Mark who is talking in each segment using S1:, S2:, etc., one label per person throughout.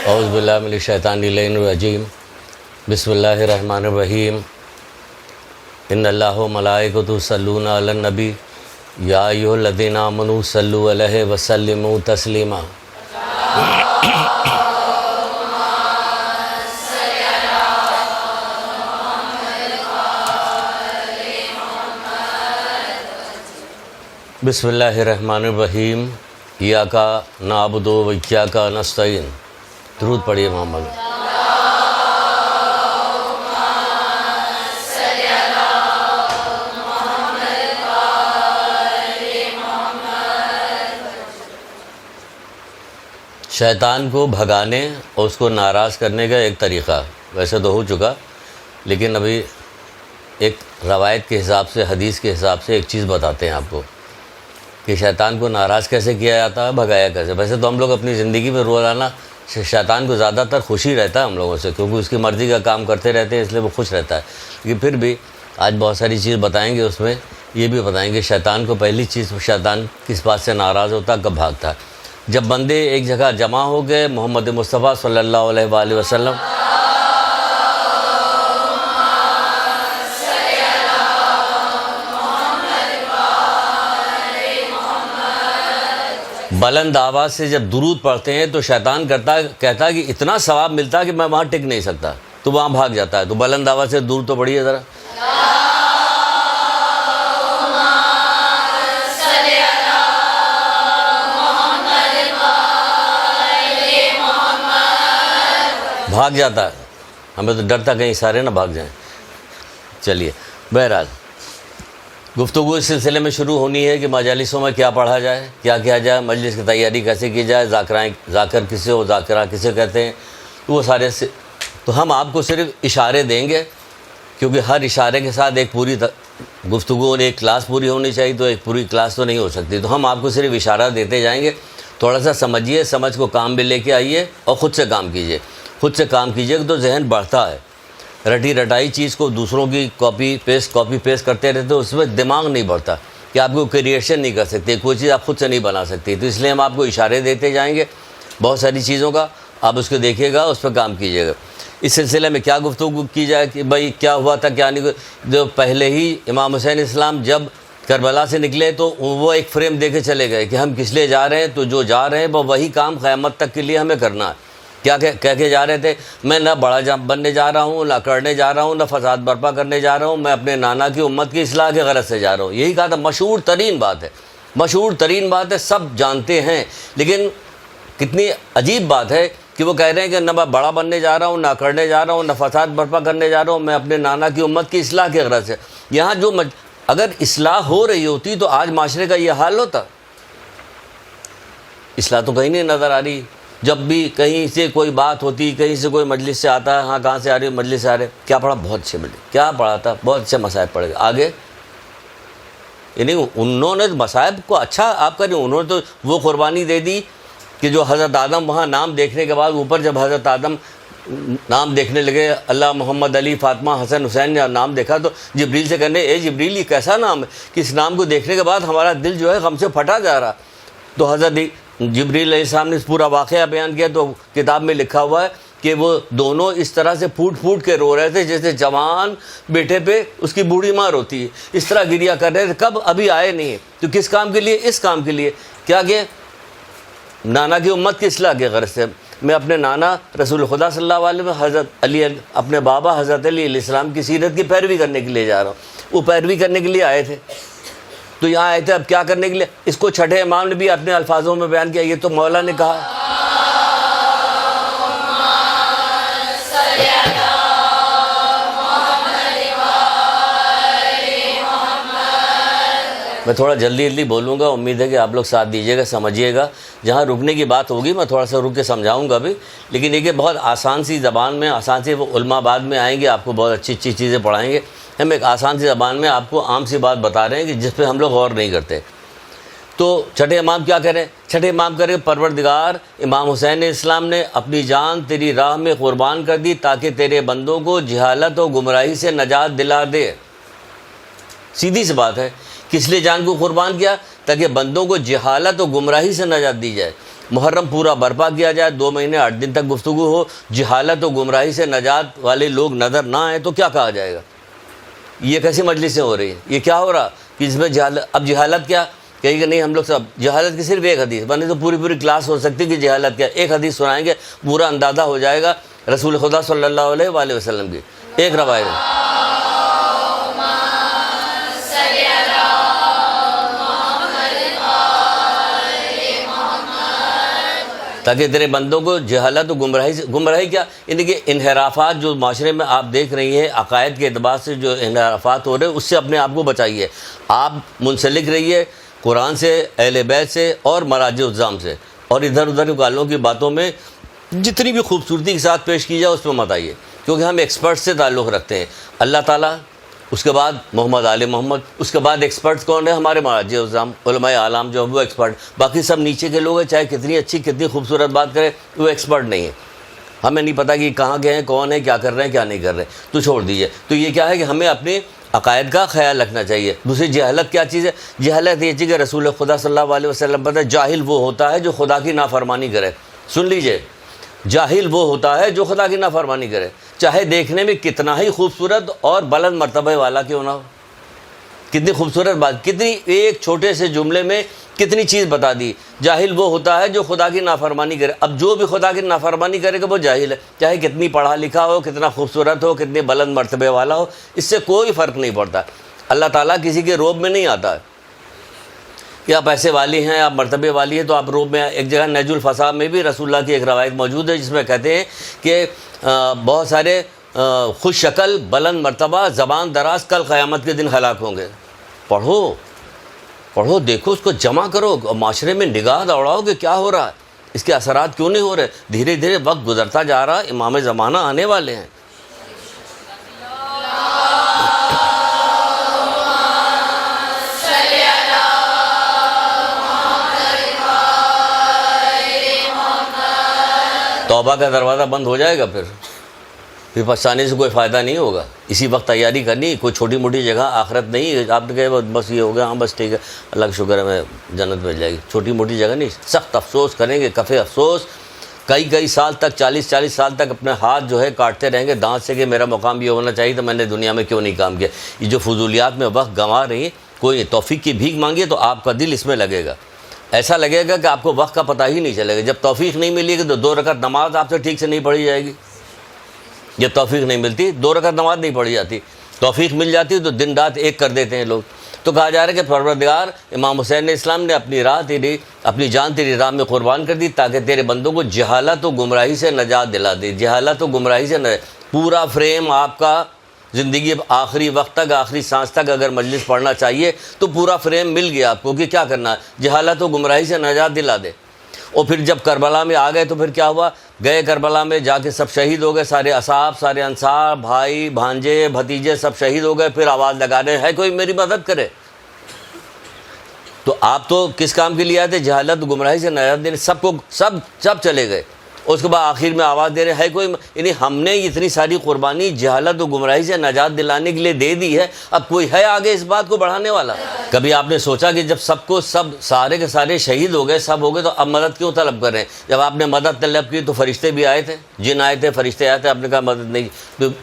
S1: اعوذ باللہ من الشیطان الرجیم بسم اللہ الرحمن الرحیم ان اللہ و ملائکۃ یصلون علی النبی یا ایھا الذین آمنوا صلوا علیہ وسلموا تسلیما۔ بسم اللہ الرحمن الرحیم ایاک نعبد و ایاک نستعین۔ درود پڑھیے محمد۔ شیطان کو بھگانے اور اس کو ناراض کرنے کا ایک طریقہ ویسے تو ہو چکا، لیکن ابھی ایک روایت کے حساب سے، حدیث کے حساب سے ایک چیز بتاتے ہیں آپ کو کہ شیطان کو ناراض کیسے کیا جاتا ہے، بھگایا کیسے۔ ویسے تو ہم لوگ اپنی زندگی میں روزانہ شیطان کو زیادہ تر خوشی رہتا ہے ہم لوگوں سے، کیونکہ اس کی مرضی کا کام کرتے رہتے ہیں، اس لیے وہ خوش رہتا ہے۔ لیکن پھر بھی آج بہت ساری چیز بتائیں گے، اس میں یہ بھی بتائیں گے شیطان کو پہلی چیز، شیطان کس بات سے ناراض ہوتا ہے، کب بھاگتا ہے۔ جب بندے ایک جگہ جمع ہو گئے محمد مصطفیٰ صلی اللہ علیہ وآلہ وسلم بلند آواز سے جب درود پڑھتے ہیں تو شیطان کہتا ہے کہ اتنا ثواب ملتا ہے کہ میں وہاں ٹک نہیں سکتا، تو وہاں بھاگ جاتا ہے۔ تو بلند آواز سے درود تو پڑھیے ذرا۔ بھاگ جاتا ہے، ہمیں تو ڈرتا کہیں سارے نہ بھاگ جائیں۔ چلیے، بہرحال گفتگو اس سلسلے میں شروع ہونی ہے کہ مجالسوں میں کیا پڑھا جائے، کیا کیا جائے، مجلس کی تیاری کیسے کی جائے، ذاکر کسے ہو، ذاکرہ کسے کہتے ہیں، وہ سارے تو ہم آپ کو صرف اشارے دیں گے، کیونکہ ہر اشارے کے ساتھ ایک پوری گفتگو، ایک کلاس پوری ہونی چاہیے، تو ایک پوری کلاس تو نہیں ہو سکتی، تو ہم آپ کو صرف اشارہ دیتے جائیں گے۔ تھوڑا سا سمجھیے، سمجھ کو کام میں لے کے آئیے اور خود سے کام کیجیے۔ خود سے کام کیجیے تو ذہن بڑھتا ہے۔ رٹی رٹائی چیز کو دوسروں کی کاپی پیسٹ کرتے رہتے، اس میں دماغ نہیں بڑھتا کہ آپ کو کریشن نہیں کر سکتے، کوئی چیز آپ خود سے نہیں بنا سکتے۔ تو اس لیے ہم آپ کو اشارے دیتے جائیں گے بہت ساری چیزوں کا، آپ اس کو دیکھیے گا، اس پہ کام کیجیے گا۔ اس سلسلے میں کیا گفتگو کی جائے کہ بھائی کیا ہوا تھا، کیا نہیں۔ جو پہلے ہی امام حسین اسلام جب کربلا سے نکلے تو وہ ایک فریم دے کے چلے گئے کہ ہم کس لیے جا رہے ہیں، تو جو جا رہے ہیں وہ وہی کام قیامت تک کے لیے ہمیں کرنا ہے۔ کیا کہہ کے جا رہے تھے؟ میں نہ بڑا بننے جا رہا ہوں، نہ کرنے جا رہا ہوں، نہ فساد برپا کرنے جا رہا ہوں، میں اپنے نانا کی امت کی اصلاح کے غرض سے جا رہا ہوں۔ یہی کہا تھا، مشہور ترین بات ہے، مشہور ترین بات ہے، سب جانتے ہیں۔ لیکن کتنی عجیب بات ہے کہ وہ کہہ رہے ہیں کہ نہ میں بڑا بننے جا رہا ہوں، نہ کرنے جا رہا ہوں، نہ فساد برپا کرنے جا رہا ہوں، میں اپنے نانا کی امت کی اصلاح کے غرض سے۔ یہاں جو اگر اصلاح ہو رہی ہوتی تو آج معاشرے کا یہ حال ہوتا؟ اصلاح تو کہیں نہیں نظر آ رہی۔ جب بھی کہیں سے کوئی بات ہوتی، کہیں سے کوئی مجلس سے آتا ہے، ہاں کہاں سے آ رہی ہے، مجلس سے آ رہے، کیا پڑھا؟ بہت اچھے مجلس، کیا پڑھا تھا؟ بہت اچھے مصائب پڑھے گا آگے۔ یعنی انہوں نے مصائب کو اچھا آپ کریں، انہوں نے تو وہ قربانی دے دی کہ جو حضرت آدم وہاں نام دیکھنے کے بعد اوپر جب حضرت آدم نام دیکھنے لگے، اللہ محمد علی فاطمہ حسن حسین نے نام دیکھا تو جبریل سے کہنے، اے جبریل یہ کیسا نام ہے کہ اس نام کو دیکھنے کے بعد ہمارا دل جو ہے غم سے پھٹا جا رہا۔ تو حضرت جبریل علیہ السلام نے اس پورا واقعہ بیان کیا، تو کتاب میں لکھا ہوا ہے کہ وہ دونوں اس طرح سے پھوٹ پھوٹ کے رو رہے تھے جیسے جوان بیٹے پہ اس کی بوڑھی ماں روتی ہے، اس طرح گریا کر رہے تھے۔ کب؟ ابھی آئے نہیں۔ تو کس کام کے لیے؟ اس کام کے لیے، کیا کہ نانا کی امت کی اصلاح کے غرض سے میں اپنے نانا رسول خدا صلی اللہ علیہ وسلم حضرت علی، اپنے بابا حضرت علی علیہ السلام کی سیرت کی پیروی کرنے کے لیے جا رہا ہوں۔ وہ پیروی کرنے کے لیے آئے تھے، تو یہاں آئے تھے اب کیا کرنے کے لیے؟ اس کو چھٹے امام نے بھی اپنے الفاظوں میں بیان کیا، یہ تو مولا نے کہا۔ میں تھوڑا جلدی بولوں گا، امید ہے کہ آپ لوگ ساتھ دیجیے گا، سمجھیے گا۔ جہاں رکنے کی بات ہوگی میں تھوڑا سا رک کے سمجھاؤں گا بھی، لیکن یہ کہ بہت آسان سی زبان میں، آسان سی، وہ علماء بعد میں آئیں گے، آپ کو بہت اچھی چیزیں پڑھائیں گے۔ ہم ایک آسان سی زبان میں آپ کو عام سی بات بتا رہے ہیں کہ جس پہ ہم لوگ غور نہیں کرتے۔ تو چھٹے امام کیا کریں؟ چھٹے امام کریں، پروردگار امام حسین اسلام نے اپنی جان تیری راہ میں قربان کر دی تاکہ تیرے بندوں کو جہالت و گمراہی سے نجات دلا دے۔ سیدھی سی بات ہے، کس لیے جان کو قربان کیا؟ تاکہ بندوں کو جہالت و گمراہی سے نجات دی جائے۔ محرم پورا برپا کیا جائے، 2 مہینے 8 دن تک گفتگو ہو، جہالت و گمراہی سے نجات والے لوگ نظر نہ آئیں تو کیا کہا جائے گا؟ یہ کیسی مجلسیں ہو رہی ہیں؟ یہ کیا ہو رہا کہ جس میں اب جہالت کیا کہیں گے؟ نہیں ہم لوگ سب جہالت کی صرف ایک حدیث بنے تو پوری کلاس ہو سکتی کہ جہالت کیا، ایک حدیث سنائیں گے پورا اندازہ ہو جائے گا رسول خدا صلی اللہ علیہ وآلہ وسلم کی ایک روایت ہے۔ تاکہ تیرے بندوں کو جہالت و گمراہی کیا، یعنی کہ انحرافات جو معاشرے میں آپ دیکھ رہی ہیں، عقائد کے اعتبار سے جو انحرافات ہو رہے ہیں اس سے اپنے آپ کو بچائیے۔ آپ منسلک رہیے قرآن سے، اہل بیت سے اور مراجع الزام سے، اور ادھر ادھر والوں کی باتوں میں جتنی بھی خوبصورتی کے ساتھ پیش کی جائے اس میں مت آئیے، کیونکہ ہم ایکسپرٹ سے تعلق رکھتے ہیں، اللہ تعالیٰ، اس کے بعد محمد آل محمد، اس کے بعد ایکسپرٹس کون ہیں؟ ہمارے مراجع الزام، علماء اعلام جو وہ ایکسپرٹ، باقی سب نیچے کے لوگ ہیں، چاہے کتنی اچھی کتنی خوبصورت بات کرے وہ ایکسپرٹ نہیں ہے۔ ہمیں نہیں پتہ کہ کہاں کے ہیں، کون ہے، کیا کر رہے ہیں، کیا نہیں کر رہے، تو چھوڑ دیجئے۔ تو یہ کیا ہے کہ ہمیں اپنے عقائد کا خیال رکھنا چاہیے۔ دوسری جہالت کیا چیز ہے؟ جہالت یہ چیز کہ رسول خدا صلی اللہ علیہ وسلم پتہ ہے جاہل وہ ہوتا ہے جو خدا کی نافرمانی کرے۔ سن لیجئے، جاہل وہ ہوتا ہے جو خدا کی نافرمانی کرے، چاہے دیکھنے میں کتنا ہی خوبصورت اور بلند مرتبہ والا کیوں نہ ہو۔ کتنی خوبصورت بات، کتنی ایک چھوٹے سے جملے میں کتنی چیز بتا دی۔ جاہل وہ ہوتا ہے جو خدا کی نافرمانی کرے۔ اب جو بھی خدا کی نافرمانی کرے گا وہ جاہل ہے، چاہے کتنی پڑھا لکھا ہو، کتنا خوبصورت ہو، کتنے بلند مرتبے والا ہو، اس سے کوئی فرق نہیں پڑتا۔ اللہ تعالیٰ کسی کے روب میں نہیں آتا ہے کہ آپ ایسے والی ہیں، آپ مرتبے والی ہیں تو آپ روب میں۔ ایک جگہ نہج الفصاح میں بھی رسول اللہ کی ایک روایت موجود ہے جس میں کہتے ہیں کہ بہت سارے خوش شکل، بلند مرتبہ، زبان دراز کل قیامت کے دن ہلاک ہوں گے۔ پڑھو دیکھو، اس کو جمع کرو، معاشرے میں نگاہ دوڑاؤ کہ کیا ہو رہا ہے، اس کے اثرات کیوں نہیں ہو رہے۔ دھیرے دھیرے وقت گزرتا جا رہا، امام زمانہ آنے والے ہیں۔ توبہ کا دروازہ بند ہو جائے گا، پھر پچھتانے سے کوئی فائدہ نہیں ہوگا۔ اسی وقت تیاری کرنی، کوئی چھوٹی موٹی جگہ آخرت نہیں۔ آپ نے کہا بس یہ ہو گیا، ہاں بس ٹھیک ہے، اللہ کا شکر ہے میں جنت مل جائے گی، چھوٹی موٹی جگہ نہیں، سخت افسوس کریں گے، کفے افسوس، کئی سال تک، 40 سال تک اپنے ہاتھ جو ہے کاٹتے رہیں گے دانت سے کہ میرا مقام یہ ہونا چاہیے تھا، میں نے دنیا میں کیوں نہیں کام کیا۔ یہ جو فضولیات میں وقت گنوا رہی ہیں، کوئی توفیق کی بھیک مانگیے تو آپ کا دل اس میں لگے گا، ایسا لگے گا کہ آپ کو وقت کا پتہ ہی نہیں چلے گا۔ جب توفیق نہیں ملے گی تو 2 رکعت نماز آپ سے ٹھیک سے نہیں پڑھی جائے گی۔ جب توفیق نہیں ملتی 2 رکعت نماز نہیں پڑھی جاتی، توفیق مل جاتی تو دن رات ایک کر دیتے ہیں لوگ۔ تو کہا جا رہا ہے کہ پروردگار امام حسین اسلام نے اپنی جان تیری راہ میں قربان کر دی تاکہ تیرے بندوں کو جہالت و گمراہی سے نجات دلا دے۔ جہالت و گمراہی سے پورا فریم آپ کا زندگی آخری وقت تک، آخری سانس تک اگر مجلس پڑھنا چاہیے تو پورا فریم مل گیا آپ کو کہ کیا کرنا ہے، جہالت و گمراہی سے نجات دلا دے۔ اور پھر جب کربلا میں آ گئے تو پھر کیا ہوا؟ گئے کربلا میں جا کے سب شہید ہو گئے، سارے اصحاب، سارے انصار، بھائی بھانجے بھتیجے سب شہید ہو گئے۔ پھر آواز لگا رہے ہیں ہے کوئی میری مدد کرے؟ تو آپ تو کس کام کے لیے آئے تھے؟ جہالت گمراہی سے نجات دینے، سب چلے گئے۔ اس کے بعد آخر میں آواز دے رہے ہے کوئی، یعنی ہم نے اتنی ساری قربانی جہالت و گمراہی سے نجات دلانے کے لیے دے دی ہے، اب کوئی ہے آگے اس بات کو بڑھانے والا؟ کبھی آپ نے سوچا کہ جب سارے کے سارے شہید ہو گئے، سب ہو گئے، تو اب مدد کیوں طلب کر رہے ہیں؟ جب آپ نے مدد طلب کی تو فرشتے بھی آئے تھے، جن آئے تھے، فرشتے آئے تھے، آپ نے کہا مدد نہیں،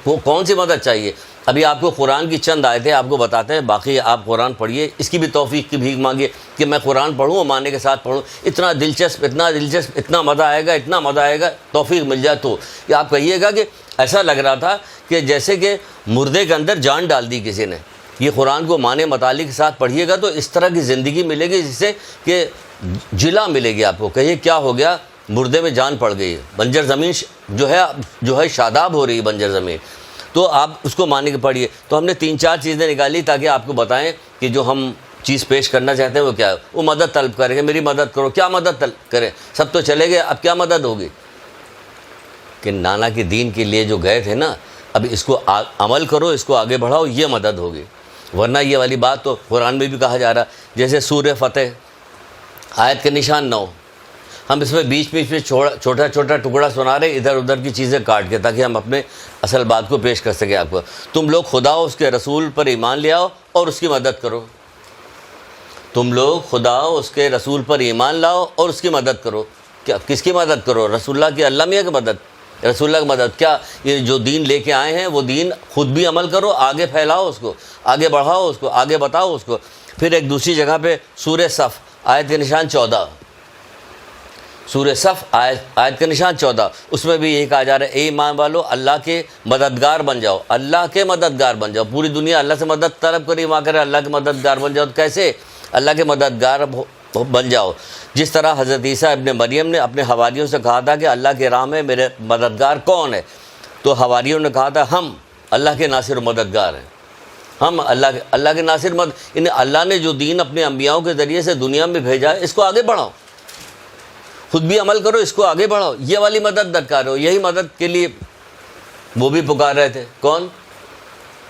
S1: تو کون سی مدد چاہیے؟ ابھی آپ کو قرآن کی چند آیتیں آپ کو بتاتے ہیں، باقی آپ قرآن پڑھیے، اس کی بھی توفیق کی بھیک مانگیے کہ میں قرآن پڑھوں اور ماننے کے ساتھ پڑھوں۔ اتنا دلچسپ، اتنا مزہ آئے گا، توفیق مل جائے تو۔ کہ آپ کہیے گا کہ ایسا لگ رہا تھا کہ جیسے کہ مردے کے اندر جان ڈال دی کسی نے۔ یہ قرآن کو معنی مطالعے کے ساتھ پڑھیے گا تو اس طرح کی زندگی ملے گی جس سے کہ جلا ملے گی آپ کو۔ کہیے کیا ہو گیا؟ مردے میں جان پڑ گئی ہے، بنجر زمین جو ہے شاداب ہو رہی ہے بنجر زمین، تو آپ اس کو ماننے کے پڑھیے۔ تو ہم نے 3-4 چیزیں نکالی تاکہ آپ کو بتائیں کہ جو ہم چیز پیش کرنا چاہتے ہیں وہ کیا ہے۔ وہ مدد طلب کریں گے، میری مدد کرو۔ کیا مدد طلب کریں؟ سب تو چلے گئے، اب کیا مدد ہوگی؟ کہ نانا کے دین کے لیے جو گئے تھے نا، اب اس کو عمل کرو، اس کو آگے بڑھاؤ، یہ مدد ہوگی۔ ورنہ یہ والی بات تو قرآن میں بھی کہا جا رہا، جیسے سورہ فتح آیت کے نشان 9، ہم اس میں بیچ میں چھوٹا ٹکڑا سنا رہے ادھر ادھر کی چیزیں کاٹ کے، تاکہ ہم اپنے اصل بات کو پیش کر سکیں آپ کو۔ تم لوگ خدا و اس کے رسول پر ایمان لے آؤ اور اس کی مدد کرو۔ تم لوگ خدا و اس کے رسول پر ایمان لاؤ اور اس کی مدد کرو۔ کیا کس کی مدد کرو؟ رسول اللہ کی، اللہ میاں کی مدد، رسول اللہ کی مدد. کیا یہ جو دین لے کے آئے ہیں وہ دین خود بھی عمل کرو، آگے پھیلاؤ اس کو، آگے بڑھاؤ اس کو، آگے بتاؤ اس کو. پھر ایک دوسری جگہ پہ سورہ صف آیت کے نشان 14، سورہ صف آیت کے نشان 14، اس میں بھی یہی کہا جا رہا ہے اے ایمان والو اللہ کے مددگار بن جاؤ، اللہ کے مددگار بن جاؤ. پوری دنیا اللہ سے مدد طلب کری، وہاں کرے اللہ کے مددگار بن جاؤ. تو کیسے اللہ کے مددگار بن جاؤ؟ جس طرح حضرت عیسیٰ ابن مریم نے اپنے حواریوں سے کہا تھا کہ اللہ کے راہ میں میرے مددگار کون ہے، تو حواریوں نے کہا تھا ہم اللہ کے ناصر و مددگار ہیں، ہم اللہ کے ناصر انہیں اللہ نے جو دین اپنے انبیاؤں کے ذریعے سے دنیا میں بھیجا ہے اس کو آگے بڑھاؤ، خود بھی عمل کرو، اس کو آگے بڑھاؤ. یہ والی مدد درکار ہو. یہی مدد کے لیے وہ بھی پکار رہے تھے. کون؟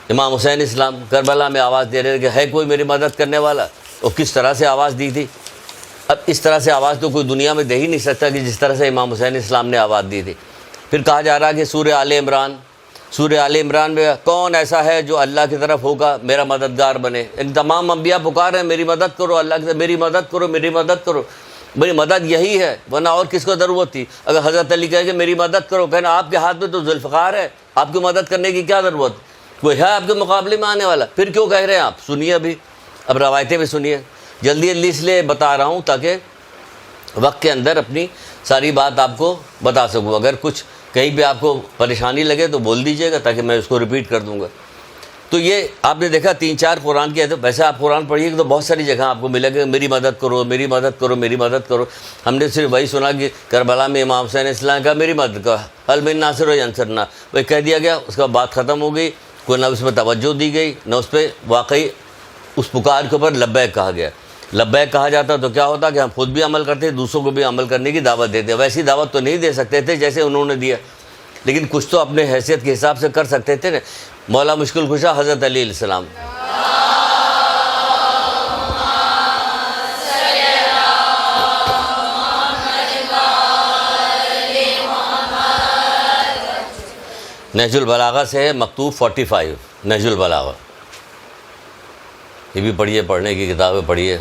S1: امام حسین اسلام کربلا میں آواز دے رہے تھے کہ ہے کوئی میری مدد کرنے والا. اور کس طرح سے آواز دی تھی. اب اس طرح سے آواز تو کوئی دنیا میں دے ہی نہیں سکتا کہ جس طرح سے امام حسین اسلام نے آواز دی تھی. پھر کہا جا رہا کہ سورہ آل عمران میں کون ایسا ہے جو اللہ کی طرف ہوگا میرا مددگار بنے. ان تمام انبیاء پکار ہیں میری مدد کرو، اللہ کی میری مدد کرو، میری مدد کرو. میری مدد یہی ہے، ورنہ اور کس کو ضرورت تھی؟ اگر حضرت علی کہے کہ میری مدد کرو، کہنا آپ کے ہاتھ میں تو ذوالفقار ہے، آپ کی مدد کرنے کی کیا ضرورت؟ کوئی ہے آپ کے مقابلے میں آنے والا؟ پھر کیوں کہہ رہے ہیں آپ؟ سنیے اب روایتیں بھی سنیے. جلدی اس لیے بتا رہا ہوں تاکہ وقت کے اندر اپنی ساری بات آپ کو بتا سکوں. اگر کچھ کہیں پہ آپ کو پریشانی لگے تو بول دیجیے گا تاکہ میں اس کو ریپیٹ کر دوں گا. تو یہ آپ نے دیکھا 3-4 قرآن کی. ویسے آپ قرآن پڑھیے تو بہت ساری جگہ آپ کو ملے گا میری مدد کرو، میری مدد کرو، میری مدد کرو. ہم نے صرف وہی سنا کہ کربلا میں امام حسین اسلام کا میری مدد کرو، حل من ناصر و ینصرنا، وہی کہہ دیا گیا. اس کا بات ختم ہو گئی. کوئی نہ اس پہ توجہ دی گئی، نہ اس پہ واقعی اس پکار کے اوپر لبیک کہا گیا. لبیک کہا جاتا تو کیا ہوتا کہ ہم خود بھی عمل کرتے، دوسروں کو بھی عمل کرنے کی دعوت دیتے. ویسی دعوت تو نہیں دے سکتے تھے جیسے انہوں نے دیا، لیکن کچھ تو اپنے حیثیت کے حساب سے کر سکتے تھے نا. مولا مشکل کشا حضرت علی علیہ السلام. نہج البلاغہ سے ہے مکتوب 45. نہج البلاغہ یہ بھی پڑھیے، پڑھنے کی کتابیں پڑھیے.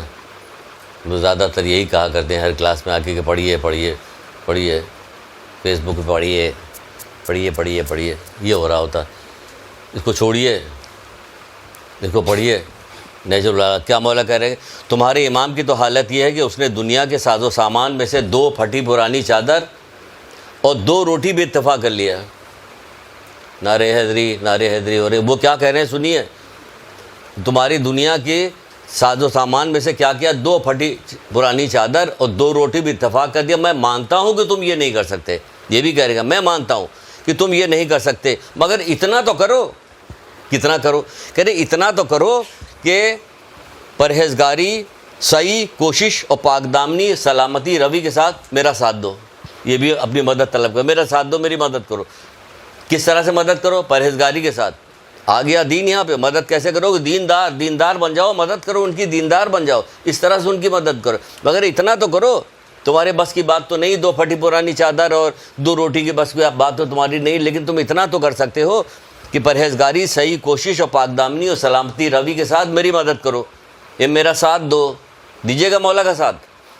S1: وہ زیادہ تر یہی کہا کرتے ہیں ہر کلاس میں آ کے کہ پڑھیے فیس بک پہ پڑھیے. یہ ہو رہا ہوتا. اس کو چھوڑیے، اس کو پڑھیے. نہج البلاغہ کیا مولا کہہ رہے ہیں؟ تمہارے امام کی تو حالت یہ ہے کہ اس نے دنیا کے ساز و سامان میں سے 2 پھٹی پرانی چادر اور 2 روٹی بھی اتفاق کر لیا. نعرہ حیدری ہو رہے. وہ کیا کہہ رہے ہیں سنیے. تمہاری دنیا کے ساز و سامان میں سے کیا کیا؟ 2 پھٹی پرانی چادر اور 2 روٹی بھی اتفاق کر دیا. میں مانتا ہوں کہ تم یہ نہیں کر سکتے. یہ بھی کہہ رہے گا میں مانتا ہوں کہ تم یہ نہیں کر سکتے، مگر اتنا تو کرو. کتنا کرو؟ کہہ رہے اتنا تو کرو کہ پرہیزگاری، سعی، کوشش اور پاک دامنی، سلامتی روی کے ساتھ میرا ساتھ دو. یہ بھی اپنی مدد طلب کرو، میرا ساتھ دو، میری مدد کرو. کس طرح سے مدد کرو؟ پرہیزگاری کے ساتھ. آ گیا دین یہاں پہ. مدد کیسے کرو گے؟ دیندار بن جاؤ، مدد کرو ان کی، دیندار بن جاؤ، اس طرح سے ان کی مدد کرو. مگر اتنا تو کرو. تمہارے بس کی بات تو نہیں 2 پھٹی پرانی چادر اور 2 روٹی کی بس کی بات تو تمہاری نہیں، لیکن تم اتنا تو کر سکتے ہو کہ پرہیزگاری، صحیح کوشش اور پاک دامنی اور سلامتی روی کے ساتھ میری مدد کرو. یہ میرا ساتھ دو. دیجیے گا مولا کا ساتھ.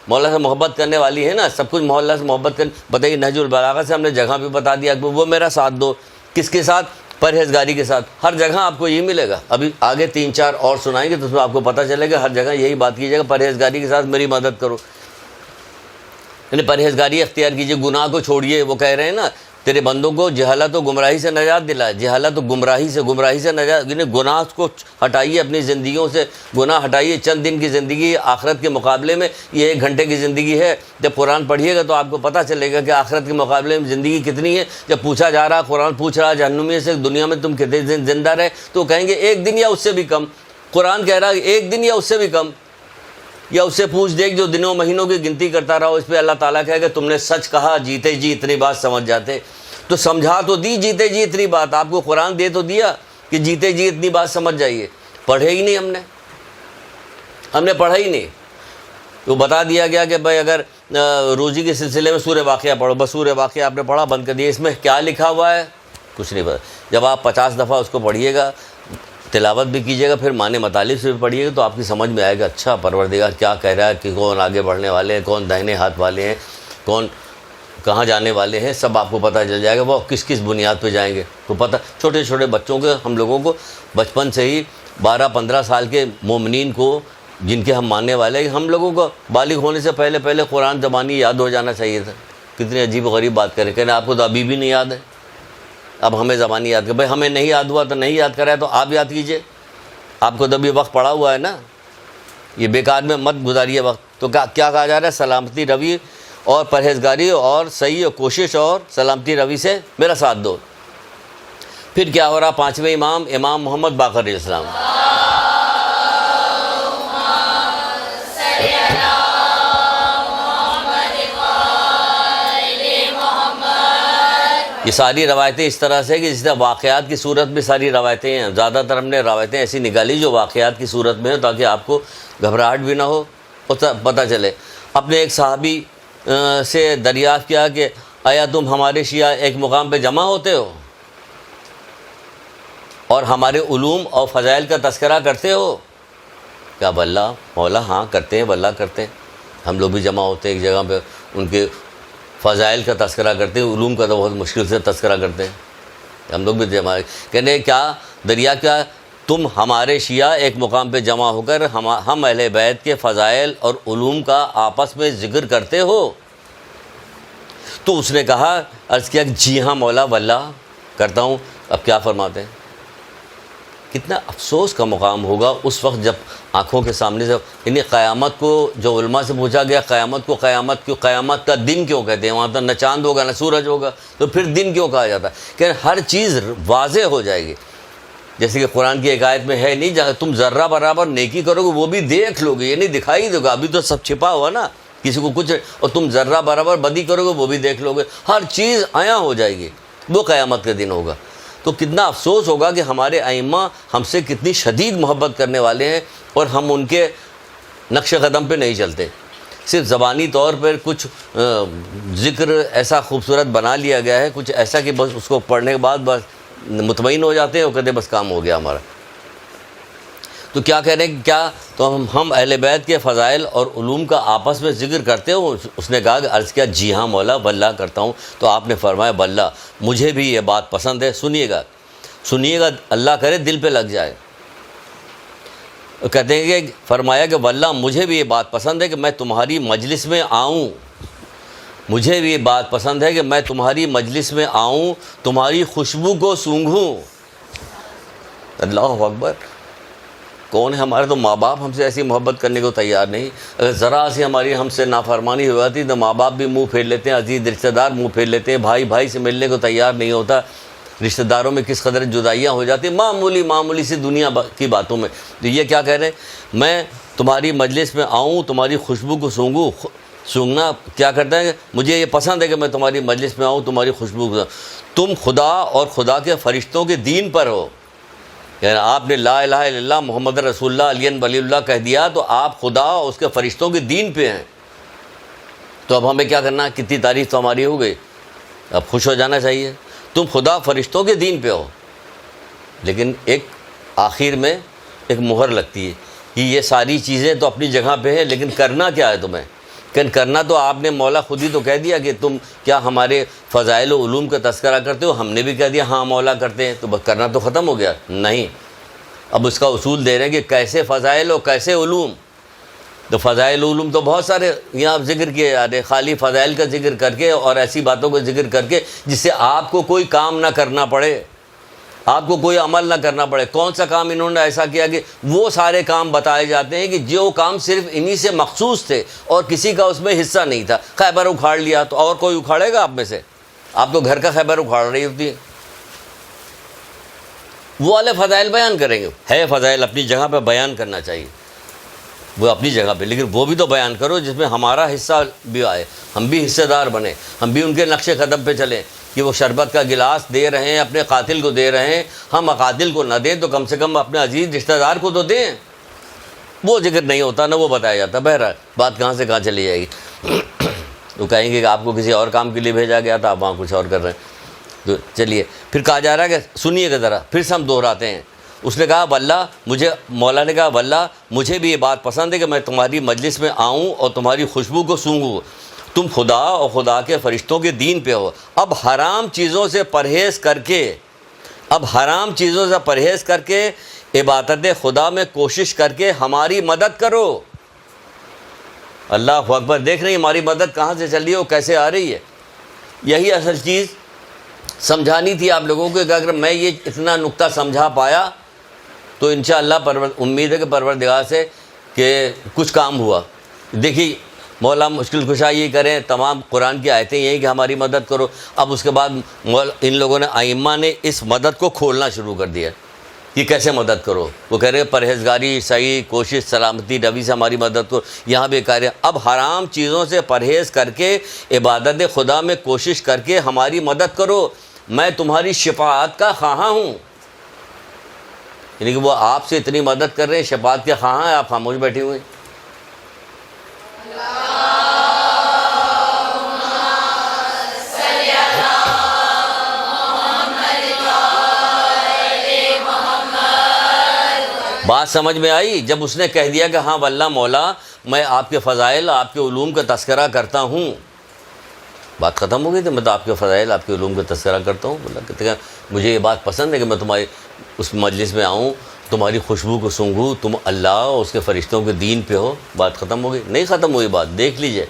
S1: مولا سے محبت کرنے والی ہے نا، سب کچھ مولا سے محبت کرنے. بتائیے نہج البلاغہ سے ہم نے جگہ بھی بتا دیا کہ وہ میرا ساتھ دو. کس کے ساتھ؟ پرہیزگاری کے ساتھ. ہر جگہ آپ کو یہ ملے گا. ابھی آگے 3-4 اور سنائیں گے تو اس میں آپ کو پتہ چلے گا. ہر جگہ یہی بات کیجیے گا پرہیزگاری کے ساتھ میری مدد کرو. یعنی پرہیزگاری اختیار کیجیے، گناہ کو چھوڑیے. وہ کہہ رہے ہیں نا تیرے بندوں کو جہالت و گمراہی سے نجات دلا. جہالت و گمراہی سے نجات، یعنی گناہ کو ہٹائیے اپنی زندگیوں سے. گناہ ہٹائیے. چند دن کی زندگی آخرت کے مقابلے میں یہ 1 گھنٹے کی زندگی ہے. جب قرآن پڑھیے گا تو آپ کو پتہ چلے گا کہ آخرت کے مقابلے میں زندگی کتنی ہے. جب پوچھا جا رہا، قرآن پوچھ رہا جہنمیوں سے دنیا میں تم کتنے دن زندہ رہے، تو کہیں گے 1 دن یا اس سے بھی کم. قرآن کہہ رہا ہے 1 دن یا اس سے بھی کم. یا اس سے پوچھ دیکھ جو دنوں مہینوں کی گنتی کرتا رہا. اس پہ اللہ تعالیٰ کہے گا تم نے سچ کہا، جیتے جی اتنی بات سمجھ جاتے. تو سمجھا تو دی جیتے جی اتنی بات. آپ کو قرآن دے تو دیا کہ جیتے جی اتنی بات سمجھ جائیے. پڑھے ہی نہیں ہم نے پڑھا ہی نہیں. تو بتا دیا گیا کہ بھائی اگر روزی کے سلسلے میں سورہ واقعہ پڑھو، بس سورہ واقعہ آپ نے پڑھا، بند کر دیا. اس میں کیا لکھا ہوا ہے کچھ نہیں پتا. جب آپ 50 دفعہ اس کو پڑھیے گا، تلاوت بھی کیجیے گا، پھر معنی مطالب سے بھی پڑھیے گا، تو آپ کی سمجھ میں آئے گا اچھا پروردگار کیا کہہ رہا ہے کہ کون آگے بڑھنے والے ہیں، کون داہنے ہاتھ والے ہیں. کون کہاں جانے والے ہیں سب آپ کو پتہ چل جائے گا، وہ کس کس بنیاد پہ جائیں گے تو پتہ. چھوٹے چھوٹے بچوں کے ہم لوگوں کو بچپن سے ہی 12-15 سال کے مومنین کو جن کے ہم ماننے والے ہیں، ہم لوگوں کو بالغ ہونے سے پہلے قرآن زبانی یاد ہو جانا چاہیے تھا. کتنی عجیب و غریب بات کریں، کہنے آپ کو تو ابھی بھی نہیں یاد ہے، اب ہمیں زبانی یاد کر. بھائی ہمیں نہیں یاد ہوا تو نہیں یاد کرا ہے تو آپ یاد کیجئے، آپ کو تو ابھی وقت پڑا ہوا ہے نا، یہ بیکار میں مت گزاریے وقت. تو کیا کہا جا رہا ہے؟ سلامتی روی اور پرہیزگاری اور صحیح کوشش اور سلامتی روی سے میرا ساتھ دو. پھر کیا ہو رہا؟ 5ویں امام محمد باقر علیہ السلام. یہ ساری روایتیں اس طرح سے کہ جس طرح واقعات کی صورت میں ساری روایتیں ہیں. زیادہ تر ہم نے روایتیں ایسی نکالی جو واقعات کی صورت میں ہو تاکہ آپ کو گھبراہٹ بھی نہ ہو اور پتہ چلے. اپنے ایک صحابی سے دریافت کیا کہ آیا تم ہمارے شیعہ ایک مقام پہ جمع ہوتے ہو اور ہمارے علوم اور فضائل کا تذکرہ کرتے ہو؟ کیا واللہ مولا ہاں کرتے ہیں، واللہ کرتے ہیں. ہم لوگ بھی جمع ہوتے ہیں ایک جگہ پہ، ان کے فضائل کا تذکرہ کرتے ہیں، علوم کا تو بہت مشکل سے تذکرہ کرتے ہیں. ہم لوگ بھی جمع کہنے کیا دریا کیا تم ہمارے شیعہ ایک مقام پہ جمع ہو کر ہم اہل بیت کے فضائل اور علوم کا آپس میں ذکر کرتے ہو؟ تو اس نے کہا، عرض کیا کہ جی ہاں مولا واللہ کرتا ہوں. اب کیا فرماتے ہیں؟ کتنا افسوس کا مقام ہوگا اس وقت جب آنکھوں کے سامنے سے یعنی قیامت کو جو علماء سے پوچھا گیا قیامت کا دن کیوں کہتے ہیں؟ وہاں تو نہ چاند ہوگا نہ سورج ہوگا، تو پھر دن کیوں کہا جاتا ہے؟ کہ ہر چیز واضح ہو جائے گی. جیسے کہ قرآن کی ایک آیت میں ہے نہیں، جہاں تم ذرہ برابر نیکی کرو گے وہ بھی دیکھ لو گے، یہ نہیں دکھائی دے گا، ابھی تو سب چھپا ہوا نا کسی کو کچھ، اور تم ذرہ برابر بدی کرو گے وہ بھی دیکھ لو گے، ہر چیز عیاں ہو جائے گی. وہ قیامت کا دن ہوگا. تو کتنا افسوس ہوگا کہ ہمارے ائمہ ہم سے کتنی شدید محبت کرنے والے ہیں اور ہم ان کے نقش قدم پہ نہیں چلتے. صرف زبانی طور پر کچھ ذکر ایسا خوبصورت بنا لیا گیا ہے، کچھ ایسا کہ بس اس کو پڑھنے کے بعد بس مطمئن ہو جاتے ہیں اور کہتے ہیں بس کام ہو گیا ہمارا. تو کیا کہہ رہے ہیں؟ کیا تو ہم اہل بیت کے فضائل اور علوم کا آپس میں ذکر کرتے ہو؟ اس نے کہا کہ عرض کیا جی ہاں مولا واللہ کرتا ہوں. تو آپ نے فرمایا واللہ مجھے بھی یہ بات پسند ہے. سنیے گا اللہ کرے دل پہ لگ جائے. کہتے ہیں کہ فرمایا کہ واللہ مجھے بھی یہ بات پسند ہے کہ میں تمہاری مجلس میں آؤں، مجھے بھی یہ بات پسند ہے کہ میں تمہاری مجلس میں آؤں، تمہاری خوشبو کو سونگھوں. اللہ اکبر. کون ہے؟ ہمارے تو ماں باپ ہم سے ایسی محبت کرنے کو تیار نہیں. اگر ذرا سی ہماری ہم سے نافرمانی ہو جاتی تو ماں باپ بھی منہ پھیر لیتے ہیں، عزیز رشتہ دار منہ پھیر لیتے ہیں، بھائی سے ملنے کو تیار نہیں ہوتا. رشتہ داروں میں کس قدر جدائیاں ہو جاتی ہیں معمولی سی دنیا کی باتوں میں. تو یہ کیا کہہ رہے ہیں؟ میں تمہاری مجلس میں آؤں، تمہاری خوشبو کو سونگوں. سونگنا کیا کرتا ہے؟ مجھے یہ پسند ہے کہ میں تمہاری مجلس میں آؤں، تمہاری خوشبو کو. تم خدا اور خدا کے فرشتوں کے دین پر ہو. یعنی آپ نے لا الہ الا اللہ محمد رسول اللہ علی ولی اللہ کہہ دیا تو آپ خدا اور اس کے فرشتوں کے دین پہ ہیں. تو اب ہمیں کیا کرنا؟ کتنی تعریف تو ہماری ہو گئی، اب خوش ہو جانا چاہیے. تم خدا فرشتوں کے دین پہ ہو، لیکن ایک آخر میں ایک مہر لگتی ہے کہ یہ ساری چیزیں تو اپنی جگہ پہ ہیں، لیکن کرنا کیا ہے تمہیں؟ کرنا تو آپ نے مولا خود ہی تو کہہ دیا کہ تم کیا ہمارے فضائل و علوم کا تذکرہ کرتے ہو؟ ہم نے بھی کہہ دیا ہاں مولا کرتے ہیں. تو بس کرنا تو ختم ہو گیا؟ نہیں، اب اس کا اصول دے رہے ہیں کہ کیسے فضائل اور کیسے علوم. تو فضائل علوم تو بہت سارے یہاں ذکر کیے جا رہے، خالی فضائل کا ذکر کر کے اور ایسی باتوں کا ذکر کر کے جس سے آپ کو کوئی کام نہ کرنا پڑے، آپ کو کوئی عمل نہ کرنا پڑے. کون سا کام انہوں نے ایسا کیا کہ وہ سارے کام بتائے جاتے ہیں کہ جو کام صرف انہی سے مخصوص تھے اور کسی کا اس میں حصہ نہیں تھا. خیبر اکھاڑ لیا تو اور کوئی اکھاڑے گا آپ میں سے؟ آپ تو گھر کا خیبر اکھاڑ رہی ہوتی ہے. وہ والے فضائل بیان کریں گے. ہے فضائل اپنی جگہ پہ بیان کرنا چاہیے، وہ اپنی جگہ پہ، لیکن وہ بھی تو بیان کرو جس میں ہمارا حصہ بھی آئے، ہم بھی حصے دار بنے، ہم بھی ان کے نقش قدم پہ چلیں. کہ وہ شربت کا گلاس دے رہے ہیں اپنے قاتل کو دے رہے ہیں، ہم قاتل کو نہ دیں تو کم سے کم اپنے عزیز رشتہ دار کو تو دیں. وہ ذکر نہیں ہوتا نہ وہ بتایا جاتا. بہرحال بات کہاں سے کہاں چلی جائے گی. تو کہیں گے کہ آپ کو کسی اور کام کے لیے بھیجا گیا تھا، آپ وہاں کچھ اور کر رہے ہیں. تو چلیے پھر کہا جا رہا ہے کہ سنیے گا ذرا، پھر سے ہم دہراتے ہیں. اس نے کہا واللہ مولا نے کہا واللہ مجھے بھی یہ بات پسند ہے کہ میں تمہاری مجلس میں آؤں اور تمہاری خوشبو کو سونگوں. تم خدا اور خدا کے فرشتوں کے دین پہ ہو. اب حرام چیزوں سے پرہیز کر کے عبادت خدا میں کوشش کر کے ہماری مدد کرو. اللہ اکبر. دیکھ رہی ہماری مدد کہاں سے چل رہی ہے اور کیسے آ رہی ہے. یہی اصل چیز سمجھانی تھی آپ لوگوں کو کہ اگر میں یہ اتنا نقطہ سمجھا پایا تو انشاءاللہ امید ہے کہ پروردگار سے کہ کچھ کام ہوا. دیکھیے مولا مشکل کشا یہ کریں, تمام قرآن کی آیتیں یہی کہ ہماری مدد کرو. اب اس کے بعد ان لوگوں نے ائمہ نے اس مدد کو کھولنا شروع کر دیا کہ کیسے مدد کرو. وہ کہہ رہے ہیں پرہیزگاری, صحیح کوشش, سلامتی, روی سے ہماری مدد کرو. یہاں بھی کہہ رہے ہیں اب حرام چیزوں سے پرہیز کر کے عبادت خدا میں کوشش کر کے ہماری مدد کرو. میں تمہاری شفاعت کا خواہاں ہوں. یعنی کہ وہ آپ سے اتنی مدد کر رہے ہیں, شفاعت کے خواہاں ہیں, آپ خاموش بیٹھے ہوئے ہیں. بات سمجھ میں آئی جب اس نے کہہ دیا کہ ہاں واللہ مولا میں آپ کے فضائل, آپ کے علوم کا تذکرہ کرتا ہوں. بات ختم ہو گئی تو میں تو آپ کے فضائل, آپ کے علوم کا تذکرہ کرتا ہوں. اللہ کہتے ہیں مجھے یہ بات پسند ہے کہ میں تمہاری اس مجلس میں آؤں, تمہاری خوشبو کو سونگھوں, تم اللہ اور اس کے فرشتوں کے دین پہ ہو. بات ختم ہو گئی؟ نہیں ختم ہوئی بات. دیکھ لیجئے,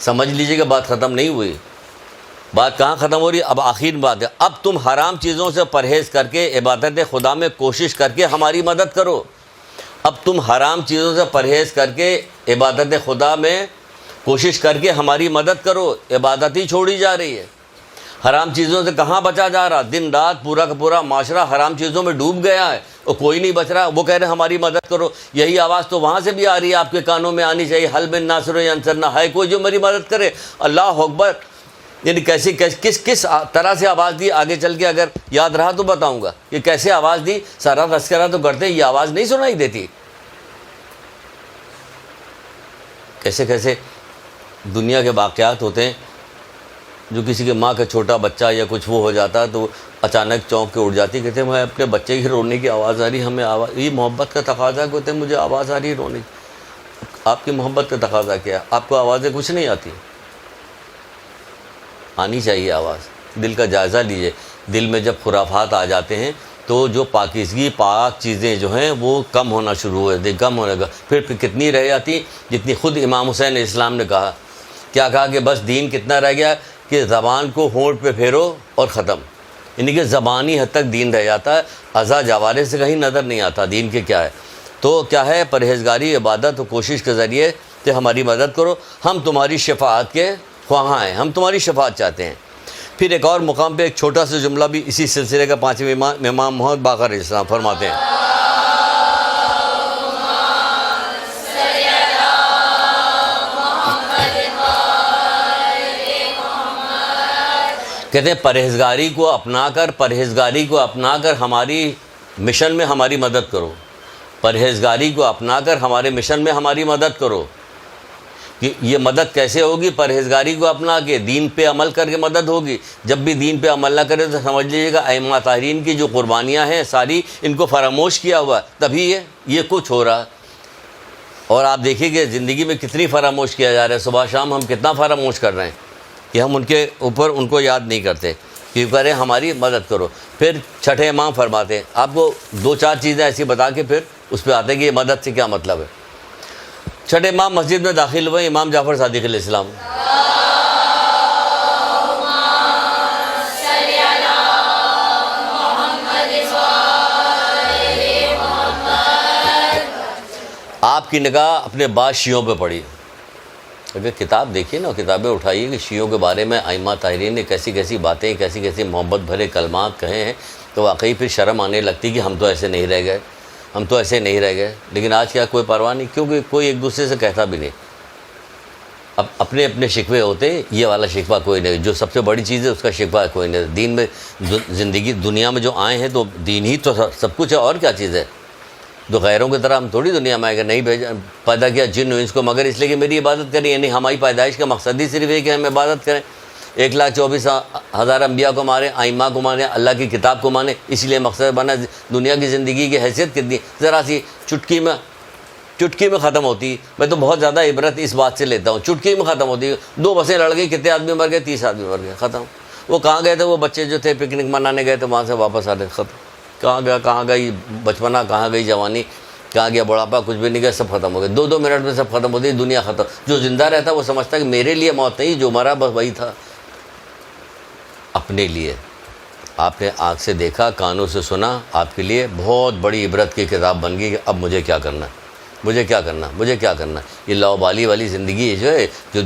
S1: سمجھ لیجئے کہ بات ختم نہیں ہوئی. بات کہاں ختم ہو رہی ہے؟ اب آخر بات ہے, اب تم حرام چیزوں سے پرہیز کر کے عبادت خدا میں کوشش کر کے ہماری مدد کرو. اب تم حرام چیزوں سے پرہیز کر کے عبادت خدا میں کوشش کر کے ہماری مدد کرو. عبادت ہی چھوڑی جا رہی ہے. حرام چیزوں سے کہاں بچا جا رہا؟ دن رات پورا کا پورا معاشرہ حرام چیزوں میں ڈوب گیا ہے اور کوئی نہیں بچ رہا. وہ کہہ رہے ہیں ہماری مدد کرو. یہی آواز تو وہاں سے بھی آ رہی ہے, آپ کے کانوں میں آنی چاہیے. حل من ناصر ینصرنا, ہے کوئی جو میری مدد کرے؟ اللہ اکبر. یعنی کس طرح سے آواز دی, آگے چل کے اگر یاد رہا تو بتاؤں گا کہ کیسے آواز دی. سارا تذکرہ تو کرتے, یہ آواز نہیں سنائی دیتی. کیسے کیسے دنیا کے واقعات ہوتے ہیں. جو کسی کے ماں کا چھوٹا بچہ یا کچھ وہ ہو جاتا ہے تو اچانک چونک کے اٹھ جاتی, کہتے ہیں میں اپنے بچے کی رونے کی آواز آ رہی, ہمیں آواز, یہ محبت کا تقاضا. کہتے ہیں مجھے آواز آ رہی ہے رونے کی. آپ کی محبت کا تقاضا کیا ہے؟ آپ کو آوازیں کچھ نہیں آتی. آنی چاہیے آواز. دل کا جائزہ لیجئے. دل میں جب خرافات آ جاتے ہیں تو جو پاکیزگی, پاک چیزیں جو ہیں وہ کم ہونا شروع ہو جاتی, کم ہونے کا. پھر کتنی رہ جاتی جتنی خود امام حسین اسلام نے کہا. کیا کہا کہ بس دین کتنا رہ گیا کہ زبان کو ہونٹ پہ پھیرو اور ختم. یعنی کہ زبانی حد تک دین رہ جاتا ہے, اعضاء جوارح سے کہیں نظر نہیں آتا دین کے کیا ہے. تو کیا ہے؟ پرہیزگاری, عبادت و کوشش کے ذریعے سے ہماری مدد کرو. ہم تمہاری شفاعت کے خواہاں ہیں, ہم تمہاری شفاعت چاہتے ہیں. پھر ایک اور مقام پہ ایک چھوٹا سا جملہ بھی اسی سلسلے کا 5ویں امام محمد باقر علیہ السلام فرماتے ہیں. کہتے ہیں پرہیزگاری کو اپنا کر ہماری مشن میں ہماری مدد کرو. پرہیزگاری کو اپنا کر ہمارے مشن میں ہماری مدد کرو. کہ یہ مدد کیسے ہوگی؟ پرہیزگاری کو اپنا کے دین پہ عمل کر کے مدد ہوگی. جب بھی دین پہ عمل نہ کرے تو سمجھ لیجیے گا ائمہ طاہرین کی جو قربانیاں ہیں ساری ان کو فراموش کیا ہوا ہے, تبھی یہ کچھ ہو رہا ہے. اور آپ دیکھیے کہ زندگی میں کتنی فراموش کیا جا رہا ہے. صبح شام ہم کتنا فراموش کر رہے ہیں کہ ہم ان کے اوپر ان کو یاد نہیں کرتے. کہ کہہ رہے ہیں ہماری مدد کرو. پھر چھٹے امام فرماتے ہیں, آپ کو 2-4 چیزیں ایسی بتا کے پھر اس پہ آتے ہیں کہ یہ مدد سے کیا مطلب ہے. چھٹے امام مسجد میں داخل ہوئے, امام جعفر صادق علیہ السلام. آپ کی نگاہ اپنے بعض شیعوں پہ پڑی. اگر کتاب دیکھیے نا, کتابیں اٹھائیے کہ شیعوں کے بارے میں ائمہ طاہرین نے کیسی کیسی باتیں, کیسی کیسی محبت بھرے کلمات کہے ہیں, تو واقعی پھر شرم آنے لگتی کہ ہم تو ایسے نہیں رہ گئے. لیکن آج کیا کوئی پرواہ نہیں, کیونکہ کوئی ایک دوسرے سے کہتا بھی نہیں. اب اپنے اپنے شکوے ہوتے ہیں, یہ والا شکوہ کوئی نہیں. جو سب سے بڑی چیز ہے اس کا شکوہ کوئی نہیں. دین میں زندگی دنیا میں جو آئے ہیں تو دین ہی تو سب کچھ ہے, اور کیا چیز ہے. تو غیروں کی طرح ہم تھوڑی دنیا میں آئے گا, نہیں بھیجا پیدا کیا جن و انس کو مگر اس لیے کہ میری عبادت کریں. یعنی ہماری پیدائش کا مقصد ہی صرف ہے کہ ہم عبادت کریں. 1,24,000 انبیاء کو ماریں, ائمہ کو ماریں, اللہ کی کتاب کو مانیں, اس لیے مقصد بنا. دنیا کی زندگی کی حیثیت کتنی, ذرا سی چٹکی میں ختم ہوتی. میں تو بہت زیادہ عبرت اس بات سے لیتا ہوں, چٹکی میں ختم ہوتی. 2 بسیں لڑ گئی, کتنے آدمی مر گئے؟ 30 آدمی مر گئے, ختم. وہ کہاں گئے تھے وہ بچے جو تھے پکنک منانے گئے تھے, وہاں سے واپس آ رہے, ختم. کہاں گئی بچپنا, کہاں گئی جوانی, کہاں گیا بڑھاپا, کچھ بھی نہیں گیا, سب ختم ہو گئے. 2 منٹ میں سب ختم ہوتی, دنیا ختم. جو زندہ رہتا وہ سمجھتا کہ میرے لیے موت نہیں, جو مرا بس وہی تھا اپنے لیے. آپ نے آنکھ سے دیکھا, کانوں سے سنا, آپ کے لیے بہت بڑی عبرت کی کتاب بن گئی کہ اب مجھے کیا کرنا ہے, مجھے کیا کرنا, مجھے کیا کرنا. یہ لاؤبالی والی زندگی جو ہے, جو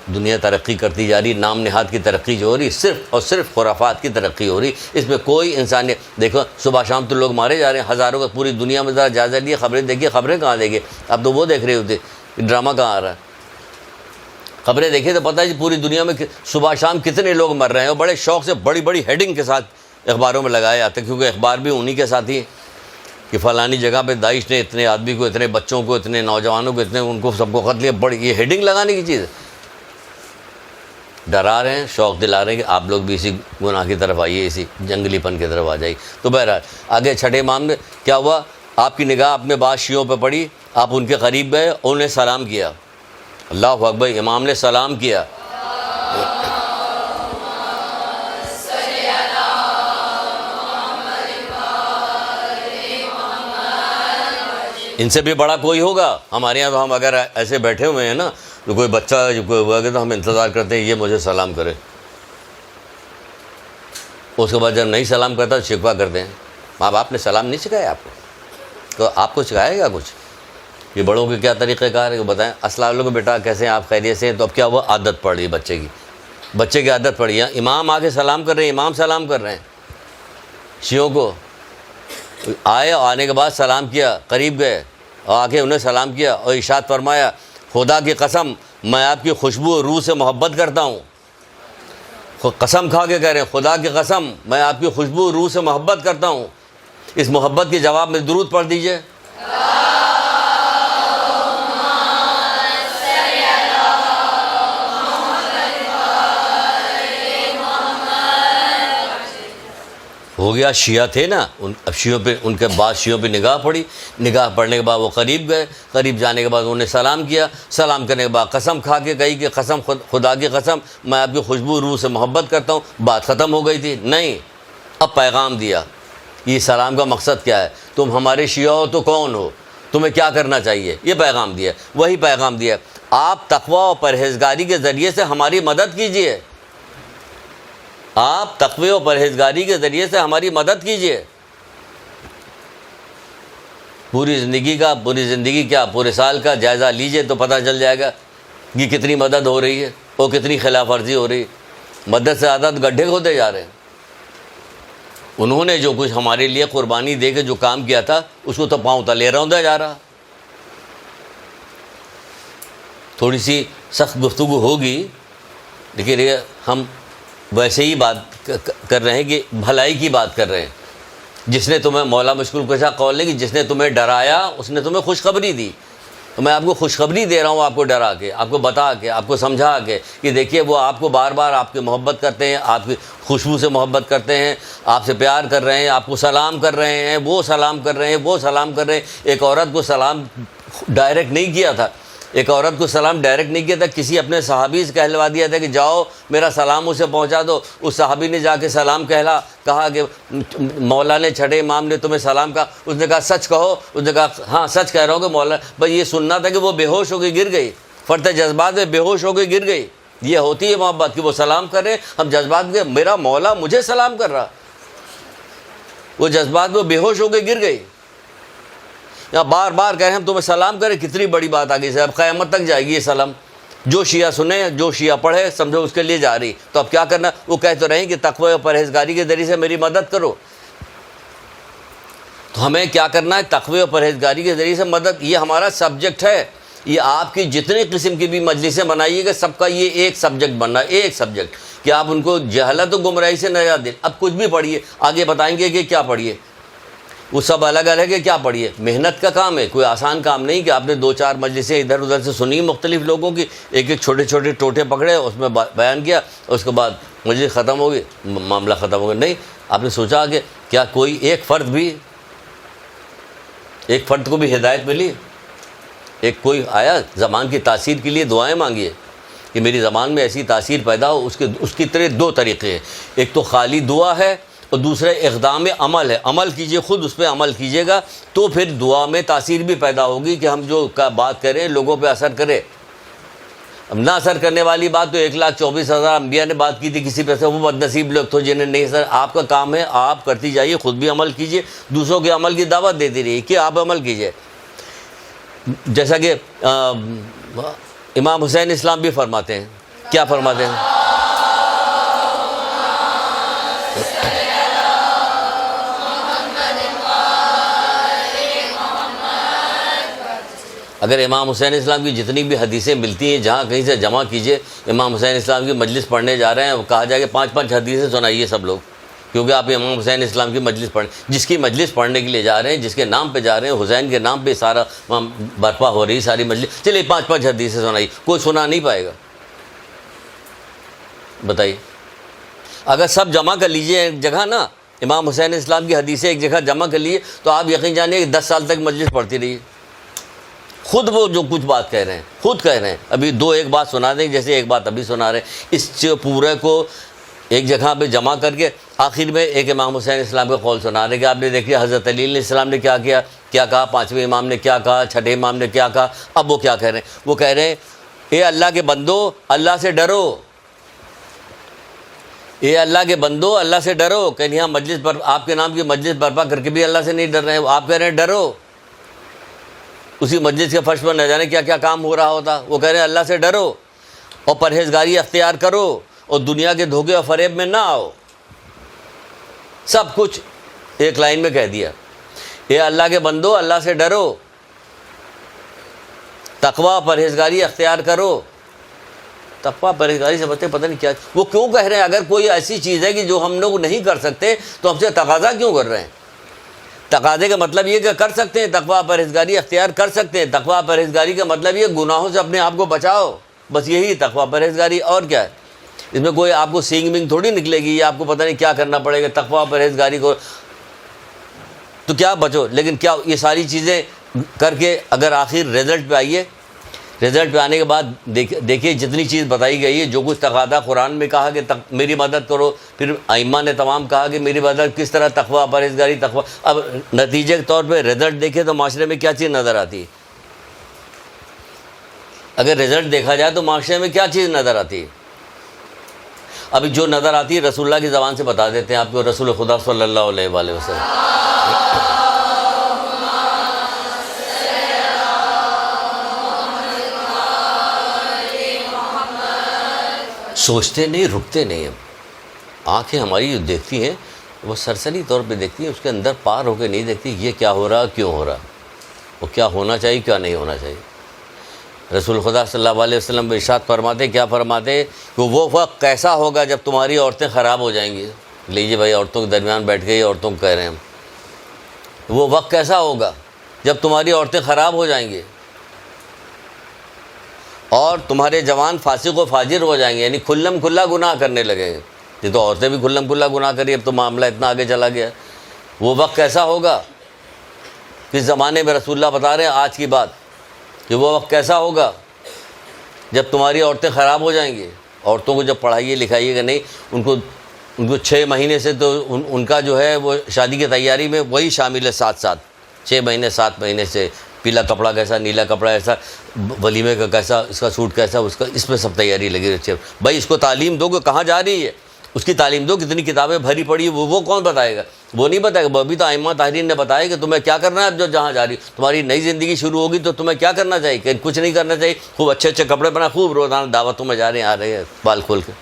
S1: دنیا ترقی کرتی جا رہی, نام نہاد کی ترقی جو ہو رہی, صرف اور صرف خرافات کی ترقی ہو رہی, اس میں کوئی انسانیت. دیکھو صبح شام تو لوگ مارے جا رہے ہیں ہزاروں کا, پوری دنیا میں ذرا جائزہ لیے, خبریں دیکھیے, خبریں کہاں دیکھیے, اب تو وہ دیکھ رہے ہوتے ڈرامہ کہاں آ رہا ہے. خبریں دیکھیے تو پتہ ہے جی پوری دنیا میں صبح شام کتنے لوگ مر رہے ہیں, اور بڑے شوق سے بڑی بڑی ہیڈنگ کے ساتھ اخباروں میں لگائے جاتے ہیں, کیونکہ اخبار بھی انہی کے ساتھ ہی ہیں کہ فلانی جگہ پہ داعش نے اتنے آدمی کو, اتنے بچوں کو, اتنے نوجوانوں کو, اتنے ان کو سب کو قتل کیا. بڑی یہ ہیڈنگ لگانے کی چیز ہے. ڈرا رہے ہیں, شوق دلا رہے ہیں کہ آپ لوگ بھی اسی گناہ کی طرف آئیے, اسی جنگلی پن کی طرف آ جائیے. تو بہرحال آگے چھٹے امام میں کیا ہوا, آپ کی نگاہ اپنے بعض شیعوں پہ پڑی, آپ ان کے قریب گئے, انہیں سلام کیا. اللہ اکبر, امام نے سلام کیا. ان سے بھی بڑا کوئی ہوگا ہمارے یہاں. تو ہم اگر ایسے بیٹھے ہوئے ہیں نا, تو کوئی بچہ کوئی ہوا کہ تو ہم انتظار کرتے ہیں یہ مجھے سلام کرے. اس کے بعد جب نہیں سلام کرتا تو شکوہ کرتے ہیں, ماں باپ نے سلام نہیں سکھایا آپ کو, تو آپ کو سکھائے گا کچھ؟ یہ بڑوں کے کیا طریقہ کار ہے بتائیں. السلام علیکم بیٹا, کیسے ہیں آپ, خیریت سے ہیں؟ تو اب کیا ہوا, عادت پڑ رہی بچے کی عادت پڑی ہے. امام آ کے سلام کر رہے ہیں, امام سلام کر رہے ہیں شیعوں کو. آئے, آنے کے بعد سلام کیا, قریب گئے اور آ کے انہیں سلام کیا, اور ارشاد فرمایا خدا کی قسم میں آپ کی خوشبو روح سے محبت کرتا ہوں. قسم کھا کے کہہ رہے ہیں, خدا کی قسم میں آپ کی خوشبو روح سے محبت کرتا ہوں. اس محبت کے جواب میں درود پڑھ دیجئے. ہو گیا. شیعہ تھے نا, اب شیعوں پہ ان کے بعد شیعوں پہ نگاہ پڑی, نگاہ پڑنے کے بعد وہ قریب گئے, قریب جانے کے بعد انہوں نے سلام کیا, سلام کرنے کے بعد قسم کھا کے کہی کہ قسم خدا کی قسم میں آپ کی خوشبو روح سے محبت کرتا ہوں. بات ختم ہو گئی تھی؟ نہیں, اب پیغام دیا. یہ سلام کا مقصد کیا ہے, تم ہمارے شیعہ ہو تو کون ہو, تمہیں کیا کرنا چاہیے, یہ پیغام دیا. وہی پیغام دیا, آپ تقوی و پرہیزگاری کے ذریعے سے ہماری مدد کیجیے, آپ تقوی و پرہیزگاری کے ذریعے سے ہماری مدد کیجیے. پوری زندگی کیا پورے سال کا جائزہ لیجئے تو پتہ چل جائے گا کہ کتنی مدد ہو رہی ہے اور کتنی خلاف ورزی ہو رہی ہے. مدد سے زیادہ گڈھے کھودے جا رہے ہیں. انہوں نے جو کچھ ہمارے لیے قربانی دے کے جو کام کیا تھا اس کو تو پاؤں تلے روندا جا رہا. تھوڑی سی سخت گفتگو ہوگی, لیکن یہ ہم ویسے ہی بات کر رہے ہیں کہ بھلائی کی بات کر رہے ہیں. جس نے تمہیں مولا مشکل کو ایسا قول ہے کہ جس نے تمہیں ڈرایا اس نے تمہیں خوشخبری دی. تو میں آپ کو خوشخبری دے رہا ہوں, آپ کو ڈرا کے, آپ کو بتا کے, آپ کو سمجھا کے کہ دیکھیے وہ آپ کو بار بار آپ کی محبت کرتے ہیں, آپ کی خوشبو سے محبت کرتے ہیں, آپ سے پیار کر رہے ہیں, آپ کو سلام کر رہے ہیں, وہ سلام کر رہے ہیں, وہ سلام کر رہے ہیں. ایک عورت کو سلام ڈائریکٹ نہیں کیا تھا, ایک عورت کو سلام ڈائریکٹ نہیں کیا تھا, کسی اپنے صحابی سے کہلوا دیا تھا کہ جاؤ میرا سلام اسے پہنچا دو. اس صحابی نے جا کے سلام کہا کہ مولا نے چھٹے امام نے تمہیں سلام کہا. اس نے کہا سچ کہو, اس نے کہا ہاں سچ کہہ رہا ہوں کہ مولا, بس یہ سننا تھا کہ وہ بے ہوش ہو کے گر گئی, فرط جذبات میں بے ہوش ہو کے گر گئی. یہ ہوتی ہے محبت کہ وہ سلام کر رہے, ہم جذبات میں میرا مولا مجھے سلام کر رہا, وہ جذبات میں بے ہوش ہو کے گر گئی. یا بار بار کہہ رہے ہیں ہم تمہیں سلام کریں, کتنی بڑی بات آ گئی سے, اب قیامت تک جائے گی یہ سلام. جو شیعہ سنے, جو شیعہ پڑھے, سمجھو اس کے لیے جا رہی. تو اب کیا کرنا, وہ کہہ تو رہے کہ تقوی و پرہیزگاری کے ذریعے سے میری مدد کرو. تو ہمیں کیا کرنا ہے, تقوی و پرہیزگاری کے ذریعے سے مدد. یہ ہمارا سبجیکٹ ہے. یہ آپ کی جتنے قسم کی بھی مجلسیں بنائیے گا, سب کا یہ ایک سبجیکٹ بننا ہے, ایک سبجیکٹ, کہ آپ ان کو جہالت و گمراہی سے نجات دیں. اب کچھ بھی پڑھیے, آگے بتائیں گے کہ کیا پڑھیے, وہ سب الگ الگ ہے. کیا پڑھیے, محنت کا کام ہے, کوئی آسان کام نہیں کہ آپ نے 2-4 مجلسیں ادھر ادھر سے سنی مختلف لوگوں کی, ایک ایک چھوٹے چھوٹے ٹوٹے پکڑے, اس میں بیان کیا, اس کے بعد مجلس ختم ہو گئی, معاملہ ختم ہو گیا. نہیں, آپ نے سوچا کہ کیا کوئی ایک فرد کو بھی ہدایت ملی, ایک کوئی آیا زبان کی تاثیر کے لیے دعائیں مانگیے کہ میری زبان میں ایسی تاثیر پیدا ہو. اس کی طرح دو طریقے ہیں, ایک تو خالی دعا ہے اور دوسرا اقدام عمل ہے. عمل کیجئے, خود اس پہ عمل کیجئے گا تو پھر دعا میں تاثیر بھی پیدا ہوگی کہ ہم جو بات کریں لوگوں پہ اثر کرے. اب نہ اثر کرنے والی بات تو 1,24,000 انبیاء نے بات کی تھی کسی پہ سے, وہ بد نصیب لوگ تو جنہیں نہیں سر. آپ کا کام ہے آپ کرتی جائیے, خود بھی عمل کیجئے, دوسروں کے عمل کی دعوت دیتی رہیے کہ آپ عمل کیجئے. جیسا کہ امام حسین اسلام بھی فرماتے ہیں, کیا فرماتے ہیں؟ اگر امام حسین اسلام کی جتنی بھی حدیثیں ملتی ہیں جہاں کہیں سے جمع کیجئے, امام حسین اسلام کی مجلس پڑھنے جا رہے ہیں, کہا جائے کہ 5 حدیثیں سنائیے سب لوگ, کیونکہ آپ امام حسین اسلام کی مجلس پڑھیں. جس کی مجلس پڑھنے کے لیے جا رہے ہیں, جس کے نام پہ جا رہے ہیں, حسین کے نام پہ سارا برپا ہو رہی ساری مجلس, چلیے 5 حدیثیں سنائیے. کوئی سنا نہیں پائے گا, بتائیے. اگر سب جمع کر لیجئے ایک جگہ نا, امام حسین اسلام کی حدیثیں ایک جگہ جمع کر لیے تو آپ یقین جانیے کہ 10 سال تک مجلس پڑھتی رہی. خود وہ جو کچھ بات کہہ رہے ہیں خود کہہ رہے ہیں. ابھی ایک بات سنا دیں جیسے ایک بات ابھی سنا رہے ہیں. اس پورے کو ایک جگہ پہ جمع کر کے آخر میں ایک امام حسین اسلام کا قول سنا رہے ہیں کہ آپ نے دیکھیے حضرت علی علیہ السلام نے کیا کیا, کیا کہا, 5ویں امام نے کیا کہا, 6ٹھے امام نے کیا کہا. اب وہ کیا کہہ رہے ہیں؟ وہ کہہ رہے ہیں اے اللہ کے بندو اللہ سے ڈرو, اے اللہ کے بندو اللہ سے ڈرو. کہ یہاں مجلس پر آپ کے نام کی مجلس برپا کر کے بھی اللہ سے نہیں ڈر رہے ہیں. آپ کہہ رہے ہیں ڈرو. اسی مجلس کے فرش پر نہ جانے کیا کیا کام ہو رہا ہوتا. وہ کہہ رہے ہیں اللہ سے ڈرو اور پرہیزگاری اختیار کرو اور دنیا کے دھوکے اور فریب میں نہ آؤ. سب کچھ ایک لائن میں کہہ دیا. اے اللہ کے بندو اللہ سے ڈرو, تقوی پرہیزگاری اختیار کرو. تقوی پرہیزگاری سے بچے پتہ نہیں کیا وہ کیوں کہہ رہے ہیں. اگر کوئی ایسی چیز ہے کہ جو ہم لوگ نہیں کر سکتے تو ہم سے تقاضا کیوں کر رہے ہیں؟ تقاضے کا مطلب یہ کہ کر سکتے ہیں, تقوی پرہیزگاری اختیار کر سکتے ہیں. تقوی پرہیزگاری کا مطلب یہ گناہوں سے اپنے آپ کو بچاؤ, بس یہی تقوی پرہیزگاری. اور کیا ہے اس میں؟ کوئی آپ کو سینگ منگ تھوڑی نکلے گی, یہ آپ کو پتہ نہیں کیا کرنا پڑے گا تقوی پرہیزگاری کو. تو کیا بچو, لیکن کیا یہ ساری چیزیں کر کے اگر آخر رزلٹ پہ آئیے, رزلٹ پہ آنے کے بعد دیکھیے جتنی چیز بتائی گئی ہے, جو کچھ تقاضا قرآن میں کہا کہ میری مدد کرو, پھر ائمہ نے تمام کہا کہ میری مدد کس طرح, تقوی پرہیزگاری تقوی. اب نتیجے کے طور پہ رزلٹ دیکھے تو معاشرے میں کیا چیز نظر آتی ہے؟ اگر رزلٹ دیکھا جائے تو معاشرے میں کیا چیز نظر آتی ہے؟ ابھی جو نظر آتی ہے رسول اللہ کی زبان سے بتا دیتے ہیں آپ کو. رسول خدا صلی اللہ علیہ وآلہ وسلم سوچتے نہیں, رکتے نہیں. ہم آنکھیں ہماری جو دیکھتی ہیں وہ سرسری طور پہ دیکھتی ہیں, اس کے اندر پار ہو کے نہیں دیکھتی یہ کیا ہو رہا, کیوں ہو رہا, وہ کیا ہونا چاہیے, کیا نہیں ہونا چاہیے. رسول خدا صلی اللہ علیہ وسلم ارشاد فرماتے, کیا فرماتے کہ وہ وقت کیسا ہوگا جب تمہاری عورتیں خراب ہو جائیں گی. لیجیے بھائی, عورتوں کے درمیان بیٹھ گئی, عورتوں کو کہہ رہے ہیں ہم, وہ وقت کیسا ہوگا جب تمہاری عورتیں خراب ہو جائیں گی اور تمہارے جوان فاسق و فاجر ہو جائیں گے, یعنی کھلم کھلا گناہ کرنے لگیں گے. یہ تو عورتیں بھی کھلم کھلا گناہ کری, اب تو معاملہ اتنا آگے چلا گیا. وہ وقت کیسا ہوگا, کس زمانے میں رسول اللہ بتا رہے ہیں آج کی بات, کہ وہ وقت کیسا ہوگا جب تمہاری عورتیں خراب ہو جائیں گی. عورتوں کو جب پڑھائیے لکھائیے گا نہیں, ان کو 6 مہینے سے تو ان کا جو ہے وہ شادی کی تیاری میں وہی شامل ہے. 6 مہینے 7 مہینے سے پیلا کپڑا کیسا, نیلا کپڑا ایسا, ولیمے کا کیسا, اس کا سوٹ کیسا, اس میں سب تیاری لگی رہتی ہے. بھائی اس کو تعلیم دو کہ کہاں جا رہی ہے, اس کی تعلیم دو. کتنی کتابیں بھری پڑی وہ کون بتائے گا؟ وہ نہیں بتائے گا. وہ ابھی تو ائمہ طاہرین نے بتایا کہ تمہیں کیا کرنا ہے. اب جو جہاں جا رہی تمہاری نئی زندگی شروع ہوگی تو تمہیں کیا کرنا چاہیے, کہ کچھ نہیں کرنا چاہیے. خوب اچھے کپڑے بنا, خوب روزانہ دعوتوں میں جا رہے ہیں, آ رہے ہیں بال کھول کے.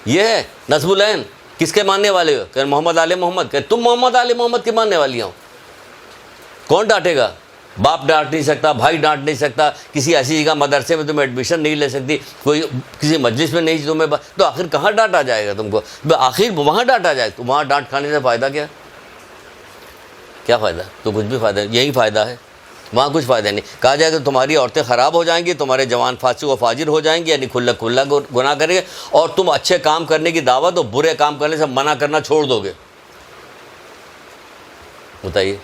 S1: یہ ہے نصب العین. کس کے ماننے والے ہو؟ کہ محمد آل محمد. کہ تم محمد آل محمد کے ماننے والی ہو. کون ڈانٹے گا؟ باپ ڈانٹ نہیں سکتا, بھائی ڈانٹ نہیں سکتا, کسی ایسی جگہ مدرسے میں تم ایڈمیشن نہیں لے سکتی, کوئی کسی مجلس میں نہیں تمہیں, تو آخر کہاں ڈانٹا جائے گا تم کو؟ آخر وہاں ڈانٹا جائے تو وہاں ڈانٹ کھانے سے فائدہ کیا؟ کیا فائدہ؟ تو کچھ بھی فائدہ نہیں. یہی فائدہ ہے, وہاں کچھ فائدہ نہیں. کہا جائے کہ تمہاری عورتیں خراب ہو جائیں گی, تمہارے جوان فاسق و فاجر ہو جائیں گے, یعنی کھلا گناہ کریں گے, اور تم اچھے کام کرنے کی دعوت اور برے کام کرنے سے منع کرنا چھوڑ دو گے. بتائیے,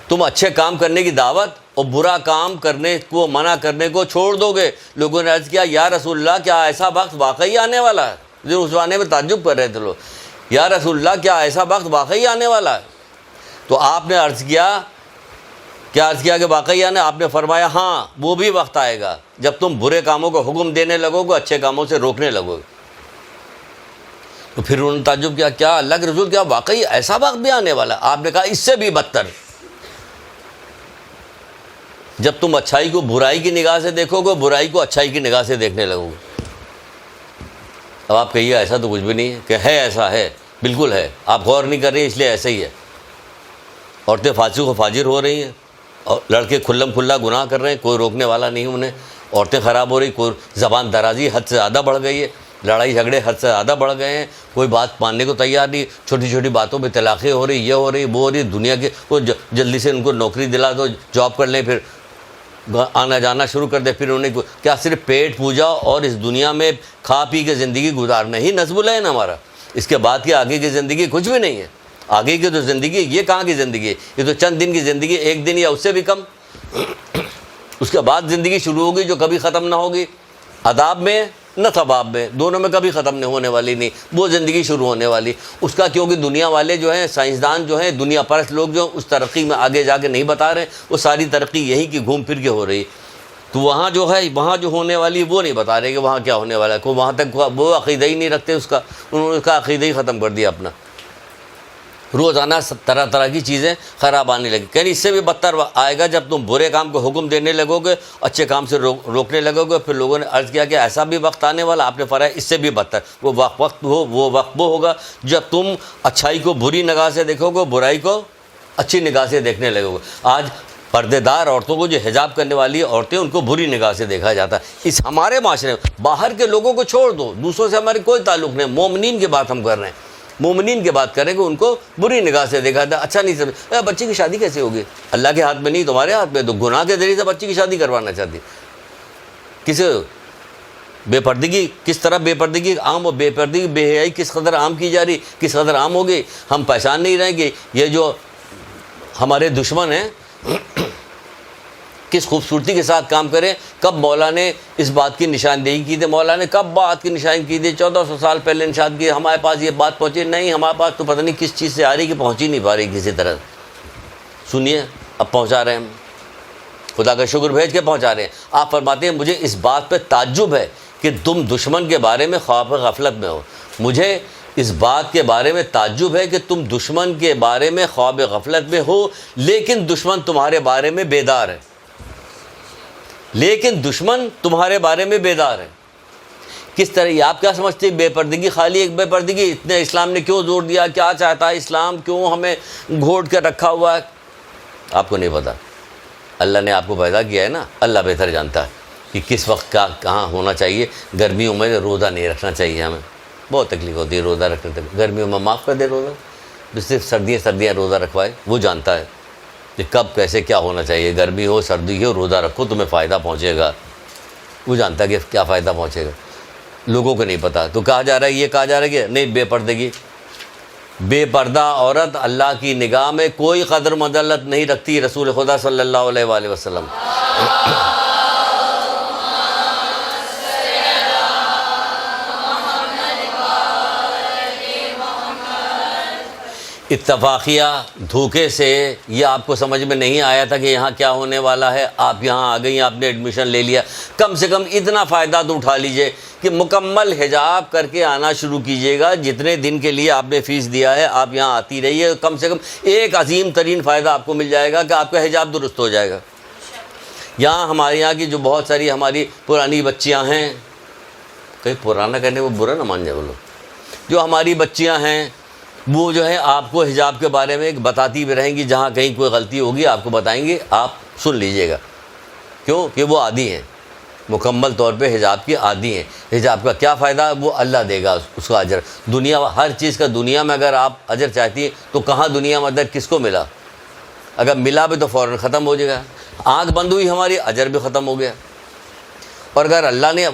S1: تم اچھے کام کرنے کی دعوت اور برا کام کرنے کو منع کرنے کو چھوڑ دو گے. لوگوں نے عرض کیا یا رسول اللہ کیا ایسا وقت واقعی آنے والا ہے؟ جو اس زمانے میں تعجب کر رہے تھے لوگ, یا رسول اللہ کیا ایسا وقت واقعی آنے والا ہے؟ تو آپ نے عرض کیا کہ واقعی آنے؟ آپ نے فرمایا ہاں وہ بھی وقت آئے گا جب تم برے کاموں کو حکم دینے لگو گے, اچھے کاموں سے روکنے لگو گے. تو پھر انہوں نے تعجب کیا, کیا اللہ کے رسول کیا واقعی ایسا وقت بھی آنے والا ہے؟ آپ نے کہا اس سے بھی بدتر, جب تم اچھائی کو برائی کی نگاہ سے دیکھو گے, برائی کو اچھائی کی نگاہ سے دیکھنے لگو گے. اب آپ کہیے ایسا تو کچھ بھی نہیں ہے. کہ ہے, ایسا ہے, بالکل ہے, آپ غور نہیں کر رہے ہیں اس لیے ایسا ہی ہے. عورتیں فاسق و فاجر ہو رہی ہیں, اور لڑکے کھلم کھلا گناہ کر رہے ہیں, کوئی روکنے والا نہیں انہیں. عورتیں خراب ہو رہی, کوئی زبان درازی حد سے زیادہ بڑھ گئی ہے, لڑائی جھگڑے حد سے زیادہ بڑھ گئے ہیں, کوئی بات ماننے کو تیار نہیں. چھوٹی چھوٹی باتوں پہ طلاقیں ہو رہی, یہ ہو رہی, وہ ہو رہی. دنیا کے وہ جلدی سے ان کو نوکری دلا دو, جاب کر لیں, پھر آنا جانا شروع کر دے. پھر انہیں کیا صرف پیٹ پوجا اور اس دنیا میں کھا پی کے زندگی گزارنا ہی نصب العین ہمارا؟ اس کے بعد کی آگے کی زندگی کچھ بھی نہیں ہے. آگے کی تو زندگی, یہ کہاں کی زندگی ہے؟ یہ تو چند دن کی زندگی, ایک دن یا اس سے بھی کم. اس کے بعد زندگی شروع ہوگی جو کبھی ختم نہ ہوگی, عذاب میں نہ ثواب میں, دونوں میں کبھی ختم نہیں ہونے والی. نہیں وہ زندگی شروع ہونے والی اس کا, کیونکہ دنیا والے جو ہیں, سائنسدان جو ہیں, دنیا پرست لوگ جو اس ترقی میں آگے جا کے نہیں بتا رہے, وہ ساری ترقی یہیں کی گھوم پھر کے ہو رہی. تو وہاں جو ہے, وہاں جو ہونے والی وہ نہیں بتا رہے کہ وہاں کیا ہونے والا ہے. کوئی وہاں تک وہ عقیدہ ہی نہیں رکھتے اس کا, انہوں نے اس کا عقیدہ ہی ختم کر دیا اپنا. روزانہ طرح طرح کی چیزیں خراب آنے لگی. کہیں اس سے بھی بدتر آئے گا جب تم برے کام کو حکم دینے لگو گے, اچھے کام سے روکنے لگو گے. پھر لوگوں نے عرض کیا کہ ایسا بھی وقت آنے والا. آپ نے فرمایا اس سے بھی بدتر. وہ وقت وہ ہوگا جب تم اچھائی کو بری نگاہ سے دیکھو گے, برائی کو اچھی نگاہ سے دیکھنے لگو گے. آج پردے دار عورتوں کو, جو حجاب کرنے والی عورتیں, ان کو بری نگاہ سے دیکھا جاتا ہے. اس ہمارے معاشرے میں باہر کے لوگوں کو چھوڑ دو, دوسروں سے ہمارے کوئی تعلق نہیں. مومنین کی بات ہم کر رہے ہیں, مومنین کی بات کریں کہ ان کو بری نگاہ سے دیکھا تھا, اچھا نہیں سمجھ. بچی کی شادی کیسے ہوگی؟ اللہ کے ہاتھ میں نہیں, تمہارے ہاتھ میں. تو گناہ کے ذریعے سے بچی کی شادی کروانا چاہتی. کس بے پردگی, کس طرح بے پردگی عام, بے پردگی بے حیائی کس قدر عام کی جا رہی, کس قدر عام ہوگی. ہم پہچان نہیں رہے کہ یہ جو ہمارے دشمن ہیں کس خوبصورتی کے ساتھ کام کریں. کب مولا نے اس بات کی نشاندہی کی تھی؟ مولا نے کب بات کی نشاندہی کی تھی؟ 1400 سال پہلے نشان کی. ہمارے پاس یہ بات پہنچی نہیں, ہمارے پاس تو پتہ نہیں کس چیز سے آ رہی کہ پہنچ ہی نہیں پا رہی کسی طرح. سنیے اب پہنچا رہے ہیں ہم, خدا کا شکر بھیج کے پہنچا رہے ہیں. آپ فرماتے ہیں مجھے اس بات پہ تعجب ہے کہ تم دشمن کے بارے میں خواب غفلت میں ہو. مجھے اس بات کے بارے میں تعجب ہے کہ تم دشمن کے بارے میں خواب غفلت میں ہو, لیکن دشمن تمہارے بارے میں بیدار ہے. لیکن دشمن تمہارے بارے میں بیدار ہے. کس طرح یہ آپ کیا سمجھتے ہیں؟ بے پردگی, خالی ایک بے پردگی. اتنے اسلام نے کیوں زور دیا, کیا چاہتا ہے اسلام, کیوں ہمیں گھوٹ کے رکھا ہوا ہے؟ آپ کو نہیں پتا. اللہ نے آپ کو پیدا کیا ہے نا, اللہ بہتر جانتا ہے کہ کس وقت کہاں ہونا چاہیے. گرمیوں میں روزہ نہیں رکھنا چاہیے, ہمیں بہت تکلیف ہوتی ہے روزہ رکھنے تک. گرمیوں میں معاف کر دے روزہ, صرف سردیاں روزہ رکھوائے. وہ جانتا ہے کہ کب کیسے کیا ہونا چاہیے. گرمی ہو سردی ہو روزہ رکھو, تمہیں فائدہ پہنچے گا. وہ جانتا ہے کہ کیا فائدہ پہنچے گا. لوگوں کو نہیں پتا. تو کہا جا رہا ہے, یہ کہا جا رہا ہے کہ نہیں, بے پردگی, بے پردہ عورت اللہ کی نگاہ میں کوئی قدر مدلت نہیں رکھتی. رسول خدا صلی اللہ علیہ وآلہ وسلم اتفاقیہ دھوکے سے یہ آپ کو سمجھ میں نہیں آیا تھا کہ یہاں کیا ہونے والا ہے. آپ یہاں آ گئی, آپ نے ایڈمیشن لے لیا. کم سے کم اتنا فائدہ تو اٹھا لیجئے کہ مکمل حجاب کر کے آنا شروع کیجئے گا. جتنے دن کے لیے آپ نے فیس دیا ہے آپ یہاں آتی رہیے. کم سے کم ایک عظیم ترین فائدہ آپ کو مل جائے گا کہ آپ کا حجاب درست ہو جائے گا. یہاں ہمارے یہاں کی جو بہت ساری ہماری پرانی بچیاں ہیں, کہیں پرانا کہنے وہ برا نہ مان جائے وہ لوگ, جو ہماری بچیاں ہیں وہ جو ہے آپ کو حجاب کے بارے میں بتاتی بھی رہیں گی. جہاں کہیں کوئی غلطی ہوگی آپ کو بتائیں گے, آپ سن لیجئے گا. کیوں کہ وہ عادی ہیں, مکمل طور پہ حجاب کی عادی ہیں. حجاب کا کیا فائدہ, وہ اللہ دے گا اس کا اجر. دنیا ہر چیز کا دنیا میں اگر آپ اجر چاہتی ہیں تو کہاں دنیا میں اجر کس کو ملا؟ اگر ملا بھی تو فوراً ختم ہو جائے گا. آنکھ بند ہوئی ہماری, اجر بھی ختم ہو گیا. اور اگر اللہ نے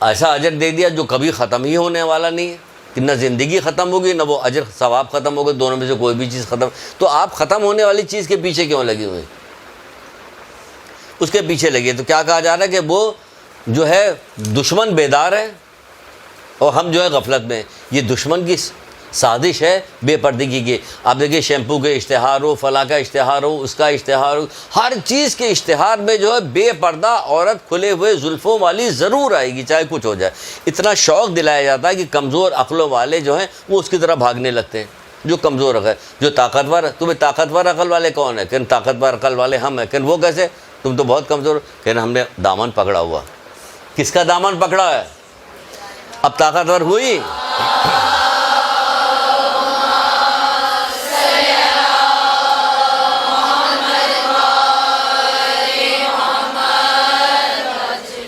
S1: ایسا اجر دے دیا جو کبھی ختم ہی ہونے والا نہیں ہے, کہ نہ زندگی ختم ہوگی نہ وہ اجر ثواب ختم ہوگا, دونوں میں سے کوئی بھی چیز ختم. تو آپ ختم ہونے والی چیز کے پیچھے کیوں لگے ہوئے ہیں؟ اس کے پیچھے لگیے. تو کیا کہا جا رہا ہے کہ وہ جو ہے دشمن بیدار ہے اور ہم جو ہے غفلت میں. یہ دشمن کی سازش ہے بے پردگی کی. آپ دیکھیے شیمپو کے اشتہار ہو, فلاں کا اشتہار ہو, اس کا اشتہار ہو, ہر چیز کے اشتہار میں جو ہے بے پردہ عورت کھلے ہوئے زلفوں والی ضرور آئے گی, چاہے کچھ ہو جائے. اتنا شوق دلایا جاتا ہے کہ کمزور عقلوں والے جو ہیں وہ اس کی طرح بھاگنے لگتے ہیں. جو کمزور عقل, جو طاقتور, تمہیں طاقتور عقل والے کون ہیں؟ کہ طاقتور عقل والے ہم ہیں. کہ وہ کیسے؟ تم تو بہت کمزور. کہ ہم نے دامن پکڑا ہوا. کس کا دامن پکڑا ہے؟ اب طاقتور ہوئی.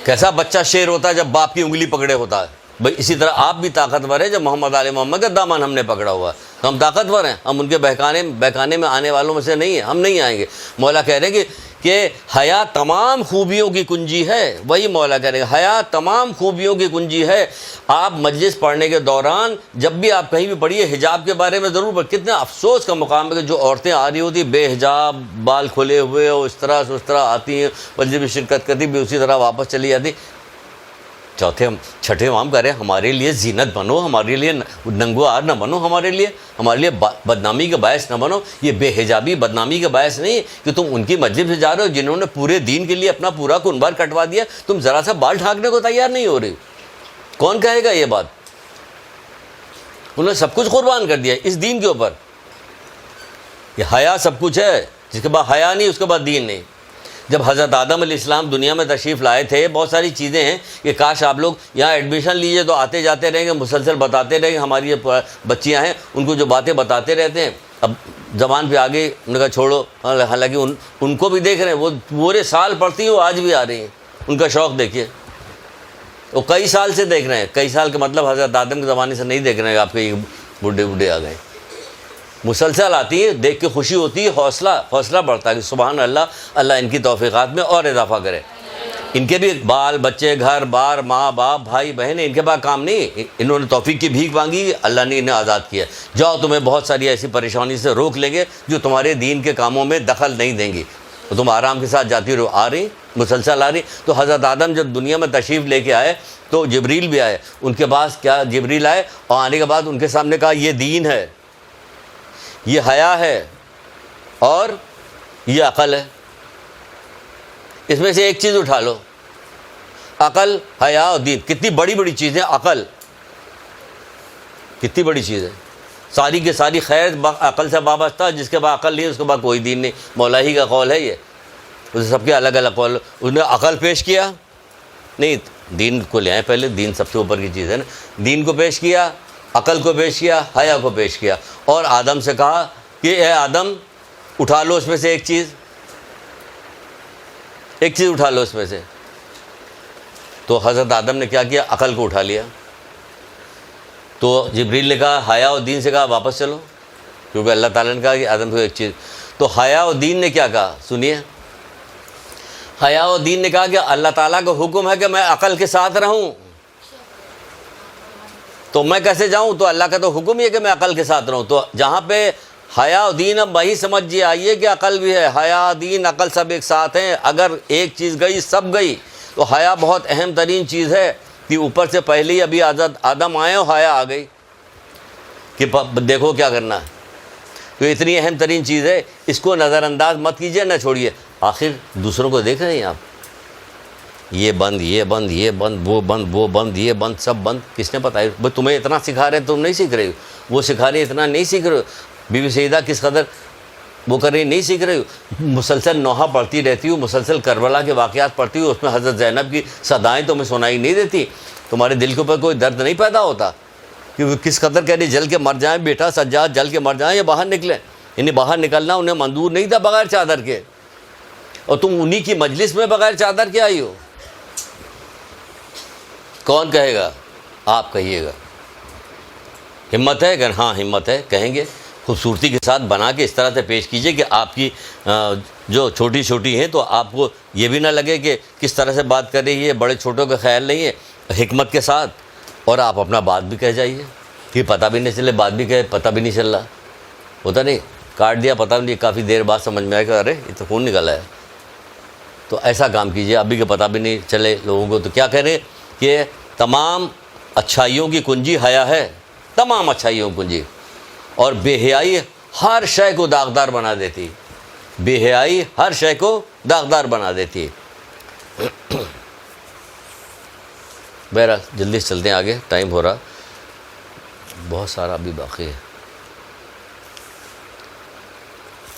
S1: کیسا بچہ شیر ہوتا ہے جب باپ کی انگلی پکڑے ہوتا ہے. بھائی اسی طرح آپ بھی طاقتور ہیں جب محمد علیہ محمد کا دامن ہم نے پکڑا ہوا ہے. تو ہم طاقتور ہیں, ہم ان کے بہکانے میں آنے والوں میں سے نہیں ہیں, ہم نہیں آئیں گے. مولا کہہ رہے ہیں کہ حیا تمام خوبیوں کی کنجی ہے. وہی مولا کہہ رہے ہیں حیا تمام خوبیوں کی کنجی ہے. آپ مجلس پڑھنے کے دوران جب بھی آپ کہیں بھی پڑھیے حجاب کے بارے میں ضرور پڑھیں. کتنا افسوس کا مقام ہے کہ جو عورتیں آ رہی ہوتی بے حجاب, بال کھلے ہوئے اور اس طرح سے اس طرح آتی ہیں, مجلس میں شرکت کرتی بھی اسی طرح واپس چلی جاتی. چھٹے امام کہہ رہے ہیں ہمارے لیے زینت بنو, ہمارے لیے ننگو آر نہ بنو, ہمارے لیے بدنامی کا باعث نہ بنو. یہ بے حجابی بدنامی کا باعث نہیں کہ تم ان کی مسجد سے جا رہے ہو جنہوں نے پورے دین کے لیے اپنا پورا کنبار کٹوا دیا, تم ذرا سا بال ڈھانکنے کو تیار نہیں ہو رہی. کون کہے گا یہ بات؟ انہوں نے سب کچھ قربان کر دیا اس دین کے اوپر. یہ حیا سب کچھ ہے, جس کے بعد حیا نہیں اس کے بعد دین نہیں. جب حضرت آدم علیہ السلام دنیا میں تشریف لائے تھے, بہت ساری چیزیں ہیں کہ کاش آپ لوگ یہاں ایڈمیشن لیجئے تو آتے جاتے رہیں گے, مسلسل بتاتے رہیں گے. ہماری جو بچیاں ہیں ان کو جو باتیں بتاتے رہتے ہیں, اب زبان پہ آگے ان کا چھوڑو. حالانکہ ان کو بھی دیکھ رہے ہیں, وہ پورے سال پڑھتی ہیں, وہ آج بھی آ رہی ہیں. ان کا شوق دیکھیے, وہ کئی سال سے دیکھ رہے ہیں. کئی سال کا مطلب حضرت آدم کے زمانے سے نہیں دیکھ رہے ہیں آپ کے بوڑھے آ گئے. مسلسل آتی ہے, دیکھ کے خوشی ہوتی ہے, حوصلہ بڑھتا ہے کہ سبحان اللہ, اللہ ان کی توفیقات میں اور اضافہ کرے. ان کے بھی بال بچے, گھر بار, ماں باپ, بھائی بہن, ان کے پاس کام نہیں. انہوں نے توفیق کی بھیک مانگی, اللہ نے انہیں آزاد کیا. جاؤ تمہیں بہت ساری ایسی پریشانی سے روک لیں گے جو تمہارے دین کے کاموں میں دخل نہیں دیں گی. تو تم آرام کے ساتھ جاتی رہو. آ رہی مسلسل آ رہی. تو حضرت آدم جب دنیا میں تشریف لے کے آئے تو جبریل بھی آئے. ان کے پاس کیا جبریل آئے اور آنے کے بعد ان کے سامنے کہا یہ دین ہے, یہ حیا ہے اور یہ عقل ہے. اس میں سے ایک چیز اٹھا لو. عقل, حیا اور دین, کتنی بڑی بڑی چیزیں. عقل کتنی بڑی چیز ہے. ساری کی ساری خیر عقل سے وابستہ, جس کے بعد عقل نہیں اس کے بعد کوئی دین نہیں. مولا ہی کا قول ہے یہ. اسے سب کے الگ الگ قول. اس نے عقل پیش کیا نہیں, دین کو لے آئے پہلے. دین سب سے اوپر کی چیز ہے نا. دین کو پیش کیا, عقل کو پیش کیا, حیا کو پیش کیا. اور آدم سے کہا کہ اے آدم اٹھا لو اس میں سے ایک چیز اٹھا لو اس میں سے. تو حضرت آدم نے کیا کیا؟ عقل کو اٹھا لیا. تو جبریل نے کہا حیا اور دین سے کہا واپس چلو, کیونکہ اللہ تعالیٰ نے کہا کہ آدم کو ایک چیز. تو حیا اور دین نے کیا کہا سنیے. حیا اور دین نے کہا کہ اللہ تعالیٰ کا حکم ہے کہ میں عقل کے ساتھ رہوں, تو میں کیسے جاؤں؟ تو اللہ کا تو حکم ہی ہے کہ میں عقل کے ساتھ رہوں. تو جہاں پہ حیا و دین, اب وہی سمجھیے آئیے کہ عقل بھی ہے. حیا دین عقل سب ایک ساتھ ہیں. اگر ایک چیز گئی سب گئی. تو حیا بہت اہم ترین چیز ہے کہ اوپر سے پہلے ہی ابھی آدم آئے اور حیا آ گئی کہ دیکھو کیا کرنا ہے. تو اتنی اہم ترین چیز ہے, اس کو نظر انداز مت کیجیے, نہ چھوڑیے. آخر دوسروں کو دیکھ رہے ہیں آپ, یہ بند, یہ بند, یہ بند, وہ بند, وہ بند, یہ بند, سب بند. کس نے بتایا؟ بھائی تمہیں اتنا سکھا رہے ہیں, تم نہیں سیکھ رہے ہو. وہ سکھا رہے ہیں, اتنا نہیں سیکھ رہے ہو. بی بی سیدہ کس قدر وہ کر رہی, نہیں سیکھ رہی ہو. مسلسل نوحہ پڑھتی رہتی ہوں, مسلسل کربلا کے واقعات پڑھتی ہوں, اس میں حضرت زینب کی صدائیں تمہیں سنائی نہیں دیتی. تمہارے دل کے اوپر کوئی درد نہیں پیدا ہوتا کہ وہ کس قدر کہہ رہی جل کے مر جائیں بیٹا سجاد, جل کے مر جائیں یا باہر نکلیں. انہیں باہر نکلنا انہیں منظور نہیں تھا بغیر چادر کے, اور تم انہی کی مجلس میں بغیر چادر کے آئی ہو. کون کہے گا؟ آپ کہیے گا. ہمت ہے؟ اگر ہاں ہمت ہے کہیں گے. خوبصورتی کے ساتھ بنا کے اس طرح سے پیش کیجئے کہ آپ کی جو چھوٹی چھوٹی ہیں تو آپ کو یہ بھی نہ لگے کہ کس طرح سے بات کر رہی ہے, بڑے چھوٹوں کا خیال نہیں ہے. حکمت کے ساتھ, اور آپ اپنا بات بھی کہہ جائیے کہ پتہ بھی نہیں چلے, بات بھی کہے پتہ بھی نہیں چل رہا ہوتا. نہیں کاٹ دیا, پتہ نہیں, کافی دیر بعد سمجھ میں آئے کہ ارے یہ تو خون نکلا ہے. تو ایسا کام کیجیے ابھی کا پتہ بھی نہیں چلے لوگوں کو. تو کیا کہہ رہے کہ تمام اچھائیوں کی کنجی حیا ہے, تمام اچھائیوں کی کنجی, اور بے حیائی ہر شے کو داغدار بنا دیتی, بے حیائی ہر شے کو داغدار بنا دیتی. بہرحال جلدی سے چلتے ہیں آگے, ٹائم ہو رہا, بہت سارا ابھی باقی ہے.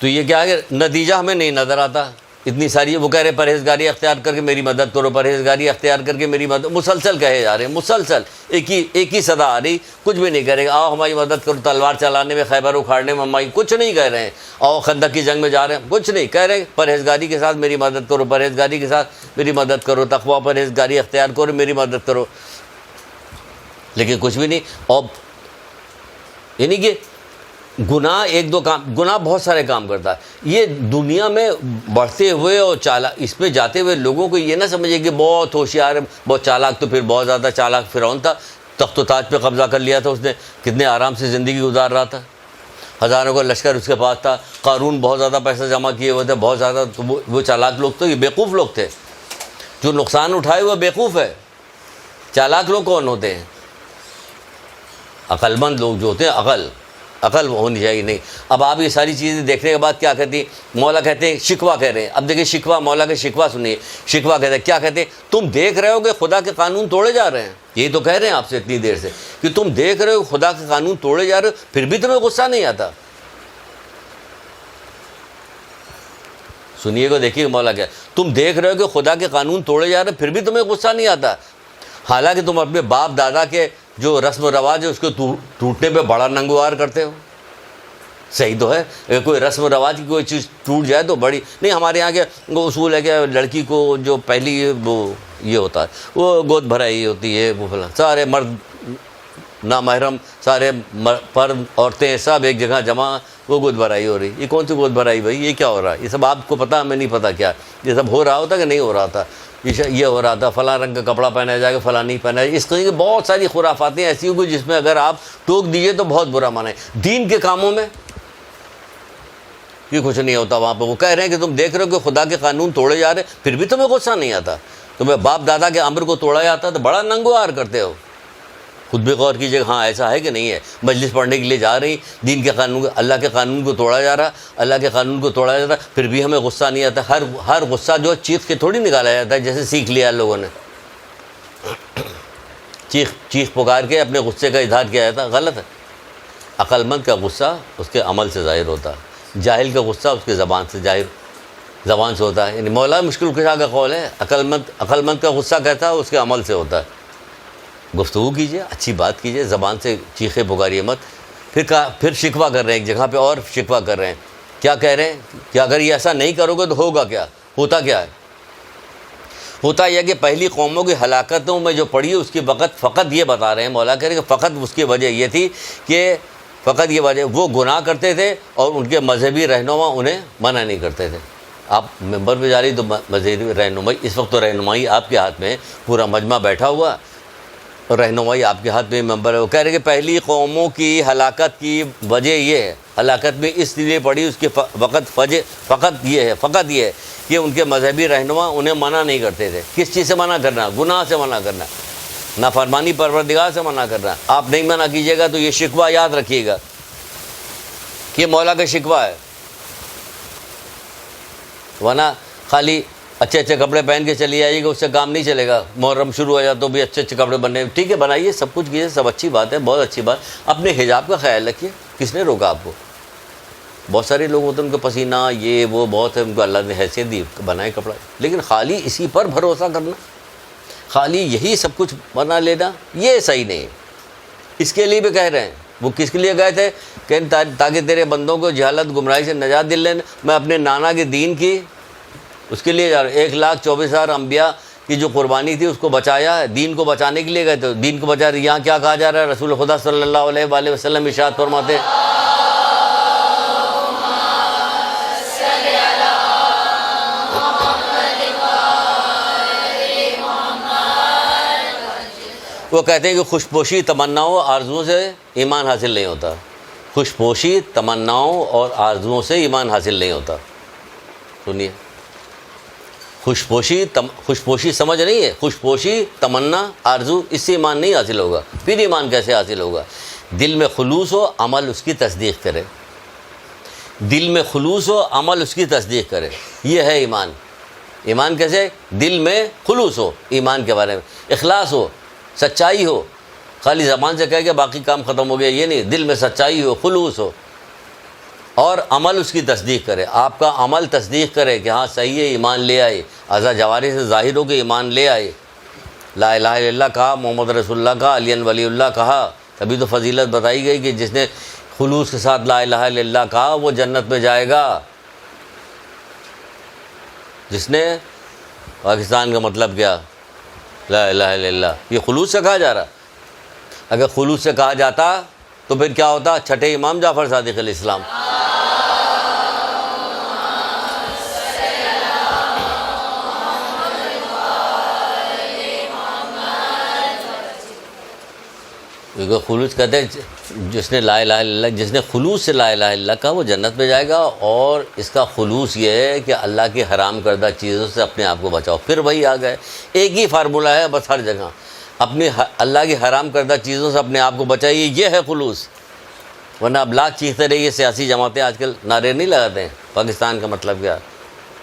S1: تو یہ کیا ہے کہ نتیجہ ہمیں نہیں نظر آتا, اتنی ساری وہ کہہ رہے پرہیزگاری اختیار کر کے میری مدد کرو, پرہیزگاری اختیار کر کے میری مدد, مسلسل کہے جا رہے ہیں, مسلسل ایک ہی صدا آ رہی, کچھ بھی نہیں کہہ رہے آؤ ہماری مدد کرو, تلوار چلانے میں, خیبر اکھاڑنے میں ہماری, کچھ نہیں کہہ رہے ہیں. آؤ خندق کی جنگ میں جا رہے ہیں, کچھ نہیں کہہ رہے, پرہیزگاری کے ساتھ میری مدد کرو, پرہیزگاری کے ساتھ میری مدد کرو, تقویٰ پرہیزگاری اختیار کرو, میری مدد کرو, لیکن کچھ بھی نہیں. اور یعنی کہ گناہ ایک دو کام, گناہ بہت سارے کام کرتا ہے. یہ دنیا میں بڑھتے ہوئے اور اس پہ جاتے ہوئے لوگوں کو یہ نہ سمجھے کہ بہت ہوشیار ہے, بہت چالاک, تو پھر بہت زیادہ چالاک فرعون تھا, تخت و تاج پہ قبضہ کر لیا تھا اس نے, کتنے آرام سے زندگی گزار رہا تھا, ہزاروں کا لشکر اس کے پاس تھا, قارون بہت زیادہ پیسہ جمع کیے ہوئے تھے, بہت زیادہ. تو وہ چالاک لوگ تو یہ بیوقوف لوگ تھے, جو نقصان اٹھائے وہ بیوقوف ہے. چالاک لوگ کون ہوتے ہیں؟ عقل مند لوگ جو ہوتے ہیں, عقل ہونی چاہیے. نہیں, اب آپ یہ ساری چیزیں دیکھنے کے بعد کیا کہتی ہیں, مولا کہتے ہیں شکوہ کہہ رہے ہیں. اب دیکھیں شکوہ, مولا کے شکوہ سنیے, شکوہ کہتے ہیں, کیا کہتے ہیں, تم دیکھ رہے ہو کہ خدا کے قانون توڑے جا رہے ہیں, یہی تو کہہ رہے ہیں آپ سے اتنی دیر سے کہ تم دیکھ رہے ہو خدا کے قانون توڑے جا رہے ہو, پھر بھی تمہیں غصہ نہیں آتا. سنیے کو دیکھیے مولا کیا, تم دیکھ رہے ہو کہ خدا کے قانون توڑے جا رہے ہیں, پھر بھی تمہیں غصہ نہیں آتا, حالانکہ تم اپنے باپ دادا کے جو رسم و رواج ہے اس کو ٹوٹنے پہ بڑا ننگوار کرتے ہو. صحیح تو ہے, اگر کوئی رسم و رواج کی کوئی چیز ٹوٹ جائے تو بڑی نہیں. ہمارے یہاں کے وہ اصول ہے کہ لڑکی کو جو پہلی وہ یہ ہوتا ہے وہ گود بھرائی ہوتی ہے, وہ فلاں, سارے مرد نامحرم, سارے مرد عورتیں سب ایک جگہ جمع, وہ گود بھرائی ہو رہی. یہ کون سی گود بھرائی بھائی, یہ کیا ہو رہا ہے؟ یہ سب آپ کو پتہ, ہمیں نہیں پتہ کیا یہ سب ہو رہا ہوتا کہ نہیں ہو رہا تھا. یہ ہو رہا تھا, فلاں رنگ کا کپڑا پہنا جائے گا, فلاں نہیں پہنا جائے. اس طرح کی بہت ساری خرافاتیں ایسی ہوں گی جس میں اگر آپ ٹوک دیجیے تو بہت برا مانے. دین کے کاموں میں یہ کچھ نہیں ہوتا. وہاں پہ وہ کہہ رہے ہیں کہ تم دیکھ رہے ہو کہ خدا کے قانون توڑے جا رہے, پھر بھی تمہیں غصہ نہیں آتا. تمہیں باپ دادا کے امر کو توڑا جاتا تو بڑا ننگوار کرتے ہو. خود بھی غور کیجیے, ہاں ایسا ہے کہ نہیں ہے. مجلس پڑھنے کے لیے جا رہی, دین کے قانون, اللہ کے قانون کو توڑا جا رہا, اللہ کے قانون کو توڑا جاتا, پھر بھی ہمیں غصہ نہیں آتا. ہر غصہ جو چیخ کے تھوڑی نکالا جاتا ہے, جیسے سیکھ لیا لوگوں نے, چیخ پکار کے اپنے غصے کا اظہار کیا جاتا, غلط ہے. عقل مند کا غصہ اس کے عمل سے ظاہر ہوتا ہے, جاہل کا غصہ اس کے زبان سے ہوتا ہے. یعنی مولا مشکل کشا کا قول ہے, عقل مند کا غصہ کہتا ہے اس کے عمل سے ہوتا ہے. گفتگو کیجیے, اچھی بات کیجیے, زبان سے چیخے پکاریے مت. پھر شکوہ کر رہے ہیں, ایک جگہ پہ اور شکوہ کر رہے ہیں. کیا کہہ رہے ہیں کہ اگر یہ ایسا نہیں کرو گے تو ہوگا کیا, ہوتا کیا ہے. ہوتا یہ کہ پہلی قوموں کی ہلاکتوں میں جو پڑھی اس کی فقط یہ بتا رہے ہیں, مولا کہہ رہے ہیں کہ فقط اس کی وجہ یہ تھی کہ فقط یہ وجہ وہ گناہ کرتے تھے اور ان کے مذہبی رہنما انہیں منع نہیں کرتے تھے. آپ ممبر پہ جا رہی تو مذہبی رہنمائی, اس وقت تو رہنمائی آپ کے ہاتھ میں, پورا مجمع بیٹھا ہوا اور رہنمائی آپ کے ہاتھ میں ممبر ہے. وہ کہہ رہے کہ پہلی قوموں کی ہلاکت کی وجہ یہ ہے, ہلاکت میں اس لیے پڑھی اس کی فقط یہ ہے کہ ان کے مذہبی رہنما انہیں منع نہیں کرتے تھے. کس چیز سے منع کرنا؟ گناہ سے منع کرنا, نافرمانی پروردگار سے منع کرنا. آپ نہیں منع کیجیے گا تو یہ شکوہ یاد رکھیے گا کہ مولا کا شکوہ ہے, ورنہ خالی اچھے اچھے کپڑے پہن کے چلی آئیے گا, اس سے کام نہیں چلے گا. محرم شروع ہو جائے تو بھی اچھے اچھے کپڑے بننے, ٹھیک ہے بنائیے, سب کچھ کیجیے, سب اچھی بات ہے, بہت اچھی بات. اپنے حجاب کا خیال رکھیے, کس نے روکا آپ کو؟ بہت سارے لوگ ہوتے ہیں ان کو پسینہ یہ وہ بہت ہے, ان کو اللہ نے حیثیت دی, بنائے کپڑا. لیکن خالی اسی پر بھروسہ کرنا, خالی یہی سب کچھ بنا لینا, یہ صحیح نہیں. اس کے لیے بھی کہہ رہے ہیں, وہ کس کے لیے گئے تھے کہ تاکہ تیرے بندوں کو جہالت گمراہی سے نجات دل لینا. میں اپنے نانا کے دین کی اس کے لیے جا رہا ہوں. 1,24,000 انبیاء کی جو قربانی تھی اس کو بچایا ہے, دین کو بچانے کے لیے گئے تھے, دین کو بچا رہے. یہاں کیا کہا جا رہا ہے؟ رسول خدا صلی اللہ علیہ وآلہ وسلم ارشاد فرماتے وہ کہتے ہیں کہ خوش پوشی تمناؤں آرزوؤں سے ایمان حاصل نہیں ہوتا. خوش پوشی تمناؤں اور آرزوؤں سے ایمان حاصل نہیں ہوتا. سنیے, خوشپوشی سمجھ نہیں ہے، خوشپوشی، تمنا، آرزو، اس سے ایمان نہیں حاصل ہوگا۔ پھر ایمان کیسے حاصل ہوگا؟ دل میں خلوص ہو، عمل اس کی تصدیق کرے، دل میں خلوص ہو، عمل اس کی تصدیق کرے، یہ ہے ایمان۔ ایمان کیسے؟ دل میں خلوص ہو، ایمان کے بارے میں اخلاص ہو، سچائی ہو، خالی زبان سے کہہ کے باقی کام ختم ہو گیا، یہ نہیں، دل میں سچائی ہو، خلوص ہو، اور عمل اس کی تصدیق کرے، آپ کا عمل تصدیق کرے کہ ہاں صحیح ہے، ایمان لے آئے، اعضاء جوارح سے ظاہر ہو کہ ایمان لے آئے، لا الہ الا اللہ کہا، محمد رسول اللہ کہا، علی ولی اللہ کہا، تبھی تو فضیلت بتائی گئی کہ جس نے خلوص کے ساتھ لا الہ الا اللہ کہا وہ جنت میں جائے گا۔ جس نے پاکستان کا مطلب کیا؟ لا الہ الا اللہ، یہ خلوص سے کہا جا رہا۔ اگر خلوص سے کہا جاتا تو پھر کیا ہوتا؟ چھٹے امام جعفر صادق علیہ السلام، کیونکہ خلوص کہتے ہیں جس نے لا الہ الا اللہ، جس نے خلوص سے لا الہ الا اللہ کہا وہ جنت میں جائے گا، اور اس کا خلوص یہ ہے کہ اللہ کی حرام کردہ چیزوں سے اپنے آپ کو بچاؤ۔ پھر وہی آ گئے، ایک ہی فارمولہ ہے بس ہر جگہ، اپنی اللہ کی حرام کردہ چیزوں سے اپنے آپ کو بچائیے، یہ ہے خلوص۔ ورنہ اب لاکھ چیختے رہیے، سیاسی جماعتیں آج کل نعرے نہیں لگاتے ہیں پاکستان کا مطلب کیا،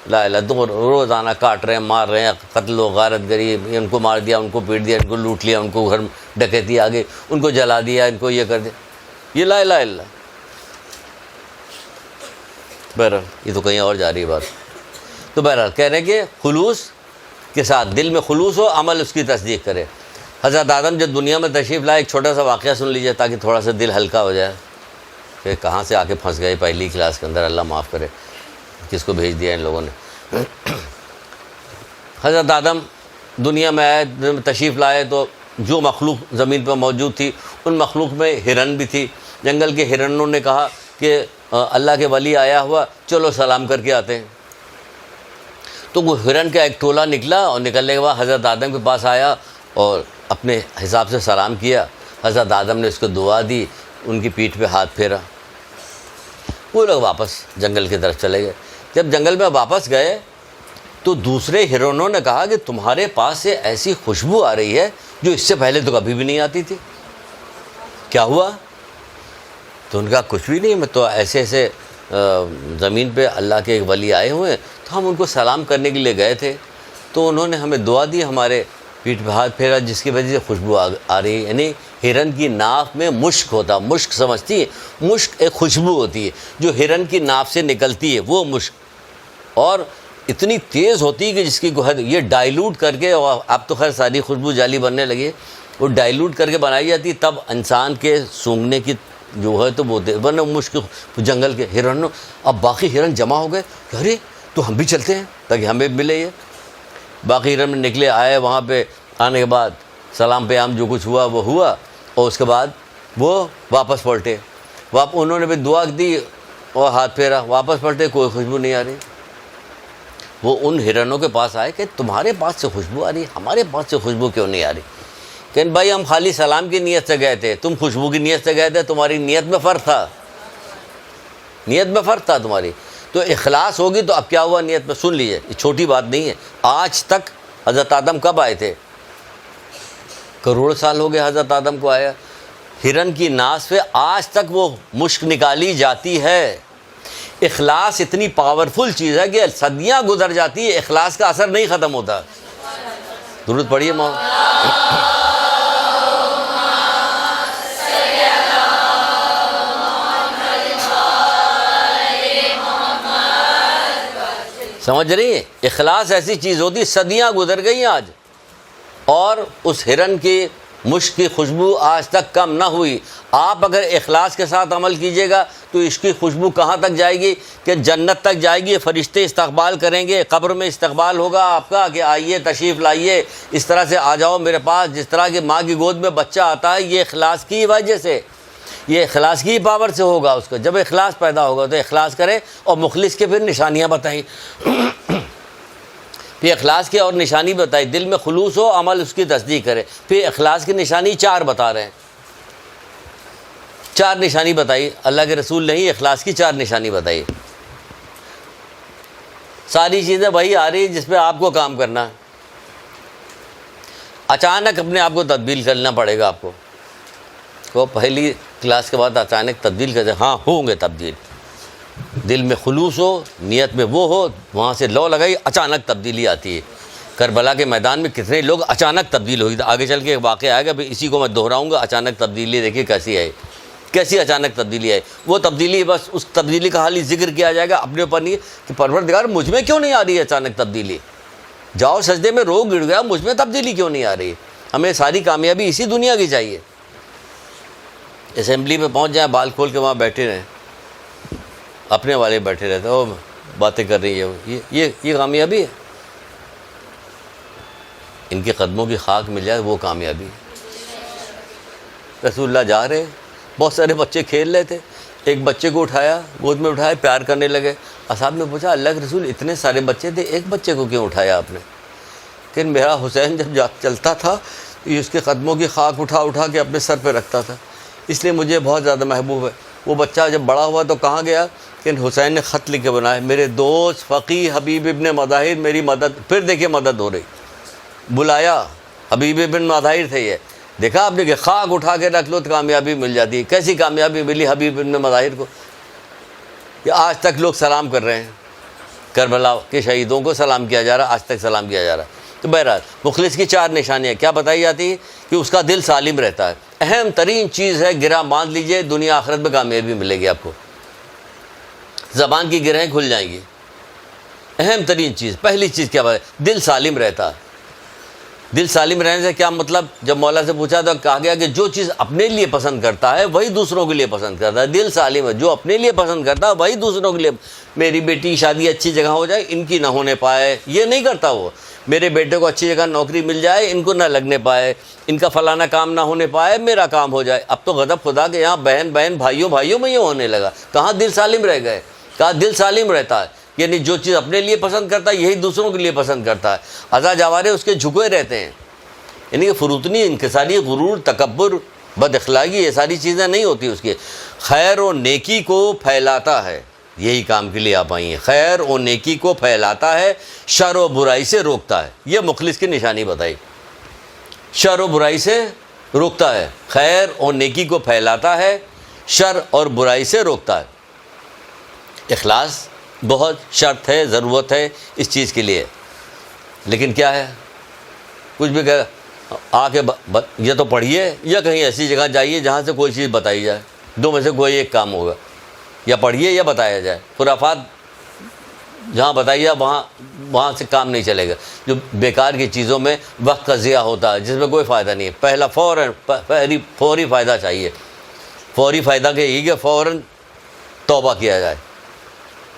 S1: لا الہ، روزانہ کاٹ رہے ہیں، مار رہے ہیں، قتل و غارت گری، ان کو مار دیا، ان کو پیٹ دیا، ان کو لوٹ لیا، ان کو گھر ڈکیتی آ گئی، ان کو جلا دیا، ان کو یہ کر دیا، یہ لا الہ الا اللہ۔ بہرحال یہ تو کہیں اور جا رہی ہے بات۔ تو بہرحال کہہ رہے ہیں کہ خلوص کے ساتھ، دل میں خلوص ہو، عمل اس کی تصدیق کرے۔ حضرت آدم جب دنیا میں تشریف لائے، ایک چھوٹا سا واقعہ سن لیجیے تاکہ تھوڑا سا دل ہلکا ہو جائے کہ کہاں سے آ کے پھنس گئے پہلی کلاس کے اندر، اللہ معاف کرے، کس کو بھیج دیا ان لوگوں نے۔ حضرت آدم دنیا میں آئے، تشریف لائے تو جو مخلوق زمین پر موجود تھی ان مخلوق میں ہرن بھی تھی۔ جنگل کے ہرنوں نے کہا کہ اللہ کے ولی آیا ہوا، چلو سلام کر کے آتے ہیں۔ تو وہ ہرن کا ایک ٹولہ نکلا، اور نکلنے کے بعد حضرت آدم کے پاس آیا اور اپنے حساب سے سلام کیا۔ حضرت آدم نے اس کو دعا دی، ان کی پیٹھ پہ ہاتھ پھیرا، وہ لوگ واپس جنگل کی طرف چلے گئے۔ جب جنگل میں واپس گئے تو دوسرے ہرنوں نے کہا کہ تمہارے پاس سے ایسی خوشبو آ رہی ہے جو اس سے پہلے تو کبھی بھی نہیں آتی تھی، کیا ہوا؟ تو ان کا کچھ بھی نہیں، میں تو ایسے زمین پہ اللہ کے ایک ولی آئے ہوئے ہیں، تو ہم ان کو سلام کرنے کے لیے گئے تھے، تو انہوں نے ہمیں دعا دی، ہمارے پیٹھ پہ ہاتھ پھیرا، جس کی وجہ سے خوشبو آ رہی ہے۔ یعنی ہرن کی ناف میں مشک ہوتا، مشک سمجھتی ہے، مشک ایک خوشبو ہوتی ہے جو ہرن کی ناف سے نکلتی ہے، وہ مشک، اور اتنی تیز ہوتی ہے کہ جس کی حد، یہ ڈائلوٹ کر کے، اور اب تو خیر ساری خوشبو جعلی بننے لگی، وہ ڈائلوٹ کر کے بنائی جاتی، تب انسان کے سونگھنے کی جو ہے تو وہ ورنہ مشک جنگل کے ہرنوں۔ اب باقی ہرن جمع ہو گئے، ارے تو ہم بھی چلتے ہیں تاکہ ہمیں ملے یہ۔ باقی ہرن میں نکلے، آئے، وہاں پہ آنے کے بعد سلام پیام جو کچھ ہوا وہ ہوا، اور اس کے بعد وہ واپس پلٹے، انہوں نے بھی دعا دی اور ہاتھ پھیرا، واپس پلٹے، کوئی خوشبو نہیں آ رہی۔ وہ ان ہرنوں کے پاس آئے کہ تمہارے پاس سے خوشبو آ رہی، ہمارے پاس سے خوشبو کیوں نہیں آ رہی؟ کہ بھائی ہم خالی سلام کی نیت سے گئے تھے، تم خوشبو کی نیت سے گئے تھے، تمہاری نیت میں فرق تھا، نیت میں فرق تھا تمہاری۔ تو اخلاص ہوگی تو اب کیا ہوا نیت میں؟ سن لیجیے، یہ چھوٹی بات نہیں ہے۔ آج تک حضرت آدم کب آئے تھے؟ کروڑ سال ہو گئے حضرت آدم کو آیا۔ ہرن کی ناس پہ آج تک وہ مشک نکالی جاتی ہے۔ اخلاص اتنی پاورفل چیز ہے کہ صدیاں گزر جاتی ہے، اخلاص کا اثر نہیں ختم ہوتا۔ درود پڑھیے ماں۔ سمجھ رہی ہیں؟ اخلاص ایسی چیز ہوتی، صدیاں گزر گئی آج، اور اس ہرن کی مشک کی خوشبو آج تک کم نہ ہوئی۔ آپ اگر اخلاص کے ساتھ عمل کیجیے گا تو اس کی خوشبو کہاں تک جائے گی کہ جنت تک جائے گی، فرشتے استقبال کریں گے، قبر میں استقبال ہوگا آپ کا کہ آئیے تشریف لائیے، اس طرح سے آ جاؤ میرے پاس، جس طرح کہ ماں کی گود میں بچہ آتا ہے، یہ اخلاص کی وجہ سے، یہ اخلاص کی پاور سے ہوگا اس کا۔ جب اخلاص پیدا ہوگا تو اخلاص کرے، اور مخلص کے پھر نشانیاں بتائیں، پھر اخلاص کی اور نشانی بتائی، دل میں خلوص ہو، عمل اس کی تصدیق کرے۔ پھر اخلاص کی نشانی 4 بتا رہے ہیں، 4 نشانی بتائی اللہ کے رسول نے ہی، اخلاص کی 4 نشانی بتائی۔ ساری چیزیں وہی آ رہی ہیں جس پہ آپ کو کام کرنا ہے. اچانک اپنے آپ کو تبدیل کرنا پڑے گا آپ کو. وہ پہلی کلاس کے بعد اچانک تبدیل کرتے، ہاں ہوں گے تبدیل. دل میں خلوص ہو، نیت میں وہ ہو، وہاں سے لو لگائی، اچانک تبدیلی آتی ہے. کربلا کے میدان میں کتنے لوگ اچانک تبدیل ہوئی. آگے چل کے ایک واقعہ آئے گا، اسی کو میں دہراؤں گا. اچانک تبدیلی دیکھیے کیسی آئی، کیسی اچانک تبدیلی آئی. وہ تبدیلی بس اس تبدیلی کا حال ہی ذکر کیا جائے گا اپنے اوپر نہیں کہ پروردگار مجھ میں کیوں نہیں آ رہی ہے اچانک تبدیلی. جاؤ سجدے میں رو گڑ گیا، مجھ میں تبدیلی کیوں نہیں آ رہی ہے. ہمیں ساری کامیابی اسی دنیا کی چاہیے. اسمبلی میں پہنچ جائیں، بال کھول کے وہاں بیٹھے رہیں، اپنے والے بیٹھے رہتے ہیں، وہ باتیں کر رہی ہے. یہ کامیابی ہے. ان کے قدموں کی خاک مل جائے وہ کامیابی ہے. رسول اللہ جا رہے، بہت سارے بچے کھیل رہے تھے. ایک بچے کو اٹھایا، گود میں اٹھایا، پیار کرنے لگے. اصحاب نے پوچھا اللہ کے رسول اتنے سارے بچے تھے، ایک بچے کو کیوں اٹھایا آپ نے؟ کہ میرا حسین جب چلتا تھا یہ اس کے قدموں کی خاک اٹھا اٹھا کے اپنے سر پہ رکھتا تھا، اس لیے مجھے بہت زیادہ محبوب ہے. وہ بچہ جب بڑا ہوا تو کہاں گیا کہ حسین نے خط لکھ کے بنایا، میرے دوست فقی حبیب ابن مظاہر میری مدد. پھر دیکھیے مدد ہو رہی. بلایا، حبیب ابن مظاہر تھے یہ. دیکھا آپ نے کہ خاک اٹھا کے رکھ لو تو کامیابی مل جاتی ہے. کیسی کامیابی ملی حبیب ابن مظاہر کو کہ آج تک لوگ سلام کر رہے ہیں. کربلا کے شہیدوں کو سلام کیا جا رہا، آج تک سلام کیا جا رہا. تو بہرحال مخلص کی 4 نشانیاں کیا بتائی جاتی ہیں کہ اس کا دل سالم رہتا ہے. اہم ترین چیز ہے، گرہ باندھ لیجئے، دنیا آخرت میں کامیابی ملے گی آپ کو. زبان کی گرہیں کھل جائیں گی. اہم ترین چیز، پہلی چیز کیا بات ہے؟ دل سالم رہتا ہے. دل سالم رہنے سے کیا مطلب؟ جب مولا سے پوچھا تو کہا گیا کہ جو چیز اپنے لیے پسند کرتا ہے وہی دوسروں کے لیے پسند کرتا ہے. دل سالم ہے، جو اپنے لیے پسند کرتا ہے وہی دوسروں کے لیے. میری بیٹی کی شادی اچھی جگہ ہو جائے، ان کی نہ ہونے پائے، یہ نہیں کرتا وہ. میرے بیٹے کو اچھی جگہ نوکری مل جائے، ان کو نہ لگنے پائے، ان کا فلانا کام نہ ہونے پائے، میرا کام ہو جائے. اب تو غضب خدا کے یہاں بہن بہن بھائیوں بھائیوں میں یہ ہونے لگا. کہاں دل سالم رہ گئے؟ کہا دل سالم رہتا ہے، یعنی جو چیز اپنے لیے پسند کرتا ہے یہی دوسروں کے لیے پسند کرتا ہے. ازا جوارے اس کے جھکے رہتے ہیں، یعنی کہ فروتنی، انکساری، غرور، تکبر، بد اخلاقی، یہ ساری چیزیں نہیں ہوتی اس کی. خیر و نیکی کو پھیلاتا ہے، یہی کام کے لیے آپ آئی ہیں. خیر و نیکی کو پھیلاتا ہے، شر و برائی سے روکتا ہے. یہ مخلص کی نشانی بتائی. شر و برائی سے روکتا ہے، خیر اور نیکی کو پھیلاتا ہے، شر اور برائی سے روکتا ہے. اخلاص بہت شرط ہے، ضرورت ہے اس چیز کے لیے. لیکن کیا ہے، کچھ بھی کہ آ کے یہ تو پڑھیے یا کہیں ایسی جگہ جائیے جہاں سے کوئی چیز بتائی جائے. 2 میں سے کوئی ایک کام ہوگا، یا پڑھیے یا بتایا جائے. خرافات جہاں بتائیے وہاں سے کام نہیں چلے گا. جو بیکار کی چیزوں میں وقت کا ضیاع ہوتا ہے جس میں کوئی فائدہ نہیں ہے. پہلا فوری فائدہ چاہیے. فوری فائدہ کہ یہ کہ فوراً توبہ کیا جائے،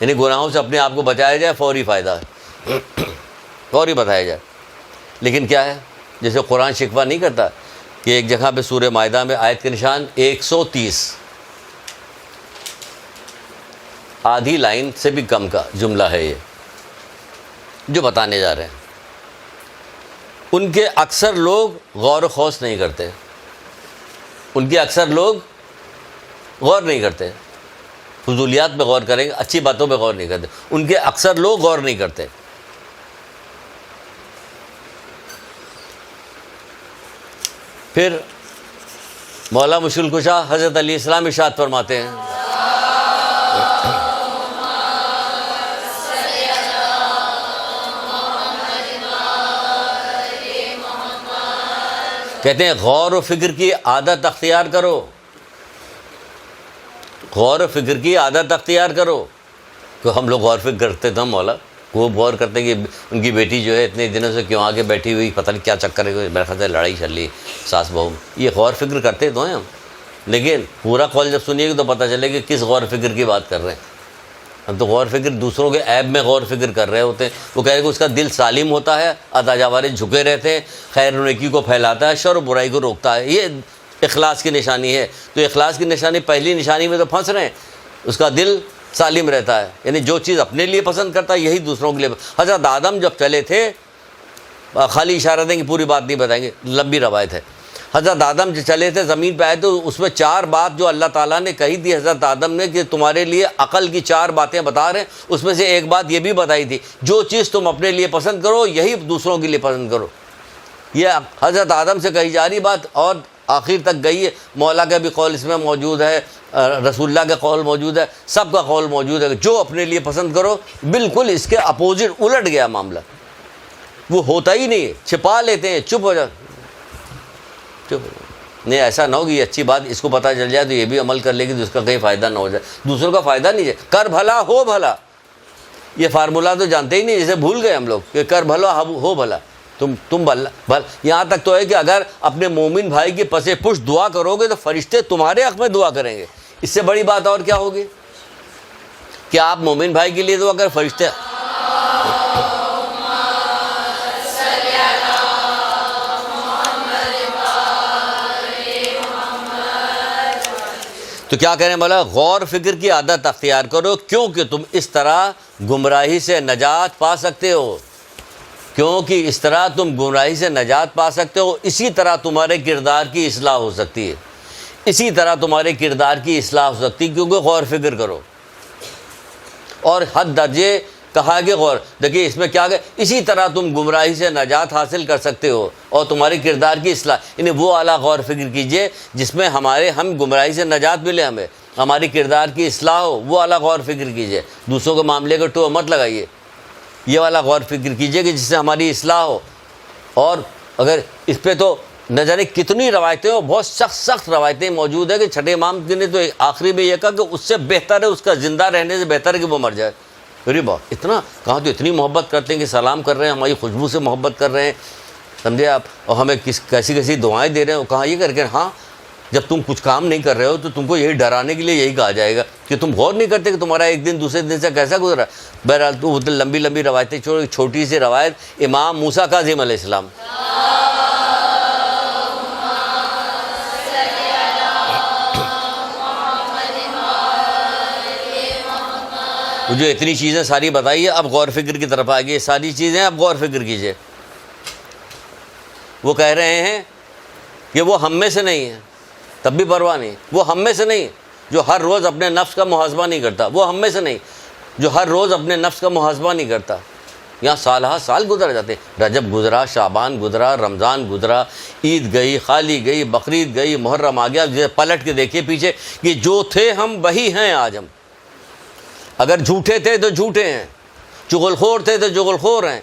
S1: یعنی گناہوں سے اپنے آپ کو بچایا جائے. فوری فائدہ ہے، فوری بتایا جائے. لیکن کیا ہے، جیسے قرآن شکوہ نہیں کرتا کہ ایک جگہ پہ سورہ مائدہ میں آیت کے نشان 130، آدھی لائن سے بھی کم کا جملہ ہے یہ جو بتانے جا رہے ہیں. ان کے اکثر لوگ غور و خوض نہیں کرتے. ان کے اکثر لوگ غور نہیں کرتے. فضولیات پہ غور کریں گے، اچھی باتوں پہ غور نہیں کرتے. ان کے اکثر لوگ غور نہیں کرتے. پھر مولا مشکل کشا حضرت علیہ السلام ارشاد فرماتے ہیں، کہتے ہیں غور و فکر کی عادت اختیار کرو. غور و فکر کی عادت اختیار کرو. کہ ہم لوگ غور و فکر کرتے تھے، مولا وہ غور کرتے کہ ان کی بیٹی جو ہے اتنے دنوں سے کیوں آگے بیٹھی ہوئی، پتہ نہیں کیا چکر ہے، میرے خیال سے لڑائی چل رہی ساس بہو. یہ غور فکر کرتے تو ہیں ہم، لیکن پورا قول جب سنیے گا تو پتہ چلے کہ کس غور فکر کی بات کر رہے ہیں. ہم تو غور فکر دوسروں کے عیب میں غور فکر کر رہے ہوتے ہیں. وہ کہہ رہے کہ اس کا دل سالم ہوتا ہے، عطا جوارے جھکے رہتے ہیں، خیر و نیکی کو پھیلاتا ہے، شر و برائی کو روکتا ہے. یہ اخلاص کی نشانی ہے. تو اخلاص کی نشانی، پہلی نشانی میں تو پھنس رہے ہیں، اس کا دل سالم رہتا ہے، یعنی جو چیز اپنے لیے پسند کرتا ہے یہی دوسروں کے لیے. حضرت آدم جب چلے تھے، خالی اشارہ دیں گے، پوری بات نہیں بتائیں گے، لمبی روایت ہے. حضرت آدم جو چلے تھے زمین پہ آئے تو اس میں 4 بات جو اللہ تعالیٰ نے کہی تھی حضرت آدم نے کہ تمہارے لیے عقل کی 4 باتیں بتا رہے ہیں، اس میں سے ایک بات یہ بھی بتائی تھی جو چیز تم اپنے لیے پسند کرو یہی دوسروں کے لیے پسند کرو. یہ حضرت آدم سے کہی جا رہی بات اور آخر تک گئی ہے. مولا کا بھی قول اس میں موجود ہے، رسول اللہ کا قول موجود ہے، سب کا قول موجود ہے کہ جو اپنے لیے پسند کرو. بالکل اس کے اپوزٹ الٹ گیا معاملہ، وہ ہوتا ہی نہیں ہے، چھپا لیتے ہیں، چپ ہو جاتے. نہیں ایسا نہ ہوگی، اچھی بات اس کو پتہ چل جائے تو یہ بھی عمل کر لے گی تو اس کا کہیں فائدہ نہ ہو جائے، دوسروں کا فائدہ نہیں ہے. کر بھلا ہو بھلا، یہ فارمولہ تو جانتے ہی نہیں، جسے بھول گئے ہم لوگ کہ کر بھلا ہو بھلا. تم بھلا یہاں تک تو ہے کہ اگر اپنے مومن بھائی کی پس پشت دعا کرو گے تو فرشتے تمہارے حق میں دعا کریں گے. اس سے بڑی بات اور کیا ہوگی کہ آپ مومن بھائی کے لیے دعا کر فرشتے. تو کیا کریں مولا؟ غور فکر کی عادت اختیار کرو، کیونکہ تم اس طرح گمراہی سے نجات پا سکتے ہو. کیونکہ اس طرح تم گمراہی سے نجات پا سکتے ہو. اسی طرح تمہارے کردار کی اصلاح ہو سکتی ہے، اسی طرح تمہارے کردار کی اصلاح ہو سکتی ہے، کیونکہ غور فکر کرو. اور حد درجے کہا کہ غور، دیکھیے اس میں کیا کہ اسی طرح تم گمراہی سے نجات حاصل کر سکتے ہو اور تمہارے کردار کی اصلاح، یعنی وہ اعلیٰ غور فکر کیجئے جس میں ہم گمراہی سے نجات ملے، ہمیں ہماری کردار کی اصلاح ہو، وہ اعلیٰ غور فکر کیجئے. دوسروں کے معاملے کو ٹو مت لگائیے، یہ والا غور فکر کیجئے کہ جس سے ہماری اصلاح ہو. اور اگر اس پہ تو نہ جانے کتنی روایتیں ہو، بہت سخت روایتیں موجود ہیں کہ چھٹے امام نے تو آخری میں یہ کہا کہ اس سے بہتر ہے، اس کا زندہ رہنے سے بہتر ہے کہ وہ مر جائے. ارے بات اتنا کہاں، تو اتنی محبت کرتے ہیں کہ سلام کر رہے ہیں، ہماری خوشبو سے محبت کر رہے ہیں، سمجھے آپ، اور ہمیں کیسی دعائیں دے رہے ہیں. کہاں یہ کر کے ہاں جب تم کچھ کام نہیں کر رہے ہو تو تم کو یہی ڈرانے کے لیے یہی کہا جائے گا کہ تم غور نہیں کرتے کہ تمہارا ایک دن دوسرے دن سے کیسا گزرا. بہرحال تو لمبی روایتیں چھوٹی سی روایت امام موسیٰ کاظم علیہ السلام، جو اتنی چیزیں ساری بتائیے. اب غور فکر کی طرف آئیے، ساری چیزیں اب غور فکر کیجئے. وہ کہہ رہے ہیں کہ وہ ہم میں سے نہیں ہے، تب بھی پرواہ نہیں. وہ ہم میں سے نہیں جو ہر روز اپنے نفس کا محاسبہ نہیں کرتا، وہ ہم میں سے نہیں جو ہر روز اپنے نفس کا محاسبہ نہیں کرتا. یہاں سال گزر جاتے، رجب گزرا، شعبان گزرا، رمضان گزرا، عید گئی، خالی گئی، بقرعید گئی، محرم آ گیا. پلٹ کے دیکھیے پیچھے کہ جو تھے ہم وہی ہیں آج ہم. اگر جھوٹے تھے تو جھوٹے ہیں، چغل خور تھے تو چغل خور ہیں،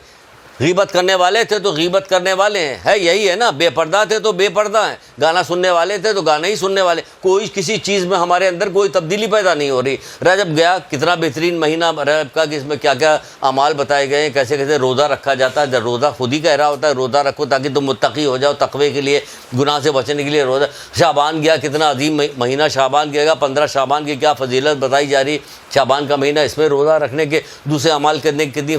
S1: غیبت کرنے والے تھے تو غیبت کرنے والے ہیں. ہے یہی ہے نا، بے پردہ تھے تو بے پردہ ہیں، گانا سننے والے تھے تو گانا ہی سننے والے. کوئی کسی چیز میں ہمارے اندر کوئی تبدیلی پیدا نہیں ہو رہی. رجب گیا، کتنا بہترین مہینہ رجب کا کہ اس میں کیا کیا اعمال بتائے گئے ہیں، کیسے کیسے روزہ رکھا جاتا ہے. جب روزہ خود ہی کہہ رہا ہوتا ہے روزہ رکھو تاکہ تم متقی ہو جاؤ، تقوی کے لیے، گناہ سے بچنے کے لیے روزہ. شعبان گیا، کتنا عظیم مہینہ شعبان گیا گا. 15 شعبان کی کیا فضیلت بتائی جا رہی. شعبان کا مہینہ، اس میں روزہ رکھنے کے، دوسرے اعمال کرنے کی کتنی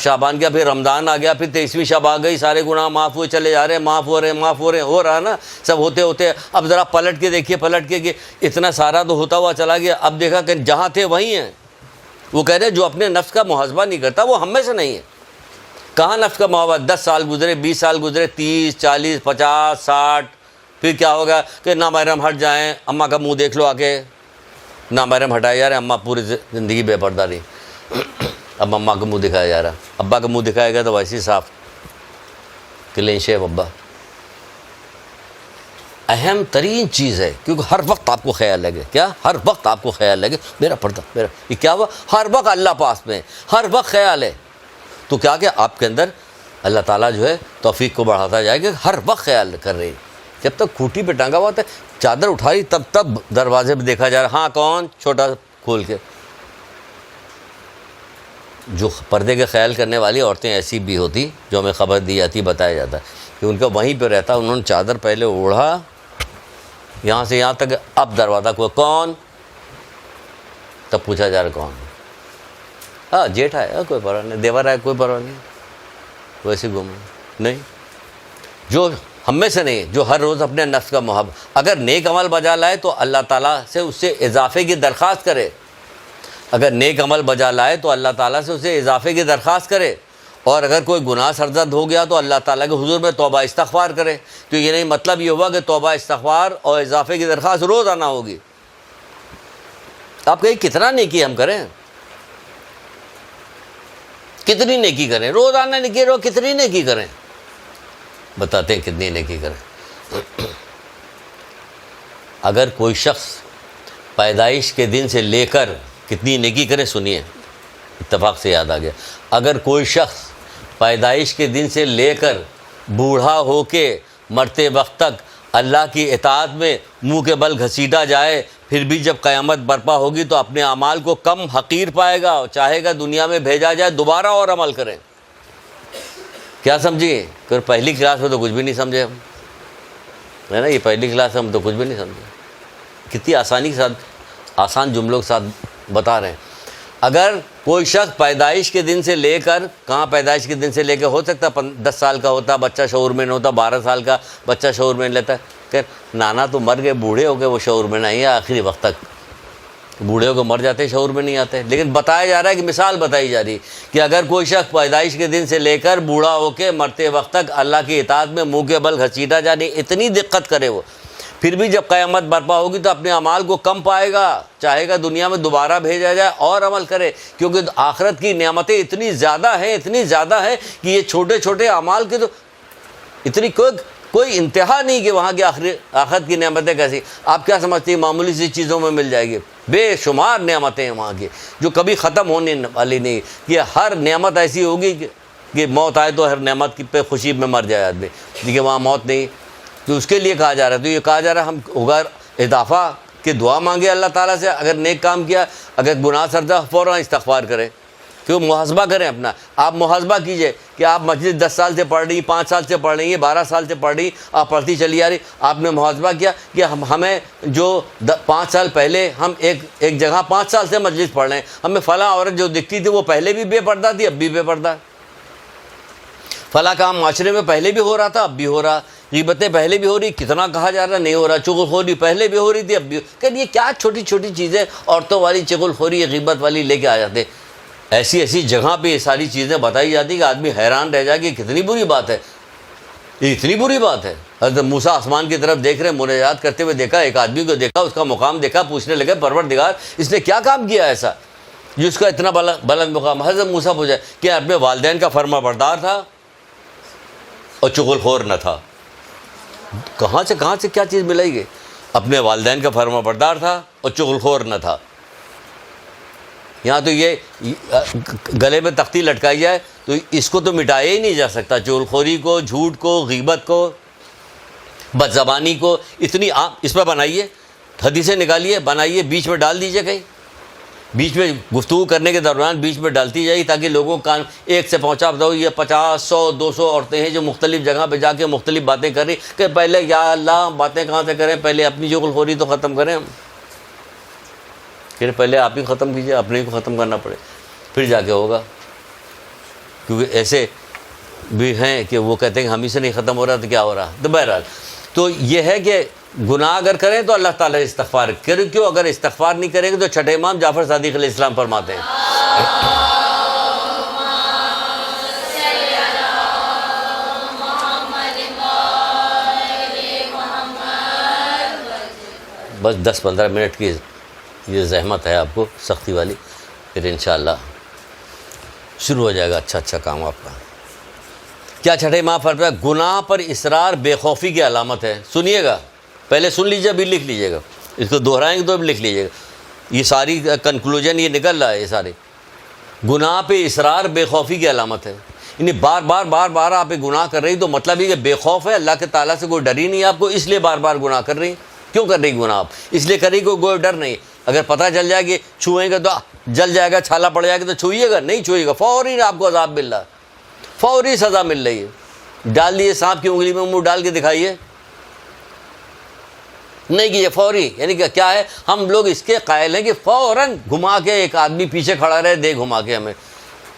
S1: شعبان گیا. پھر رمضان آ گیا، پھر 23ویں شب آ گئی، سارے گناہ معاف ہوئے چلے جا رہے ہیں، معاف ہو رہا ہے نا سب ہوتے ہوتے. اب ذرا پلٹ کے دیکھیے، پلٹ کے کہ اتنا سارا تو ہوتا ہوا چلا گیا. اب دیکھا کہ جہاں تھے وہیں ہیں. وہ کہہ رہے جو اپنے نفس کا محاسبہ نہیں کرتا وہ ہم میں سے نہیں ہے. کہاں نفس کا محاسبہ؟ 10 سال گزرے، 20 سال گزرے، 30 40 50 60، پھر کیا ہوگا کہ نامحرم ہٹ جائیں، اماں کا منہ دیکھ لو آ کے. نامحرم ہٹایا جا رہا ہے، اماں پوری زندگی بے پردہ رہی، اب اماں کا منہ دکھایا جا رہا. ابا کا منہ دکھایا گیا تو ویسے ہی صاف کلین شیو ابا. اہم ترین چیز ہے، کیونکہ ہر وقت آپ کو خیال لگے، کیا ہر وقت آپ کو خیال لگے میرا پردہ میرا، یہ کیا ہوا؟ ہر وقت اللہ پاس میں، ہر وقت خیال ہے. تو کیا کہ آپ کے اندر اللہ تعالیٰ جو ہے توفیق کو بڑھاتا جائے گا. ہر وقت خیال کر رہی، جب تک کھوٹی پہ ٹانگا ہوا تھا، چادر اٹھائی تب دروازے پہ دیکھا جا رہا. ہاں کون؟ چھوٹا کھول کے. جو پردے کے خیال کرنے والی عورتیں ایسی بھی ہوتی جو ہمیں خبر دی جاتی، بتایا جاتا کہ ان کا وہیں پہ رہتا. انہوں نے چادر پہلے اوڑھا یہاں سے یہاں تک، اب دروازہ کو کون، تب پوچھا جا رہا کون. ہاں جیٹھا ہے، کوئی پرواہ نہیں، دیور ہے، کوئی پرواہ نہیں، ویسے گھوم نہیں. جو ہم میں سے نہیں، جو ہر روز اپنے نفس کا محبت، اگر نیک عمل بجا لائے تو اللہ تعالیٰ سے اس سے اضافے کی درخواست کرے. اگر نیک عمل بجا لائے تو اللہ تعالیٰ سے اسے اضافے کی درخواست کرے. اور اگر کوئی گناہ سرزد ہو گیا تو اللہ تعالیٰ کے حضور میں توبہ استغفار کرے. تو یہ نہیں مطلب یہ ہوا کہ توبہ استغفار اور اضافے کی درخواست روز آنا ہوگی. آپ کہیں کتنا نیکی ہم کریں, کتنی نیکی کریں, روز آنا نیکی رو کتنی نیکی کریں, بتاتے ہیں کتنی نیکی کریں. اگر کوئی شخص پیدائش کے دن سے لے کر کتنی نیکی کرے, سنیے اتفاق سے یاد آ گیا, اگر کوئی شخص پیدائش کے دن سے لے کر بوڑھا ہو کے مرتے وقت تک اللہ کی اطاعت میں منہ کے بل گھسیٹا جائے, پھر بھی جب قیامت برپا ہوگی تو اپنے اعمال کو کم حقیر پائے گا اور چاہے گا دنیا میں بھیجا جائے دوبارہ اور عمل کریں. کیا سمجھیے کہ پہلی کلاس میں تو کچھ بھی نہیں سمجھے ہم, ہے نا, یہ پہلی کلاس ہم تو کچھ بھی نہیں سمجھے. کتنی آسانی کے ساتھ, آسان جملوں کے ساتھ بتا رہے ہیں. اگر کوئی شخص پیدائش کے دن سے لے کر, کہاں پیدائش کے دن سے لے کے ہو سکتا 10 سال کا ہوتا بچہ شعور میں نہیں ہوتا, 12 سال کا بچہ شعور میں نہیں لیتا, کہ نانا تو مر گئے, بوڑھے ہو گئے, وہ شعور میں نہیں ہے آخری وقت تک. بوڑھے ہو کے مر جاتے شعور میں نہیں آتے. لیکن بتایا جا رہا ہے کہ مثال بتائی جا رہی کہ اگر کوئی شخص پیدائش کے دن سے لے کر بوڑھا ہو کے مرتے وقت تک اللہ کی اطاعت میں منہ کے بل گھسیٹا جانے اتنی دقت کرے وہ, پھر بھی جب قیامت برپا ہوگی تو اپنے اعمال کو کم پائے گا, چاہے گا دنیا میں دوبارہ بھیجا جائے اور عمل کرے. کیونکہ آخرت کی نعمتیں اتنی زیادہ ہیں کہ یہ چھوٹے چھوٹے اعمال کے تو اتنی کوئی انتہا نہیں کہ وہاں کی آخرت کی نعمتیں کیسی. آپ کیا سمجھتے ہیں معمولی سی چیزوں میں مل جائے گی؟ بے شمار نعمتیں ہیں وہاں کی جو کبھی ختم ہونے والی نہیں. یہ ہر نعمت ایسی ہوگی کہ موت آئے تو ہر نعمت پہ خوشی میں مر جائے آدمی, لیکن وہاں موت نہیں. تو اس کے لیے کہا جا رہا ہے, تو یہ کہا جا رہا ہے ہم اگر اضافہ کی دعا مانگے اللہ تعالیٰ سے, اگر نیک کام کیا, اگر گناہ سرزد فوراً استغفار کریں, کیوں محاسبہ کریں اپنا. آپ محاسبہ کیجئے کہ آپ مسجد 10 سال سے پڑھ رہی, 5 سال سے پڑھ رہی ہیں, 12 سال سے پڑھ رہی, آپ پڑھتی چلی آ رہی. آپ نے محاسبہ کیا کہ ہمیں جو 5 سال پہلے ہم ایک جگہ 5 سال سے مجلس پڑھ رہے ہیں, ہمیں فلاں عورت جو دکھتی تھی وہ پہلے بھی بے پردہ تھی, اب بھی بے پردہ. فلاں کام معاشرے میں پہلے بھی ہو رہا تھا, اب بھی ہو رہا. غیبتیں پہلے بھی ہو رہی, کتنا کہا جا رہا نہیں ہو رہا. چغل خوری پہلے بھی ہو رہی تھی, اب بھی. کہ یہ کیا چھوٹی چھوٹی چیزیں عورتوں والی چغل خوری غیبت والی لے کے آ جاتے. ایسی جگہ پہ یہ ساری چیزیں بتائی جاتی کہ آدمی حیران رہ جائے کہ کتنی بری بات ہے, یہ اتنی بری بات ہے. حضرت موسیٰ آسمان کی طرف دیکھ رہے, مناجات کرتے ہوئے دیکھا, ایک آدمی کو دیکھا, اس کا مقام دیکھا, پوچھنے لگے پروردگار اس نے کیا کام کیا ایسا جس کا اتنا بلند مقام. حضرت موسیٰ پوچھا کہ اپنے والدین کا فرما بردار تھا اور چغل خور نہ تھا. کہاں سے کیا چیز ملے گی؟ اپنے والدین کا فرما بردار تھا اور چغل خور نہ تھا. یہاں تو یہ گلے میں تختی لٹکائی جائے تو اس کو تو مٹایا ہی نہیں جا سکتا. چغل خوری کو, جھوٹ کو, غیبت کو, بد زبانی کو اتنی اس پہ بنائیے, حدیثیں نکالیے, بنائیے, بیچ میں ڈال دیجیے, کہیں بیچ میں گفتگو کرنے کے دوران بیچ میں ڈالتی جائے تاکہ لوگوں کا ایک سے پہنچا بتاؤ. یہ 50 100 200 عورتیں ہیں جو مختلف جگہ پہ جا کے مختلف باتیں کر رہی کہ پہلے یا اللہ باتیں کہاں سے کریں, پہلے اپنی چغل خوری تو ختم کریں ہم. پھر پہلے آپ ہی ختم کیجیے, اپنے ہی کو ختم کرنا پڑے پھر جا کے ہوگا. کیونکہ ایسے بھی ہیں کہ وہ کہتے ہیں کہ ہم ہی سے نہیں ختم ہو رہا تو کیا ہو رہا. تو بہرحال تو یہ ہے کہ گناہ اگر کریں تو اللہ تعالیٰ استغفار کریں. کیوں اگر استغفار نہیں کریں گے تو چھٹے امام جعفر صادق علیہ السلام فرماتے ہیں بس 10-15 منٹ کی یہ زحمت ہے آپ کو, سختی والی, پھر انشاءاللہ شروع ہو جائے گا اچھا کام آپ کا. کیا چھٹے امام فرمایا گناہ پر اصرار بے خوفی کی علامت ہے. سنیے گا, پہلے سن لیجیے, ابھی لکھ لیجیے گا, اس کو دہرائیں گے تو ابھی لکھ لیجیے گا. یہ ساری کنکلوژن یہ نکل رہا ہے, یہ سارے گناہ پہ اصرار بے خوفی کی علامت ہے. یعنی بار بار آپ گناہ کر رہی تو مطلب یہ کہ بے خوف ہے, اللہ کے تعالیٰ سے کوئی ڈر ہی نہیں آپ کو, اس لیے بار گناہ کر رہی. کیوں کر رہی گناہ آپ؟ اس لیے کر رہی کوئی ڈر نہیں. اگر پتہ چل جائے کہ چھوئیں گے تو جل جائے گا, چھالا پڑ جائے گا تو چھوئیے گا, نہیں چھوئیے گا, فوری آپ کو عذاب مل رہا ہے, فوری سزا مل رہی ہے. ڈال دیے سانپ کی انگلی میں منہ ڈال کے دکھائیے, نہیں کیجیے فوری. یعنی کہ کیا ہے, ہم لوگ اس کے قائل ہیں کہ فوراً گھما کے ایک آدمی پیچھے کھڑا رہے, دے گھما کے ہمیں,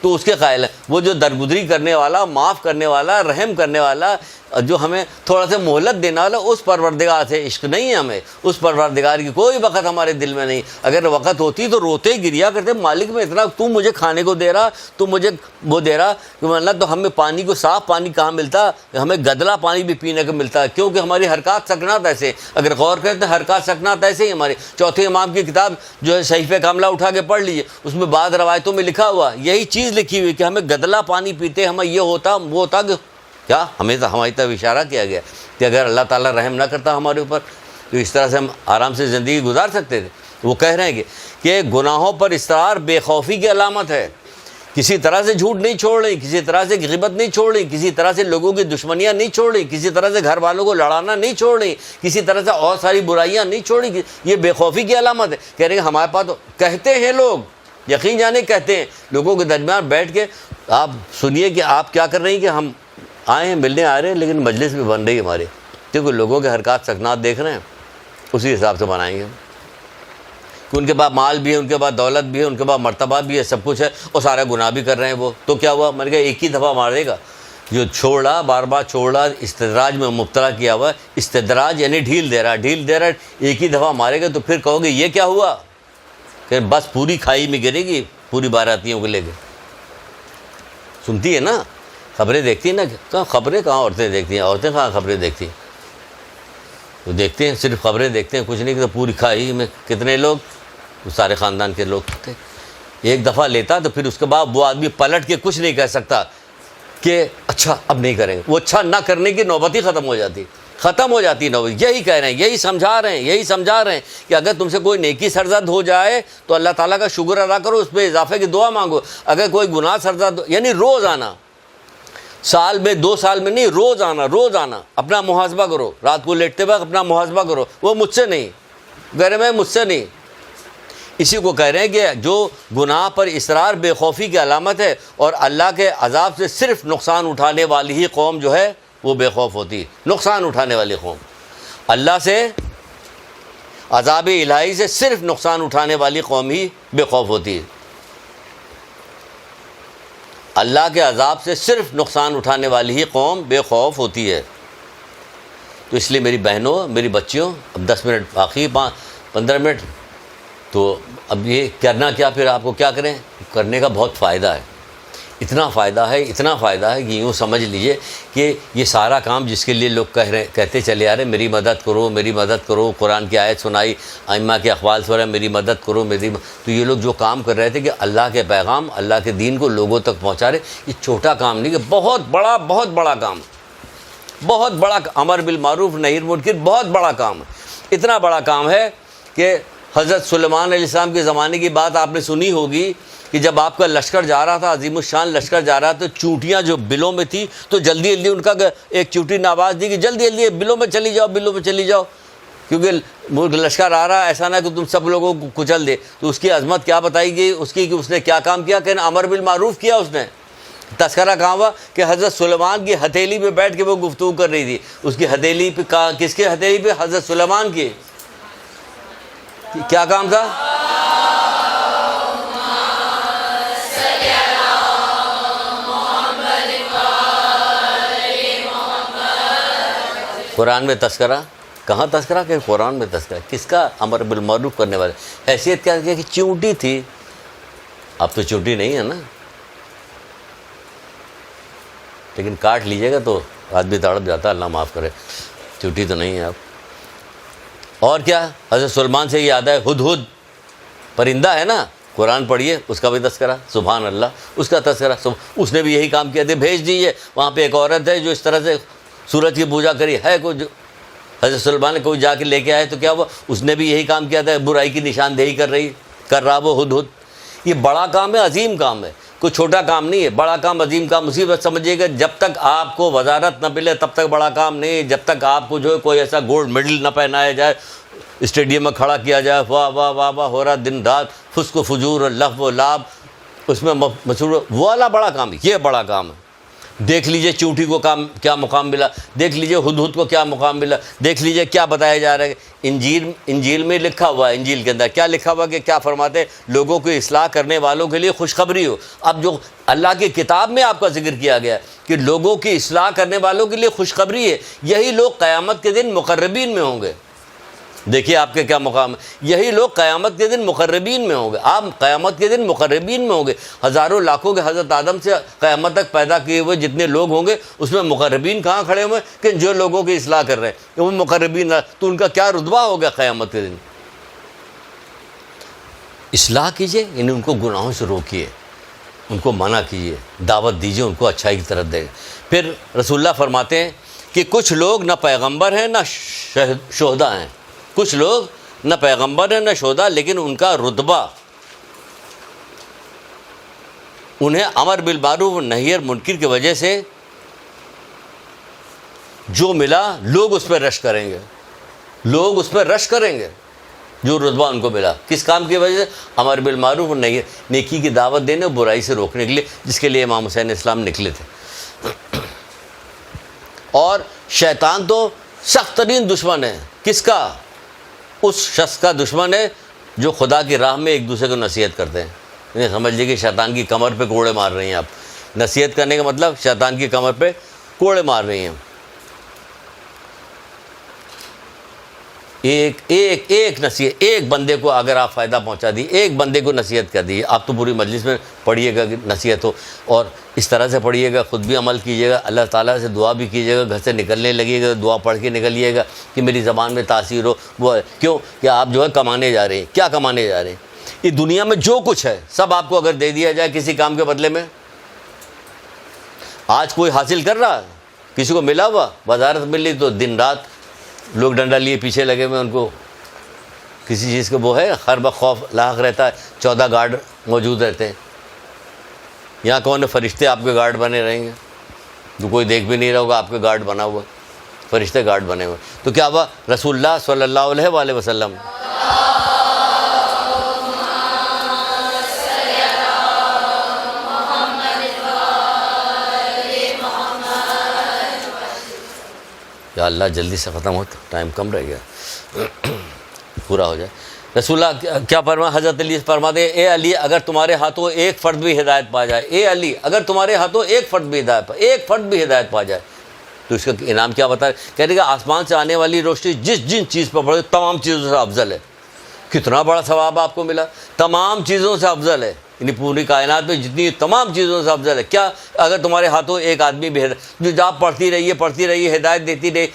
S1: تو اس کے قائل ہیں. وہ جو درگزری کرنے والا, معاف کرنے والا, رحم کرنے والا جو ہمیں تھوڑا سا مہلت دینے والا اس پروردگار سے عشق نہیں ہے ہمیں، اس پروردگار کی کوئی وقت ہمارے دل میں نہیں. اگر وقت ہوتی تو روتے گریا کرتے، مالک میں اتنا تو مجھے کھانے کو دے رہا، تو مجھے وہ دے رہا کہ اللہ، تو ہمیں پانی کو صاف پانی کہاں ملتا، ہمیں گدلا پانی بھی پینے کو ملتا ہے، کیونکہ ہماری حرکات سکنات ایسے. اگر غور کریں تو حرکات سکنات ایسے ہی ہمارے. چوتھے امام کی کتاب جو ہے صحیفہ کاملہ اٹھا کے پڑھ لیجیے، اس میں بعض روایتوں میں لکھا ہوا یہی چیز لکھی ہوئی کہ ہمیں گدلا پانی پیتے ہمیں یہ ہوتا وہ ہوتا کہ کیا ہمیں تو ہماری طرف اشارہ کیا گیا کہ اگر اللہ تعالیٰ رحم نہ کرتا ہمارے اوپر تو اس طرح سے ہم آرام سے زندگی گزار سکتے تھے. وہ کہہ رہے ہیں کہ گناہوں پر اصرار بے خوفی کی علامت ہے. کسی طرح سے جھوٹ نہیں چھوڑ رہی، کسی طرح سے غیبت نہیں چھوڑ رہی، کسی طرح سے لوگوں کی دشمنیاں نہیں چھوڑ رہی، کسی طرح سے گھر والوں کو لڑانا نہیں چھوڑ رہی، کسی طرح سے اور ساری برائیاں نہیں چھوڑ رہی. یہ بے خوفی کی علامت ہے. کہہ رہے ہیں ہمارے پاس تو کہتے ہیں لوگ، یقین جانے کہتے ہیں، لوگوں کے درمیان بیٹھ کے آپ سنیے کہ آپ کیا کر رہی ہیں کہ ہم آئے ہیں، ملنے آ رہے ہیں، لیکن مجلس بھی بن رہی ہے ہمارے، کیونکہ لوگوں کے حرکات سکنات دیکھ رہے ہیں، اسی حساب سے بنائیں گے کہ ان کے پاس مال بھی ہے، ان کے پاس دولت بھی ہے، ان کے پاس مرتبہ بھی ہے، سب کچھ ہے، اور سارا گناہ بھی کر رہے ہیں. وہ تو کیا ہوا، میں نے کہا ایک ہی دفعہ مارے گا. جو چھوڑا بار بار چھوڑا، استدراج میں مبتلا کیا ہوا. استدراج یعنی ڈھیل دے رہا، ڈھیل دے رہا، ایک ہی دفعہ مارے گا تو پھر کہو گے یہ کیا ہوا، کہ بس پوری کھائی میں گرے گی پوری باراتیوں کو لے کے. سنتی ہے نا، خبریں دیکھتی ہیں نا. کہاں خبریں، کہاں عورتیں دیکھتی ہیں، عورتیں کہاں خبریں دیکھتی ہیں. وہ دیکھتے ہیں صرف خبریں دیکھتے ہیں، کچھ نہیں. کہ پوری کھائی میں کتنے لوگ، سارے خاندان کے لوگ تھے. ایک دفعہ لیتا تو پھر اس کے بعد وہ آدمی پلٹ کے کچھ نہیں کہہ سکتا کہ اچھا اب نہیں کریں گے. وہ اچھا نہ کرنے کی نوبت ہی ختم ہو جاتی نوبت. یہی کہہ رہے ہیں، یہی سمجھا رہے ہیں کہ اگر تم سے کوئی نیکی سرزد ہو جائے تو اللہ تعالیٰ کا شکر ادا کرو، اس پہ اضافے کی دعا مانگو. اگر کوئی گناہ سرزد یعنی روز آنا، سال میں 2 سال میں نہیں، روز آنا اپنا محاسبہ کرو. رات کو لیٹتے وقت اپنا محاسبہ کرو. وہ مجھ سے نہیں، گھر میں مجھ سے نہیں. اسی کو کہہ رہے ہیں کہ جو گناہ پر اصرار بے خوفی کی علامت ہے، اور اللہ کے عذاب سے صرف نقصان اٹھانے والی ہی قوم جو ہے وہ بے خوف ہوتی ہے. نقصان اٹھانے والی قوم، اللہ سے عذاب الہی سے صرف نقصان اٹھانے والی قوم ہی بے خوف ہوتی ہے. اللہ کے عذاب سے صرف نقصان اٹھانے والی ہی قوم بے خوف ہوتی ہے. تو اس لیے میری بہنوں، میری بچیوں، اب 10 منٹ باقی، 15 منٹ، تو اب یہ کرنا کیا، پھر آپ کو کیا کریں، کرنے کا بہت فائدہ ہے. اتنا فائدہ ہے کہ یوں سمجھ لیجئے کہ یہ سارا کام جس کے لیے لوگ کہتے چلے آ رہے ہیں میری مدد کرو، قرآن کی آیت سنائی، ائمہ کے اقوال سنا، میری مدد کرو، تو یہ لوگ جو کام کر رہے تھے کہ اللہ کے پیغام، اللہ کے دین کو لوگوں تک پہنچا رہے. یہ چھوٹا کام نہیں، کہ بہت بڑا کام، بہت بڑا امر بالمعروف نہی عن المنکر، بہت بڑا کام. اتنا بڑا کام ہے کہ حضرت سلیمان علیہ السلام کے زمانے کی بات آپ نے سنی ہوگی کہ جب آپ کا لشکر جا رہا تھا، عظیم الشان لشکر جا رہا تھا، چونٹیاں جو بلوں میں تھی تو جلدی ان کا ایک چونٹی نے آواز دی کہ جلدی بلوں میں چلی جاؤ، کیونکہ لشکر آ رہا ہے، ایسا نہ کہ تم سب لوگوں کو کچل دے. تو اس کی عظمت کیا بتائی گئی اس کی، کہ اس نے کیا کام کیا، کہ امر بالمعروف کیا. اس نے تذکرہ کہاں ہوا کہ حضرت سلیمان کی ہتھیلی پہ بیٹھ کے وہ گفتگو کر رہی تھی. اس کی ہتھیلی پہ، کس کی ہتھیلی پہ، حضرت سلیمان کی. کیا کام تھا، قرآن میں تذکرہ. کہاں تذکرہ، کہ قرآن میں تذکرہ. کس کا، امر بالمعروف کرنے والے. حیثیت کیا کہ چونٹی تھی. اب تو چونٹی نہیں ہے نا، لیکن کاٹ لیجیے گا تو آدمی تڑپ جاتا، اللہ معاف کرے. چونٹی تو نہیں ہے اب. اور کیا، حضرت سلیمان سے یاد ہے، ہدہد پرندہ ہے نا، قرآن پڑھیے، اس کا بھی تذکرہ، سبحان اللہ، اس کا تذکرہ. اس نے بھی یہی کام کیا تھے، بھیج دیجیے. وہاں پہ ایک عورت ہے جو اس طرح سے سورج کی پوجا کری ہے، کوئی حضرت سلیمان نے کوئی جا کے لے کے آئے تو کیا ہوا، اس نے بھی یہی کام کیا تھا، برائی کی نشاندہی کر رہا وہ ہدہد. یہ بڑا کام ہے، عظیم کام ہے، کوئی چھوٹا کام نہیں ہے. بڑا کام، عظیم کام. مصیبت سمجھیے گا، جب تک آپ کو وزارت نہ ملے تب تک بڑا کام نہیں. جب تک آپ کو جو ہے کوئی ایسا گولڈ میڈل نہ پہنایا جائے، اسٹیڈیم میں کھڑا کیا جائے، واہ واہ واہ واہ ہو رہا دن رات، فسق و فجور اور لغو و لعب اس میں مسرور، وہ والا بڑا کام ہے. یہ بڑا کام ہے. دیکھ لیجئے چونٹی کو کیا مقام ملا، دیکھ لیجئے ہدہد کو کیا مقام ملا، دیکھ لیجئے کیا بتایا جا رہا ہے۔ انجیل میں لکھا ہوا ہے، انجیل کے اندر کیا لکھا ہوا کہ کیا فرماتے ہیں؟ لوگوں کو اصلاح کرنے والوں کے لیے خوشخبری ہو۔ اب جو اللہ کی کتاب میں آپ کا ذکر کیا گیا کہ لوگوں کی اصلاح کرنے والوں کے لیے خوشخبری ہے، یہی لوگ قیامت کے دن مقربین میں ہوں گے۔ دیکھیے آپ کے کیا مقام ہے، یہی لوگ قیامت کے دن مقربین میں ہوں گے۔ آپ قیامت کے دن مقربین میں ہوں گے۔ ہزاروں لاکھوں کے حضرت آدم سے قیامت تک پیدا کیے ہوئے جتنے لوگ ہوں گے، اس میں مقربین کہاں کھڑے ہوئے ہیں کہ جو لوگوں کی اصلاح کر رہے ہیں وہ مقربین، تو ان کا کیا رتبہ ہوگا قیامت کے دن۔ اصلاح کیجئے، یعنی ان کو گناہوں سے روکیے، ان کو منع کیجئے، دعوت دیجئے ان کو اچھائی کی طرف دے۔ پھر رسول اللہ فرماتے ہیں کہ کچھ لوگ نہ پیغمبر ہیں نہ شہداء ہیں، کچھ لوگ نہ پیغمبر ہیں نہ شہداء، لیکن ان کا رتبہ، انہیں امر بالمعروف و نہی عن المنکر کی وجہ سے جو ملا لوگ اس پہ رش کریں گے، لوگ اس پہ رش کریں گے جو رتبہ ان کو ملا۔ کس کام کی وجہ سے؟ امر بالمعروف و نہی، نیکی کی دعوت دینے، برائی سے روکنے کے لیے، جس کے لیے امام حسین اسلام نکلے تھے۔ اور شیطان تو سخت ترین دشمن ہے، کس کا؟ اس شخص کا دشمن ہے جو خدا کی راہ میں ایک دوسرے کو نصیحت کرتے ہیں۔ انہیں سمجھ لیجیے کہ شیطان کی کمر پہ کوڑے مار رہی ہیں آپ۔ نصیحت کرنے کا مطلب شیطان کی کمر پہ کوڑے مار رہی ہیں۔ ایک نصیحت، ایک بندے کو اگر آپ فائدہ پہنچا دی، ایک بندے کو نصیحت کر دی، آپ تو پوری مجلس میں پڑھیے گا کہ نصیحت ہو، اور اس طرح سے پڑھیے گا، خود بھی عمل کیجیے گا، اللہ تعالیٰ سے دعا بھی کیجیے گا، گھر سے نکلنے لگیے گا دعا پڑھ کے نکلیے گا کہ میری زبان میں تاثیر ہو۔ وہ کیوں کہ آپ جو ہے کمانے جا رہے ہیں۔ کیا کمانے جا رہے ہیں؟ یہ دنیا میں جو کچھ ہے سب آپ کو اگر دے دیا جائے کسی کام کے بدلے میں، آج کوئی حاصل کر رہا، کسی کو ملا ہوا، وزارت مل لی تو دن رات لوگ ڈنڈا لیے پیچھے لگے ہوئے، ان کو کسی چیز کا وہ ہے، ہر وقت خوف لاحق رہتا ہے، 14 گارڈ موجود رہتے ہیں۔ یہاں کون ہے؟ فرشتے آپ کے گارڈ بنے رہیں گے، تو کوئی دیکھ بھی نہیں رہا ہوگا آپ کے گارڈ بنا ہوا، فرشتے گارڈ بنے ہوئے۔ تو کیا ہوا؟ رسول اللہ صلی اللہ علیہ وآلہ وسلم یا اللہ جلدی سے ختم ہو، ٹائم کم رہ گیا، پورا ہو جائے۔ رسول اللہ کیا فرمایا؟ حضرت علی فرماتے ہیں اے علی اگر تمہارے ہاتھوں ایک فرد بھی ہدایت پا جائے، اے علی اگر تمہارے ہاتھوں ایک فرد بھی ہدایت پا جائے تو اس کا انعام کیا بتا ہے؟ کہہ رہے کہ آسمان سے آنے والی روشنی جن چیز پر پڑے تمام چیزوں سے افضل ہے۔ کتنا بڑا ثواب آپ کو ملا، تمام چیزوں سے افضل ہے، یعنی پوری کائنات میں جتنی تمام چیزوں سے افضل ہے۔ کیا؟ اگر تمہارے ہاتھوں ایک آدمی بھی جو آپ پڑھتی رہیے ہدایت دیتی رہی،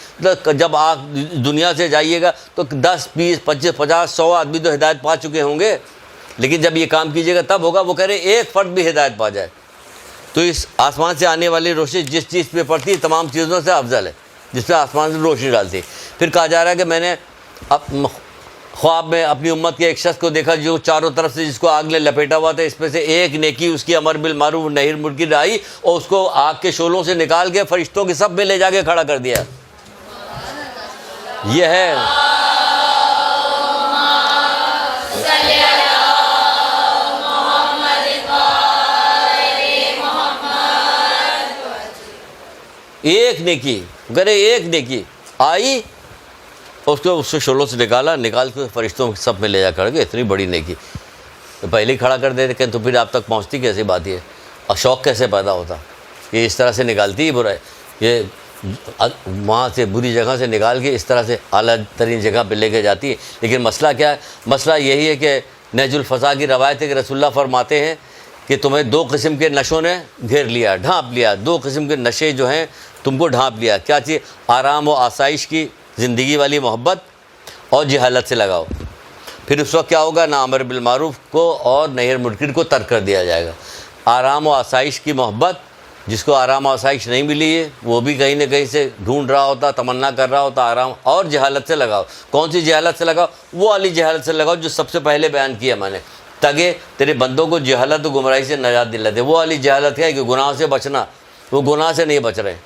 S1: جب آپ دنیا سے جائیے گا تو 10 20 25 50 100 آدمی تو ہدایت پا چکے ہوں گے، لیکن جب یہ کام کیجیے گا تب ہوگا۔ وہ کہہ رہے ایک فرد بھی ہدایت پا جائے تو اس آسمان سے آنے والی روشنی جس چیز پہ پڑتی ہے تمام چیزوں سے افضل ہے، جس پہ آسمان سے روشنی ڈالتی ہے۔ پھر کہا جا رہا ہے کہ میں نے خواب میں اپنی امت کے ایک شخص کو دیکھا جو چاروں طرف سے جس کو آگ نے لپیٹا ہوا تھا، اس میں سے ایک نیکی اس کی امر بالمعروف نہی عن المنکر آئی اور اس کو آگ کے شعلوں سے نکال کے فرشتوں کے سب میں لے جا کے کھڑا کر دیا۔ یہ ہے ایک نیکی، کرے ایک نیکی آئی اس کو اس سے شعلوں سے نکال کے فرشتوں سب میں لے جا کر کے، اتنی بڑی نیکی تو پہلے ہی کھڑا کر دیتے کہ تو پھر آپ تک پہنچتی کیسی بات ہے، اور شوق کیسے پیدا ہوتا؟ یہ اس طرح سے نکالتی ہی برائی، یہ وہاں سے بری جگہ سے نکال کے اس طرح سے اعلیٰ ترین جگہ پہ لے کے جاتی ہے۔ لیکن مسئلہ کیا ہے؟ مسئلہ یہی ہے کہ نہج الفضا کی روایت ہے کہ رسول اللہ فرماتے ہیں کہ تمہیں 2 قسم کے نشوں نے گھیر لیا، ڈھانپ لیا، 2 قسم کے نشے جو ہیں تم کو ڈھانپ لیا۔ کیا چیز؟ آرام و آسائش کی زندگی والی محبت اور جہالت سے لگاؤ۔ پھر اس وقت کیا ہوگا؟ نہ امر بالمعروف کو اور نہی عن المنکر کو ترک کر دیا جائے گا۔ آرام و آسائش کی محبت، جس کو آرام و آسائش نہیں ملی ہے وہ بھی کہیں نہ کہیں سے ڈھونڈ رہا ہوتا، تمنا کر رہا ہوتا آرام، اور جہالت سے لگاؤ۔ کون سی جہالت سے لگاؤ؟ وہ والی جہالت سے لگاؤ جو سب سے پہلے بیان کیا میں نے، تاکہ تیرے بندوں کو جہالت و گمراہی سے نجات دلاتے۔ وہ والی جہالت ہے کہ گناہ سے بچنا، وہ گناہ سے نہیں بچ رہے،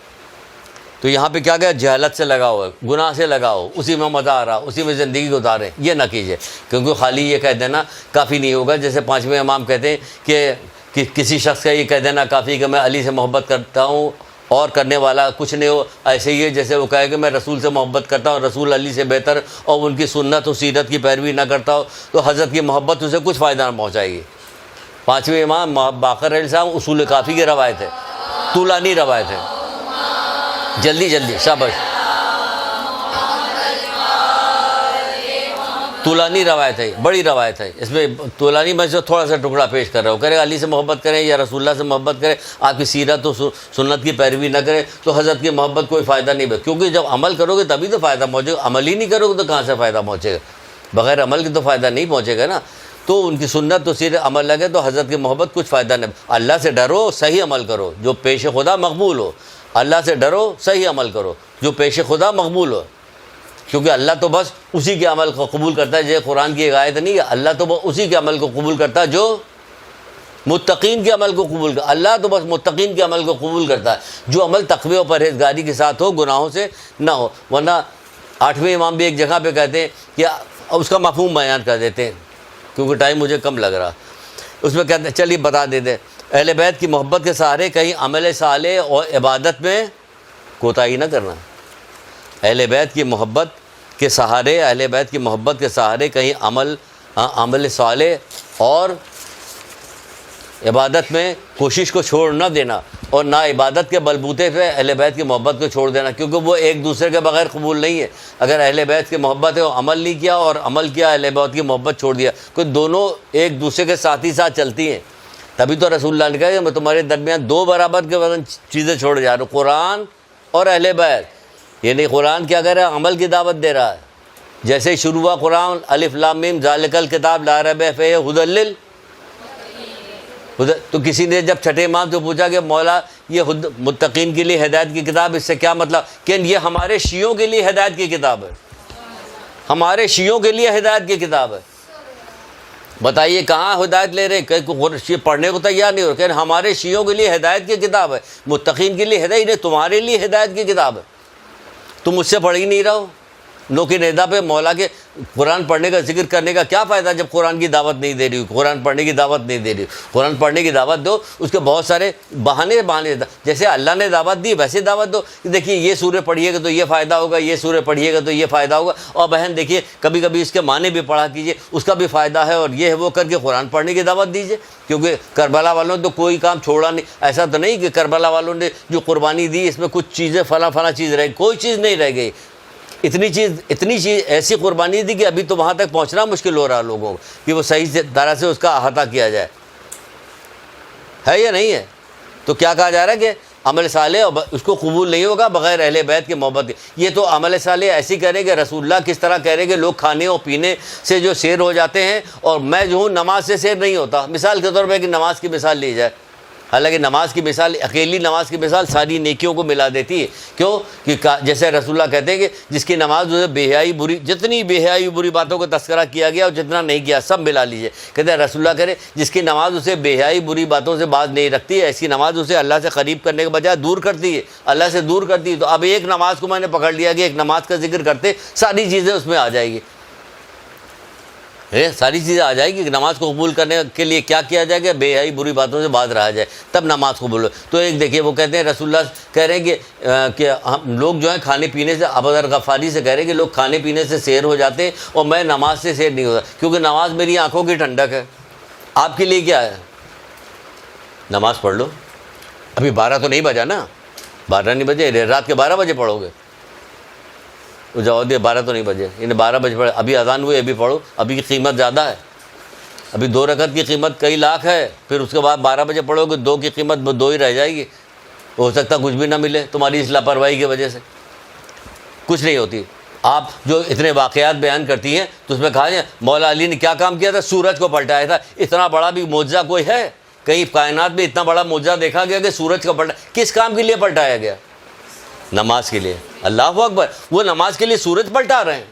S1: تو یہاں پہ کیا گیا؟ جہالت سے لگاؤ ہے، گناہ سے لگاؤ، اسی میں مزہ آ رہا، اسی میں زندگی گزاریں، یہ نہ کیجیے، کیونکہ خالی یہ کہہ دینا کافی نہیں ہوگا۔ جیسے 5ویں امام کہتے ہیں کہ کہ کسی شخص کا یہ کہہ دینا کافی کہ میں علی سے محبت کرتا ہوں اور کرنے والا کچھ نہیں ہو، ایسے ہی ہے جیسے وہ کہے کہ میں رسول سے محبت کرتا ہوں، رسول علی سے بہتر اور ان کی سنت و سیرت کی پیروی نہ کرتا ہو تو حضرت کی محبت اسے کچھ فائدہ نہ پہنچائے گی۔ پانچویں امام باقر علیہ السلام اصول کافی کی روایت ہے، طولانی روایت ہے، جلدی جلدی شاباش، طولانی روایت ہے، بڑی روایت ہے، اس میں طولانی میں سے تھوڑا سا ٹکڑا پیش کر رہا ہوں، کرے علی سے محبت کریں یا رسول اللہ سے محبت کریں، آپ کی سیرت و سنت کی پیروی نہ کریں تو حضرت کی محبت کوئی فائدہ نہیں ہے، کیونکہ جب عمل کرو گے تبھی تو فائدہ پہنچے گا، عمل ہی نہیں کرو گے تو کہاں سے فائدہ پہنچے گا، بغیر عمل کے تو فائدہ نہیں پہنچے گا نا۔ تو ان کی سنت و سیرت عمل لگے تو حضرت کی محبت کچھ فائدہ نہیں۔ اللہ سے ڈرو، صحیح عمل کرو جو پیش خدا مقبول ہو، اللہ سے ڈرو، صحیح عمل کرو جو پیش خدا مقبول ہو، کیونکہ اللہ تو بس اسی کے عمل کو قبول کرتا ہے، یہ قرآن کی ایک آیت نہیں ہے، اللہ تو بس اسی کے عمل کو قبول کرتا ہے جو متقین کے عمل کو قبول کرتا ہے، اللہ تو بس متقین کے عمل کو قبول کرتا ہے، جو عمل تقوی و پرہیزگاری کے ساتھ ہو، گناہوں سے نہ ہو۔ ورنہ آٹھویں امام بھی ایک جگہ پہ کہتے ہیں کہ اس کا مفہوم بیان کر دیتے ہیں کیونکہ ٹائم مجھے کم لگ رہا، اس میں کہتے ہیں چلیے بتا دیتے، اہل بیت کی محبت کے سہارے کہیں عمل صالح اور عبادت میں کوتاہی نہ کرنا۔ اہل بیت کی محبت کے سہارے، اہل بیت کی محبت کے سہارے کہیں عمل صالح اور عبادت میں کوشش کو چھوڑ نہ دینا، اور نہ عبادت کے بلبوتے پہ اہل بیت کی محبت کو چھوڑ دینا، کیونکہ وہ ایک دوسرے کے بغیر قبول نہیں ہے۔ اگر اہل بیت کی محبت ہے وہ عمل نہیں کیا اور عمل کیا اہل بیت کی محبت چھوڑ دیا، کوئی دونوں ایک دوسرے کے ساتھ ہی ساتھ چلتی ہیں، تبھی تو رسول اللہ نے کہا کہ میں تمہارے درمیان دو برابر کے وزن چیزیں چھوڑ جا رہا ہوں، قرآن اور اہل بیت۔ یعنی قرآن کیا کر رہا ہے؟ عمل کی دعوت دے رہا ہے، جیسے ہی شروع ہوا قرآن الف لام میم ذالک الکتاب لا ریب فیہ ھدی للمتقین، تو کسی نے جب چھٹے امام سے پوچھا کہ مولا یہ متقین کے لیے ہدایت کی کتاب، اس سے کیا مطلب؟ کہ یہ ہمارے شیعوں کے لیے ہدایت کی کتاب ہے، ہمارے شیعوں کے لیے ہدایت کی کتاب ہے۔ بتائیے کہاں ہدایت لے رہے، کہ پڑھنے کو تیار نہیں ہو رہے، کہ ہمارے شیعوں کے لیے ہدایت کی کتاب ہے، متقین کے لیے ہدایت نہیں، تمہارے لیے ہدایت کی کتاب ہے، تم مجھ سے پڑھ ہی نہیں رہو۔ نوکی نیدا پہ مولا کے قرآن پڑھنے کا ذکر کرنے کا کیا فائدہ جب قرآن کی دعوت نہیں دے رہی، قرآن پڑھنے کی دعوت نہیں دے رہی۔ قرآن پڑھنے کی دعوت دو، اس کے بہت سارے بہانے جیسے اللہ نے دعوت دی ویسے دعوت دو، کہ دیکھیے یہ سورہ پڑھیے گا تو یہ فائدہ ہوگا، یہ سورہ پڑھیے گا تو یہ فائدہ ہوگا، اور بہن دیکھیے کبھی کبھی اس کے معنی بھی پڑھا کیجیے، اس کا بھی فائدہ ہے، اور یہ ہے وہ کر کے قرآن پڑھنے کی دعوت دیجیے، کیونکہ کربلا والوں نے تو کوئی کام چھوڑا نہیں، ایسا تو نہیں کہ کربلا والوں نے جو قربانی دی اس میں کچھ چیزیں فلاں چیز رہ گئی، کوئی چیز نہیں رہ گئی، اتنی چیز ایسی قربانی دی کہ ابھی تو وہاں تک پہنچنا مشکل ہو رہا لوگوں کو کہ وہ صحیح طرح سے اس کا احاطہ کیا جائے، ہے یا نہیں ہے؟ تو کیا کہا جا رہا ہے کہ عمل صالح اس کو قبول نہیں ہوگا بغیر اہل بیت کی محبت کے۔ یہ تو عمل صالح ایسی کریں کہ رسول اللہ کس طرح کہہ رہے کہ لوگ کھانے اور پینے سے جو سیر ہو جاتے ہیں، اور میں جو ہوں نماز سے سیر نہیں ہوتا، مثال کے طور پہ کہ نماز کی مثال لی جائے، حالانکہ نماز کی مثال، اکیلی نماز کی مثال ساری نیکیوں کو ملا دیتی ہے، کیوں کہ جیسے رسول اللہ کہتے ہیں کہ جس کی نماز اسے بے حیائی بری، جتنی بے حیائی بری باتوں کو تذکرہ کیا گیا اور جتنا نہیں کیا سب ملا لیجیے، کہتے ہیں رسول اللہ کرے جس کی نماز اسے بے حیائی بری باتوں سے باز نہیں رکھتی ہے، ایسی نماز اسے اللہ سے قریب کرنے کے بجائے دور کرتی ہے، اللہ سے دور کرتی ہے۔ تو اب ایک نماز کو میں نے پکڑ لیا کہ ایک نماز کا ذکر کرتے ساری چیزیں اس میں آ جائے گی، ساری چیزیں آ جائے گی کہ نماز کو قبول کرنے کے لیے کیا کیا جائے گا، بے حیائی بری باتوں سے باز رہا جائے تب نماز قبول ہو۔ تو ایک دیکھیے وہ کہتے ہیں رسول اللہ کہہ رہے ہیں کہ ہم لوگ جو ہیں کھانے پینے سے، ابو ذر غفاری سے کہہ رہے ہیں کہ لوگ کھانے پینے سے سیر ہو جاتے ہیں اور میں نماز سے سیر نہیں ہوتا، کیونکہ نماز میری آنکھوں کی ٹھنڈک ہے۔ آپ کے لیے کیا ہے؟ نماز پڑھ لو، ابھی 12 تو نہیں بجا نا، 12 نہیں بجے، رات کے 12 بجے پڑھو گے، جاؤ دے 12 تو نہیں بجے، انہیں 12 بجے پڑھے، ابھی اذان ہوئی ابھی پڑھو، ابھی کی قیمت زیادہ ہے، ابھی 2 رکعت کی قیمت کئی لاکھ ہے، پھر اس کے بعد 12 بجے پڑھو گے 2 کی قیمت 2 ہی رہ جائے گی، ہو سکتا کچھ بھی نہ ملے تمہاری اس لاپرواہی کی وجہ سے، کچھ نہیں ہوتی۔ آپ جو اتنے واقعات بیان کرتی ہیں تو اس میں کہا جائے مولا علی نے کیا کام کیا تھا، سورج کو پلٹایا تھا، اتنا بڑا بھی معجزہ کوئی ہے؟ کہیں کائنات میں اتنا بڑا معجزہ دیکھا گیا کہ سورج کو کس کام کے لیے پلٹایا گیا؟ نماز کے لیے۔ اللہ اکبر، وہ نماز کے لیے سورج پلٹا رہے ہیں،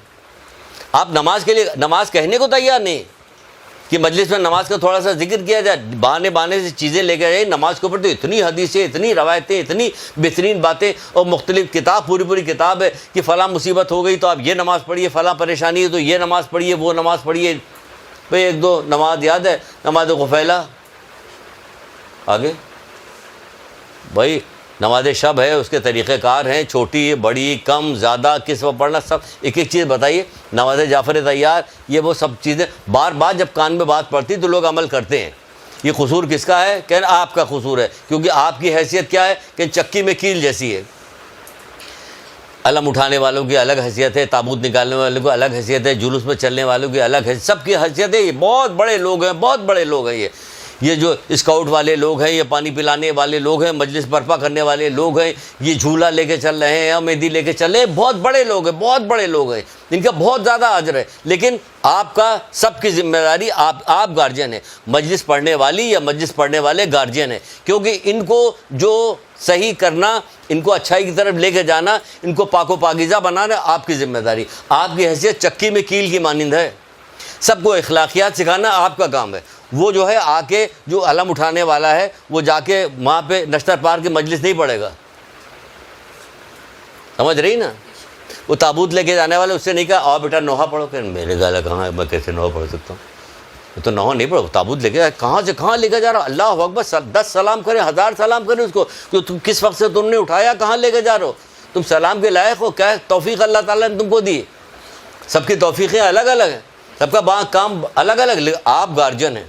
S1: آپ نماز کے لیے نماز کہنے کو تیار نہیں کہ مجلس میں نماز کا تھوڑا سا ذکر کیا جائے، بہانے سے چیزیں لے کے جائے نماز کے اوپر، تو اتنی حدیثیں، اتنی روایتیں، اتنی بہترین باتیں، اور مختلف کتاب، پوری کتاب ہے کہ فلاں مصیبت ہو گئی تو آپ یہ نماز پڑھیے، فلاں پریشانی ہے تو یہ نماز پڑھیے، وہ نماز پڑھیے۔ بھائی 1-2 نماز یاد ہے، نماز غفیلہ، آگے بھائی نماز شب ہے، اس کے طریقہ کار ہیں، چھوٹی بڑی کم زیادہ کس وقت پڑھنا، سب ایک ایک چیز بتائیے. نماز جعفر طیار یہ وہ سب چیزیں بار بار جب کان میں بات پڑتی تو لوگ عمل کرتے ہیں. یہ قصور کس کا ہے؟ کہ آپ کا قصور ہے، کیونکہ آپ کی حیثیت کیا ہے کہ چکی میں کیل جیسی ہے. علم اٹھانے والوں کی الگ حیثیت ہے، تابوت نکالنے والوں کی الگ حیثیت ہے، جلوس میں چلنے والوں کی الگ حیثیت، سب کی حیثیت ہے. یہ بہت بڑے لوگ ہیں، بہت بڑے لوگ ہیں. یہ جو اسکاؤٹ والے لوگ ہیں، یہ پانی پلانے والے لوگ ہیں، مجلس برپا کرنے والے لوگ ہیں، یہ جھولا لے کے چل رہے ہیں، مہندی لے کے چل رہے ہیں، بہت بڑے لوگ ہیں، بہت بڑے لوگ ہیں، ان کا بہت زیادہ اجر ہے. لیکن آپ کا سب کی ذمہ داری، آپ گارجین ہیں. مجلس پڑھنے والی یا مجلس پڑھنے والے گارجین ہیں، کیونکہ ان کو جو صحیح کرنا، ان کو اچھائی کی طرف لے کے جانا، ان کو پاک و پاکیزہ بنانا آپ کی ذمہ داری. آپ کی حیثیت چکی میں کیل کی مانند ہے. سب کو اخلاقیات سکھانا آپ کا کام ہے. وہ جو ہے آ کے جو علم اٹھانے والا ہے وہ جا کے وہاں پہ نشتر پارک کی مجلس نہیں پڑھے گا. سمجھ رہی نا؟ وہ تابوت لے کے جانے والے اس سے نہیں کہا آؤ بیٹا نوحہ پڑھو، کہ میرے گالا کہاں ہے، میں کیسے نوحہ پڑھ سکتا ہوں؟ تو نوحہ نہیں پڑھو، تابوت لے کے کہاں سے کہاں لے کے جا رہا. اللہ اکبر، 10 سلام کرے، 1000 سلام کرے اس کو، کہ تم کس وقت سے تم نے اٹھایا، کہاں لے کے جا رہے ہو، تم سلام کے لائق ہو کیا؟ توفیق اللہ تعالیٰ نے تم کو دی. سب کی توفیقیں الگ الگ ہیں، سب کا کام الگ الگ. آپ گارجین ہیں،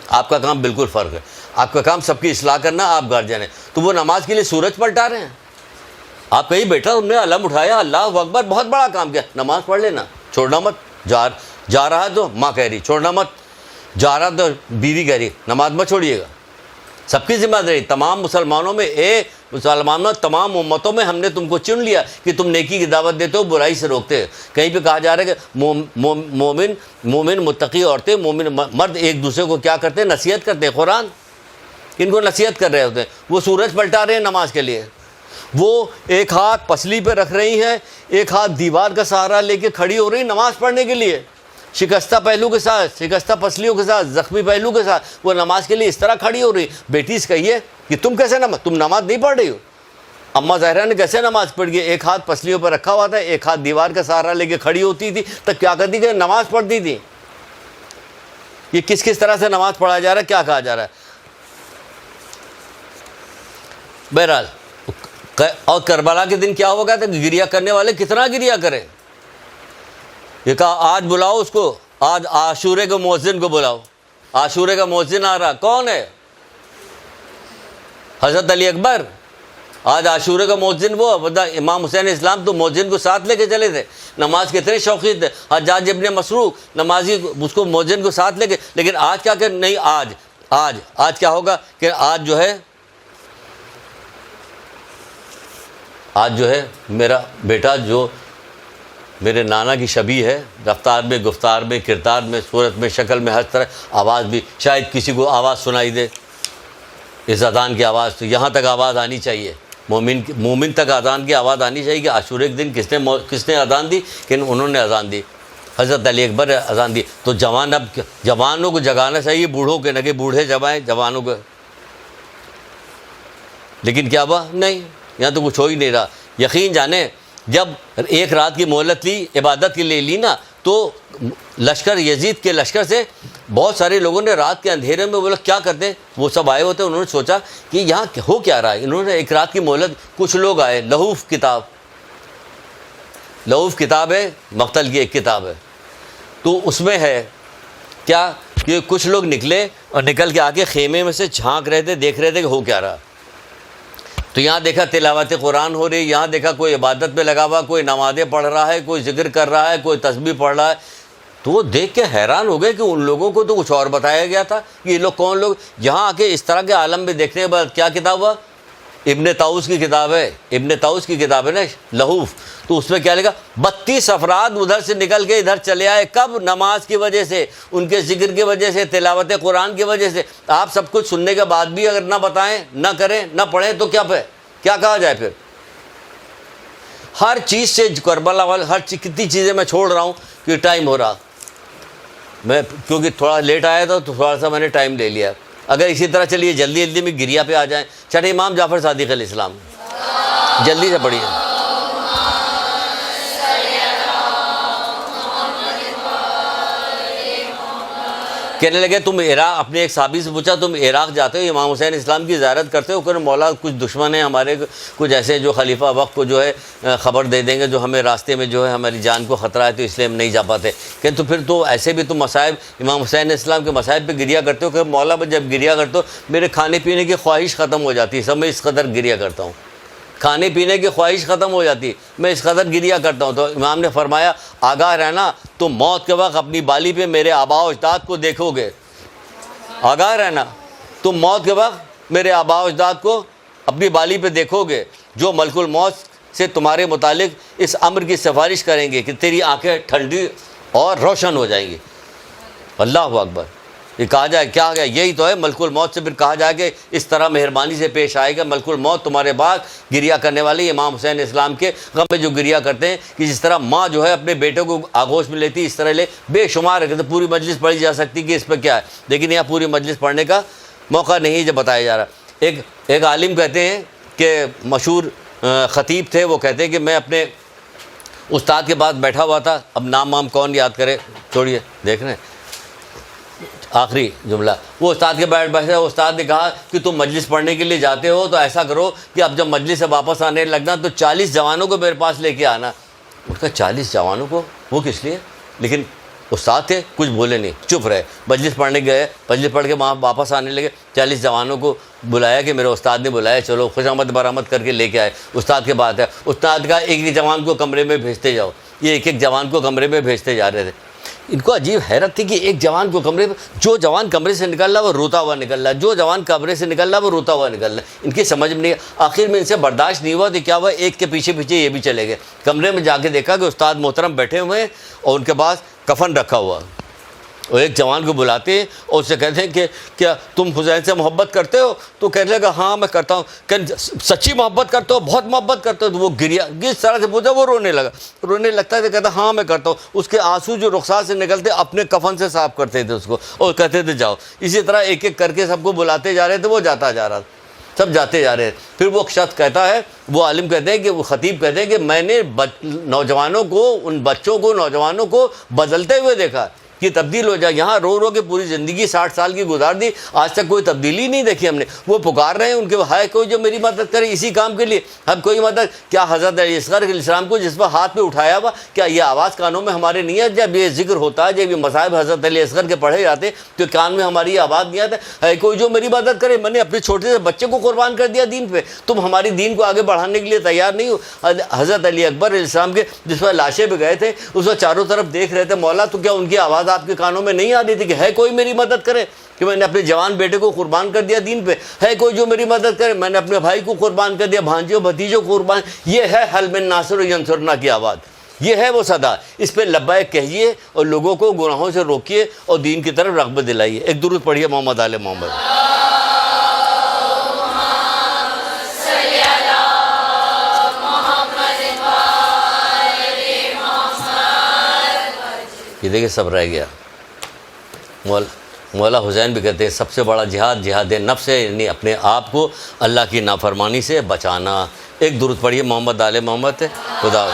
S1: آپ کا کام بالکل فرق ہے. آپ کا کام سب کی اصلاح کرنا، آپ گارجین ہیں. تو وہ نماز کے لیے سورج پلٹا رہے ہیں. آپ کہیں بیٹا تم نے علم اٹھایا، اللہ اکبر، بہت بڑا کام کیا، نماز پڑھ لینا، چھوڑنا مت. جا رہا ہے تو ماں کہہ رہی چھوڑنا مت، جا رہا تو بیوی کہہ رہی نماز مت چھوڑیے گا. سب کی ذمہ داری. تمام مسلمانوں میں تمام امتوں میں ہم نے تم کو چن لیا کہ تم نیکی کی دعوت دیتے ہو، برائی سے روکتے ہو. کہیں پہ کہا جا رہا ہے کہ مومن متقی عورتیں، مومن مرد ایک دوسرے کو کیا کرتے ہیں؟ نصیحت کرتے ہیں. قرآن ان کو نصیحت کر رہے ہوتے ہیں. وہ سورج پلٹا رہے ہیں نماز کے لیے. وہ ایک ہاتھ پسلی پہ رکھ رہی ہیں، ایک ہاتھ دیوار کا سہارا لے کے کھڑی ہو رہی نماز پڑھنے کے لیے، شکستہ پہلو کے ساتھ، شکستہ پسلیوں کے ساتھ، زخمی پہلو کے ساتھ وہ نماز کے لیے اس طرح کھڑی ہو رہی. بیٹی سے کہیے کہ تم کیسے تم نماز نہیں پڑھ رہی ہو. اماں زہرا نے کیسے نماز پڑھ گئی؟ ایک ہاتھ پسلیوں پر رکھا ہوا تھا، ایک ہاتھ دیوار کا سہارا لے کے کھڑی ہوتی تھی، تب کیا کرتی کہ نماز پڑھتی تھی. یہ کس طرح سے نماز پڑھا جا رہا ہے، کیا کہا جا رہا ہے؟ بہرحال اور کربلا کے دن کیا ہوگا؟ تو گریا کرنے والے کتنا گریا کریں. یہ کہا آج بلاؤ اس کو، آج عاشورے کے مؤذن کو بلاؤ. عاشورے کا مؤذن آ رہا، کون ہے؟ حضرت علی اکبر. آج عاشورے کا مؤذن وہ امام حسین اسلام تو مؤذن کو ساتھ لے کے چلے تھے، نماز کے اتنے شوقین تھے. حجاج ابن مسروق نمازی اس کو مؤذن کو ساتھ لے کے. لیکن آج کیا کہ نہیں، آج کیا ہوگا کہ آج جو ہے میرا بیٹا جو میرے نانا کی شبیہ ہے، رفتار میں، گفتار میں، کردار میں، صورت میں، شکل میں، ہر طرح. آواز بھی شاید کسی کو آواز سنائی دے، اس اذان کی آواز تو یہاں تک آواز آنی چاہیے. مومن تک اذان کی آواز آنی چاہیے کہ عاشورے کے دن کس نے اذان دی؟ کہ انہوں نے اذان دی، حضرت علی اکبر اذان دی. تو جوانوں کو جگانا چاہیے، بوڑھوں کے نہ کہ بوڑھے جگائیں جوانوں کو. لیکن کیا ہوا؟ نہیں، یہاں تو کچھ ہو ہی نہیں رہا. یقین جانیں جب ایک رات کی مہلت لی، عبادت کے لیے لی نا، تو لشکر یزید کے لشکر سے بہت سارے لوگوں نے رات کے اندھیرے میں بولا کیا کرتے ہیں، وہ سب آئے ہوتے، انہوں نے سوچا کہ یہاں ہو کیا رہا ہے. انہوں نے ایک رات کی مہلت، کچھ لوگ آئے. لہوف کتاب ہے، مقتل کی ایک کتاب ہے، تو اس میں ہے کیا کہ کچھ لوگ نکلے اور نکل کے آگے خیمے میں سے جھانک رہے تھے، دیکھ رہے تھے کہ ہو کیا رہا. تو یہاں دیکھا تلاوت قرآن ہو رہی، یہاں دیکھا کوئی عبادت میں لگا ہوا، کوئی نمازیں پڑھ رہا ہے، کوئی ذکر کر رہا ہے، کوئی تسبیح پڑھ رہا ہے. تو وہ دیکھ کے حیران ہو گئے کہ ان لوگوں کو تو کچھ اور بتایا گیا تھا کہ یہ لوگ کون لوگ. یہاں آ کے اس طرح کے عالم میں دیکھنے کے بعد کیا کتاب ہوا؟ ابن طاؤس کی کتاب ہے. ابن طاؤس کی کتاب ہے نا، لہوف. تو اس میں کیا لکھا؟ 32 افراد ادھر سے نکل کے ادھر چلے آئے. کب؟ نماز کی وجہ سے، ان کے ذکر کی وجہ سے، تلاوت قرآن کی وجہ سے. آپ سب کچھ سننے کے بعد بھی اگر نہ بتائیں، نہ کریں، نہ پڑھیں تو کیا کہا جائے پھر؟ ہر چیز سے کربلا والے کتنی چیزیں میں چھوڑ رہا ہوں کہ ٹائم ہو رہا. میں کیونکہ تھوڑا لیٹ آیا تھا تو تھوڑا سا میں نے ٹائم لے لیا. اگر اسی طرح چلیے جلدی میں گریا پہ آ جائیں. چلے امام جعفر صادق علیہ السلام جلدی سے پڑھیے. کہنے لگے تم عراق، اپنے ایک صحابی سے پوچھا تم عراق جاتے ہو، امام حسین اسلام کی زیارت کرتے ہو؟ کہ مولا کچھ دشمن ہیں ہمارے، کچھ ایسے جو خلیفہ وقت کو جو ہے خبر دے دیں گے، جو ہمیں راستے میں جو ہے ہماری جان کو خطرہ ہے، تو اس لیے ہم نہیں جا پاتے۔ کہ تو پھر تو ایسے بھی تم مصائب، امام حسین اسلام کے مصائب پہ گریا کرتے ہو؟ کہ مولا جب گریا کرتے ہو میرے کھانے پینے کی خواہش ختم ہو جاتی ہے، سب میں اس قدر گریا کرتا ہوں، کھانے پینے کی خواہش ختم ہو جاتی ہے، میں اس قدر گریا کرتا ہوں۔ تو امام نے فرمایا آگاہ رہنا، تم موت کے وقت اپنی بالی پہ میرے آباء و اجداد کو دیکھو گے، آگاہ رہنا تم موت کے وقت میرے آباء و اجداد کو اپنی بالی پہ دیکھو گے، جو ملک الموت سے تمہارے متعلق اس امر کی سفارش کریں گے کہ تیری آنکھیں ٹھنڈی اور روشن ہو جائیں گی۔ اللہ اکبر، یہ کہا جائے کیا گیا، یہی تو ہے ملک الموت سے پھر کہا جائے کہ اس طرح مہربانی سے پیش آئے گا ملک الموت تمہارے بعد گریا کرنے والے امام حسین اسلام کے غم میں جو گریا کرتے ہیں، کہ جس طرح ماں جو ہے اپنے بیٹے کو آغوش میں لیتی اس طرح لے، بے شمار ہے، پوری مجلس پڑھی جا سکتی کہ اس پہ کیا ہے، لیکن یہاں پوری مجلس پڑھنے کا موقع نہیں جب بتایا جا رہا۔ ایک عالم کہتے ہیں کہ مشہور خطیب تھے، وہ کہتے ہیں کہ میں اپنے استاد کے پاس بیٹھا ہوا تھا، اب نام کون یاد کرے، چھوڑیے دیکھ رہے ہیں آخری جملہ، وہ استاد کے بیٹھے، استاد نے کہا کہ تم مجلس پڑھنے کے لیے جاتے ہو تو ایسا کرو کہ اب جب مجلس سے واپس آنے لگنا تو 40 جوانوں کو میرے پاس لے کے آنا۔ ان کا 40 جوانوں کو، وہ کس لیے؟ لیکن استاد تھے، کچھ بولے نہیں، چپ رہے۔ مجلس پڑھنے گئے، مجلس پڑھ کے وہاں واپس آنے لگے، 40 جوانوں کو بلایا کہ میرے استاد نے بلایا، چلو خوش آمد برآمد کر کے لے کے آئے۔ استاد کے بات ہے، استاد کا ایک جوان کو کمرے میں بھیجتے جاؤ، یہ ایک جوان کو کمرے میں بھیجتے جا رہے تھے۔ ان کو عجیب حیرت تھی کہ ایک جوان کو کمرے میں، جو جوان کمرے سے نکل رہا وہ روتا ہوا نکل رہا، جو جوان کمرے سے نکل رہا وہ روتا ہوا نکل رہا۔ ان کی سمجھ میں نہیں، آخر میں ان سے برداشت نہیں ہوا تو کیا ہوا، ایک کے پیچھے پیچھے یہ بھی چلے گئے کمرے میں، جا کے دیکھا کہ استاد محترم بیٹھے ہوئے ہیں اور ان کے پاس کفن رکھا ہوا۔ اور ایک جوان کو بلاتے ہیں اور اس سے کہتے ہیں کہ کیا تم حسین سے محبت کرتے ہو؟ تو کہنے لگا ہاں میں کرتا ہوں۔ کہ سچی محبت کرتے ہو؟ بہت محبت کرتے ہو؟ تو وہ گریا، کس طرح سے پوچھا، وہ رونے لگا، رونے لگتا ہے تو کہتا ہاں میں کرتا ہوں۔ اس کے آنسو جو رخسار سے نکلتے اپنے کفن سے صاف کرتے تھے اس کو اور کہتے تھے جاؤ۔ اسی طرح ایک ایک کر کے سب کو بلاتے جا رہے تھے، وہ جاتا جا رہا تھا، سب جاتے جا رہے تھے۔ پھر وہ شخص کہتا ہے، وہ عالم کہتے ہیں کہ وہ خطیب کہتے ہیں کہ میں نے نوجوانوں کو، ان بچوں کو، نوجوانوں کو بدلتے ہوئے دیکھا کہ تبدیل ہو جائے۔ یہاں رو رو کے پوری زندگی 60 سال کی گزار دی، آج تک کوئی تبدیلی نہیں دیکھی ہم نے۔ وہ پکار رہے ہیں ان کے، ہے کوئی جو میری مدد کرے اسی کام کے لیے؟ ہم کوئی مدد، کیا حضرت علی اصغر علیہ السلام کو جس پر ہاتھ پہ اٹھایا ہوا، کیا یہ آواز کانوں میں ہمارے نہیں ہے؟ جب یہ ذکر ہوتا ہے، جب یہ مصائب حضرت علی اصغر کے پڑھے جاتے تو کان میں ہماری یہ آواز نہیں آتا ہے کوئی جو میری مدد کرے؟ میں نے اپنے چھوٹے سے بچے کو قربان کر دیا دین پہ، تم ہماری دین کو آگے بڑھانے کے لیے تیار نہیں ہو۔ حضرت علی اکبر علیہ السلام کے جس پر لاشیں پہ گئے تھے، اس وقت چاروں طرف دیکھ رہے تھے مولا، تو کیا ان کی آواز آپ کے کانوں میں نہیں آتی تھی کہ ہے کوئی میری مدد کرے، کہ میں نے اپنے جوان بیٹے کو قربان کر دیا دین پہ؟ ہے کوئی جو میری مدد کرے؟ میں نے اپنے بھائی کو قربان کر دیا، بھانجیوں بھتیجوں کو قربان۔ یہ ہے حل من ناصر ینصرنا کی آواز، یہ ہے وہ صدا، اس پہ لبیک کہیے اور لوگوں کو گناہوں سے روکیے اور دین کی طرف رغبت دلائیے۔ ایک درود پڑھیے محمد آل محمد۔ یہ دیکھیں سب رہ گیا۔ مولا حسین بھی کہتے ہیں سب سے بڑا جہاد جہاد نفس ہے، یعنی اپنے آپ کو اللہ کی نافرمانی سے بچانا۔ ایک درود پڑھیے محمد آل محمد۔ خدا